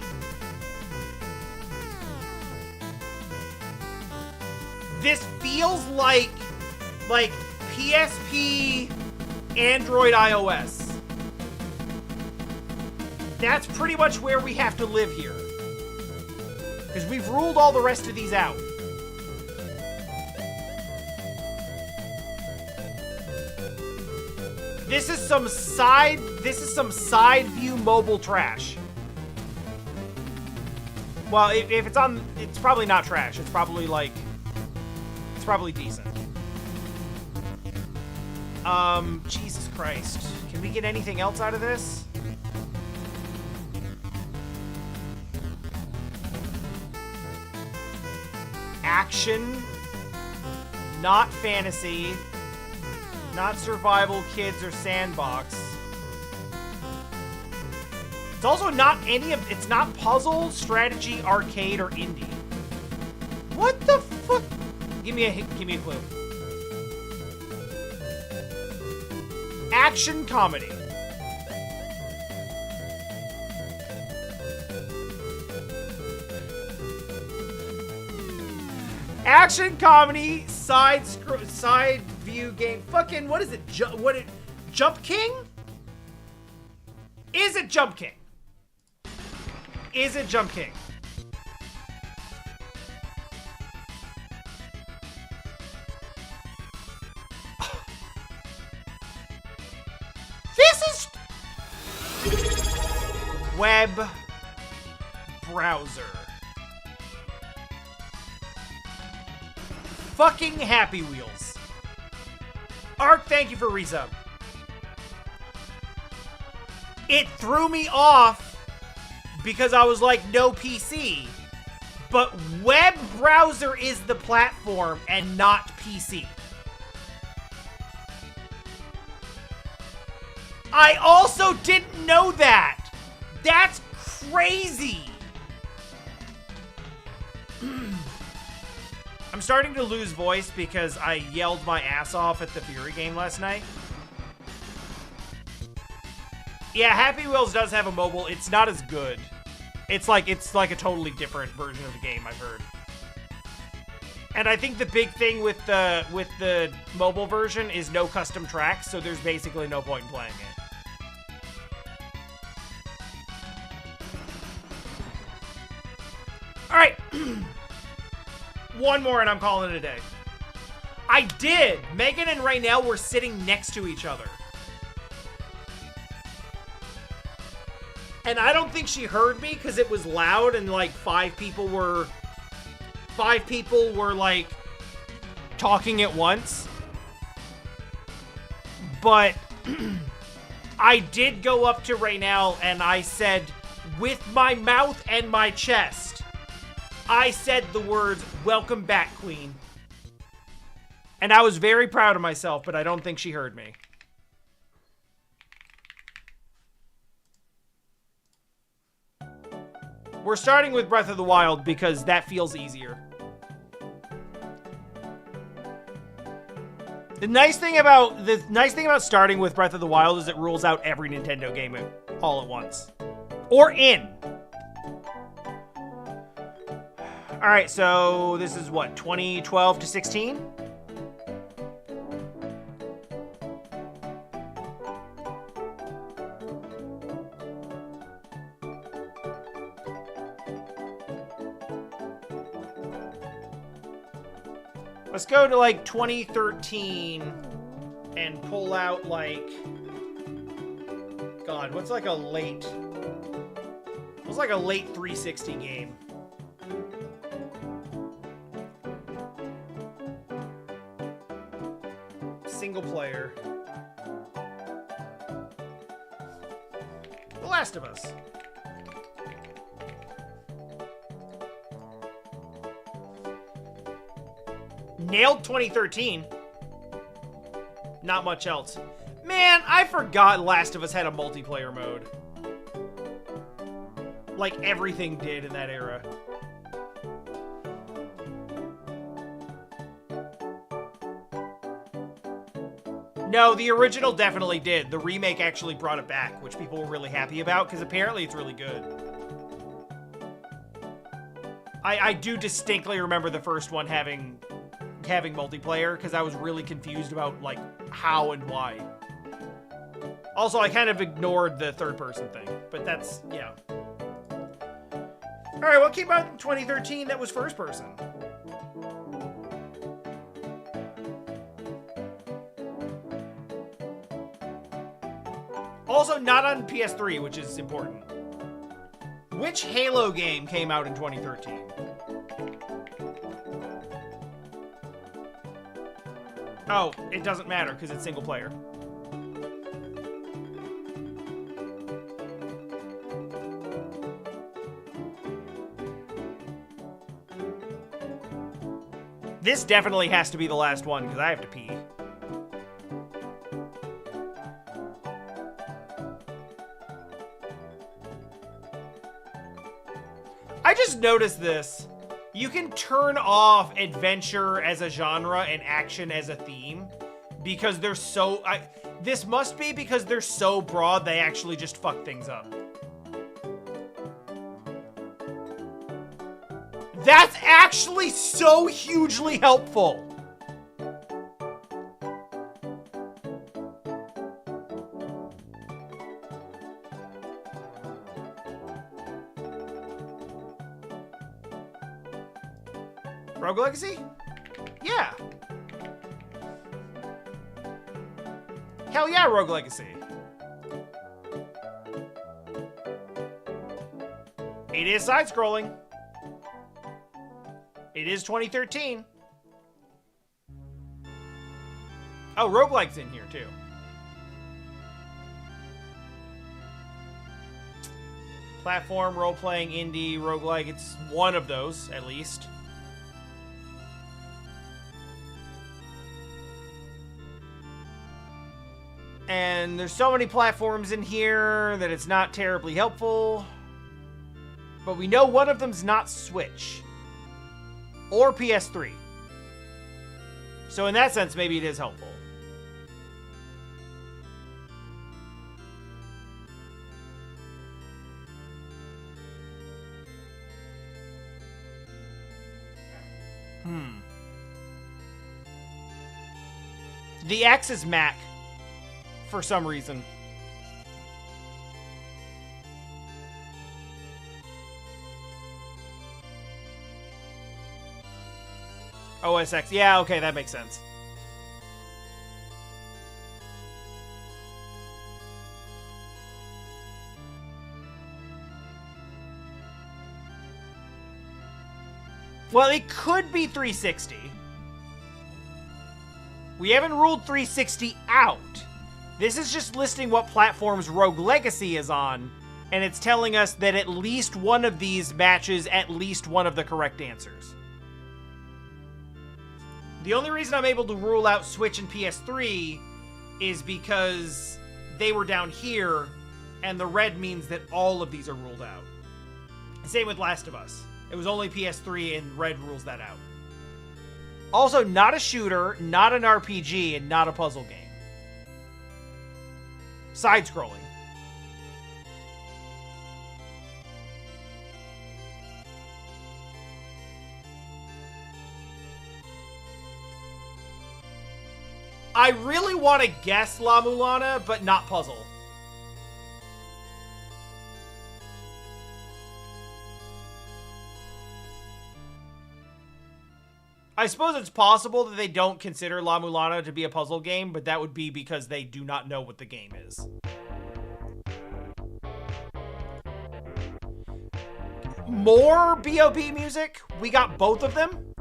This feels like PSP, Android, iOS. That's pretty much where we have to live here. Because we've ruled all the rest of these out. This is some side view mobile trash. Well, if it's on, it's probably not trash. It's probably like, it's probably decent. Jesus Christ. Can we get anything else out of this? Action. Not fantasy. Not survival, kids, or sandbox. It's also not it's not puzzle, strategy, arcade, or indie. What the fuck? Give me a clue. Action comedy. Action comedy, side view game. Fucking, what is it? Jump King? Is it Jump King? Is it Jump King? This is web browser. Fucking Happy Wheels. Ark, thank you for resub. It threw me off because I was like, no PC. But web browser is the platform and not PC. I also didn't know that. That's crazy. I'm starting to lose voice because I yelled my ass off at the Fury game last night. Yeah, Happy Wheels does have a mobile. It's not as good. It's like a totally different version of the game, I've heard. And I think the big thing with the mobile version is no custom tracks, so there's basically no point in playing it. All right. One more and I'm calling it a day. I did. Megan and Raynell were sitting next to each other. And I don't think she heard me because it was loud and like five people were like talking at once. But I did go up to Raynell and I said, with my mouth and my chest, I said the words, "Welcome back, Queen." And I was very proud of myself, but I don't think she heard me. We're starting with Breath of the Wild because that feels easier. The nice thing about starting with Breath of the Wild is it rules out every Nintendo game all at once. Or in. All right, so this is what, 2012 to 16? Let's go to like 2013 and pull out like, God, what's like a late 360 game? Single player. The Last of Us. Nailed 2013. Not much else. Man, I forgot Last of Us had a multiplayer mode. Like everything did in that era. No, the original definitely did. The remake actually brought it back, which people were really happy about, because apparently it's really good. I do distinctly remember the first one having multiplayer, because I was really confused about, like, how and why. Also, I kind of ignored the third-person thing, but that's, yeah. Alright, what came out in 2013 that was first-person? Also, not on PS3, which is important. Which Halo game came out in 2013? Oh, it doesn't matter because it's single player. This definitely has to be the last one because I have to pee. I just noticed this. You can turn off adventure as a genre and action as a theme because they're so... this must be because they're so broad they actually just fuck things up. That's actually so hugely helpful. Rogue Legacy? Yeah. Hell yeah, Rogue Legacy. It is side-scrolling. It is 2013. Oh, roguelike's in here, too. Platform, role-playing, indie, roguelike. It's one of those, at least. And there's so many platforms in here that it's not terribly helpful. But we know one of them's not Switch. Or PS3. So in that sense, maybe it is helpful. The X is Mac. For some reason. OS X. Yeah, okay, that makes sense. Well, it could be 360. We haven't ruled 360 out. This is just listing what platforms Rogue Legacy is on, and it's telling us that at least one of these matches at least one of the correct answers. The only reason I'm able to rule out Switch and PS3 is because they were down here, and the red means that all of these are ruled out. Same with Last of Us. It was only PS3, and red rules that out. Also, not a shooter, not an RPG, and not a puzzle game. Side-scrolling. I really want to guess La Mulana, but not puzzle. I suppose it's possible that they don't consider La Mulana to be a puzzle game, but that would be because they do not know what the game is. More B.O.B. music? We got both of them?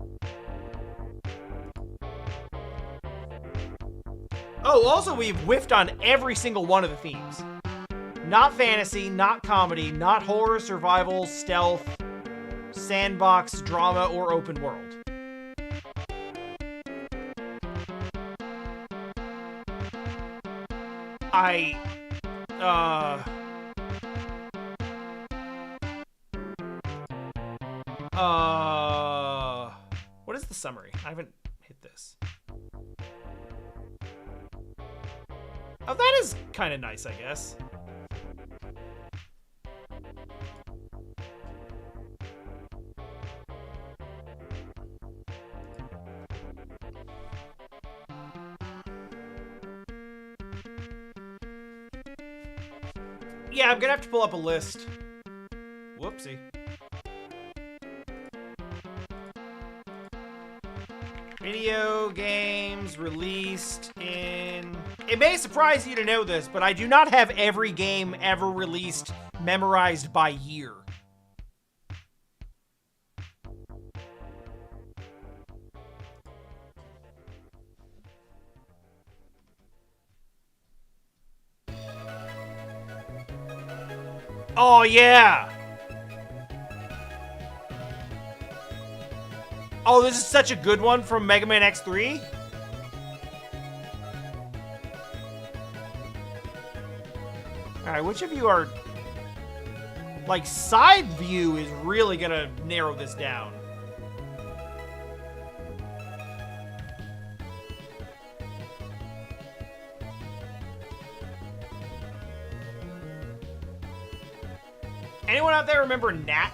Oh, also we've whiffed on every single one of the themes. Not fantasy, not comedy, not horror, survival, stealth, sandbox, drama, or open world. What is the summary? I haven't hit this. Oh, that is kind of nice, I guess. Yeah, I'm gonna have to pull up a list. Whoopsie. Video games released in... It may surprise you to know this, but I do not have every game ever released memorized by year. Oh, yeah! Oh, this is such a good one from Mega Man X3? Alright, which of you are... Like, side view is really gonna narrow this down. Anyone out there remember Knack?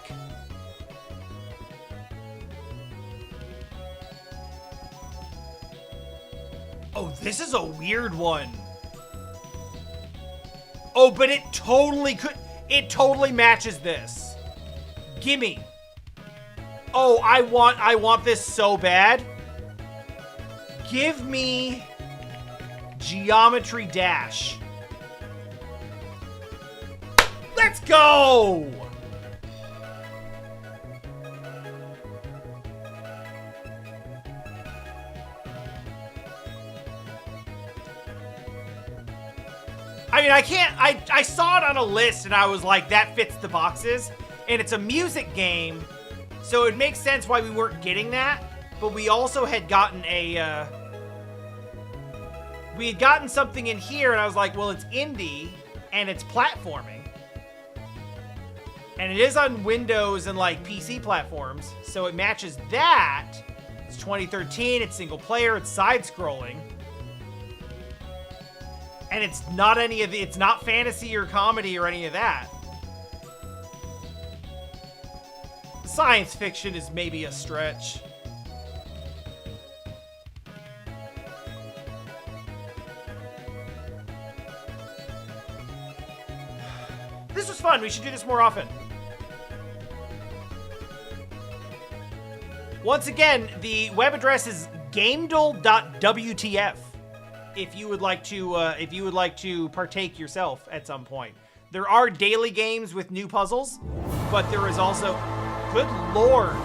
Oh, this is a weird one. Oh, but it totally could... It totally matches this. Gimme. Oh, I want this so bad. Give me Geometry Dash. Let's go! I mean, I saw it on a list and I was like, that fits the boxes. And it's a music game, so it makes sense why we weren't getting that. But we also had gotten a, we had gotten something in here and I was like, well, it's indie and it's platforming. And it is on Windows and like PC platforms, so it matches that. It's 2013, it's single player, it's side-scrolling. And it's not any of the, it's not fantasy or comedy or any of that. Science fiction is maybe a stretch. This was fun, we should do this more often. Once again, the web address is gamedle.wtf. If you would like to partake yourself at some point. There are daily games with new puzzles, but there is also, good lord.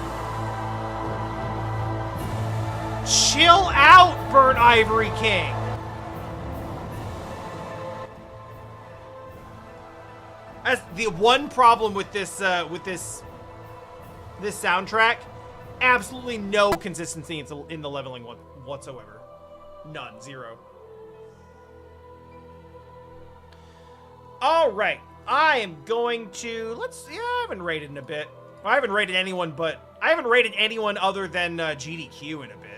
Chill out, Burnt Ivory King. That's the one problem with this soundtrack. Absolutely no consistency in the leveling whatsoever. None. Zero. All right. I am going to... I haven't rated in a bit. Well, I haven't rated anyone, but... I haven't rated anyone other than GDQ in a bit.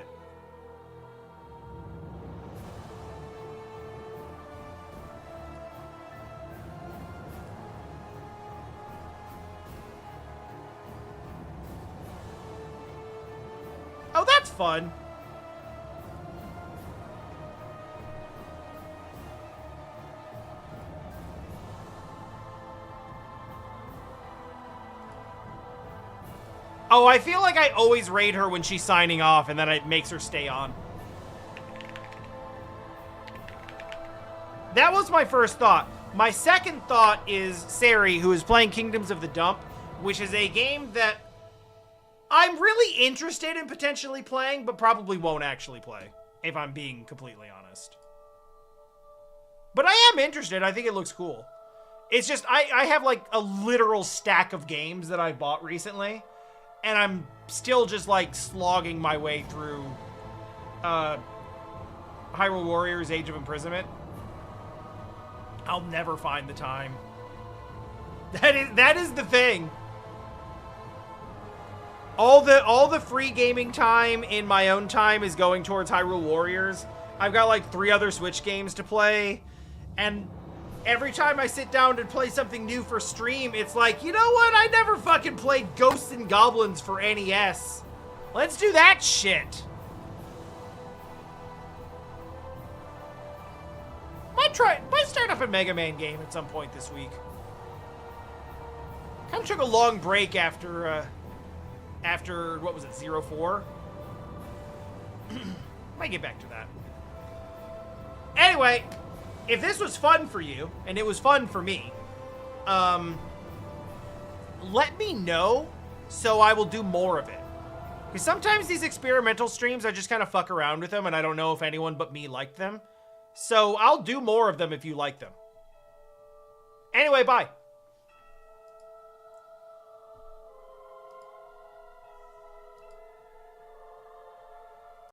Oh, that's fun. Oh, I feel like I always raid her when she's signing off, and then it makes her stay on. That was my first thought. My second thought is Sari, who is playing Kingdoms of the Dump, which is a game that I'm really interested in potentially playing, but probably won't actually play, if I'm being completely honest. But I am interested. I think it looks cool. It's just, I have like a literal stack of games that I bought recently, and I'm still just like slogging my way through Hyrule Warriors Age of Imprisonment. I'll never find the time. That is the thing. All the free gaming time in my own time is going towards Hyrule Warriors. I've got like 3 other Switch games to play, And every time I sit down to play something new for stream, it's like, you know what? I never fucking played Ghosts and Goblins for NES. Let's do that shit. Might start up a Mega Man game at some point this week. Kind of took a long break after what was it, 04? Might get back to that. Anyway, if this was fun for you, and it was fun for me, let me know so I will do more of it. Because sometimes these experimental streams, I just kind of fuck around with them, and I don't know if anyone but me liked them. So I'll do more of them if you like them. Anyway, bye.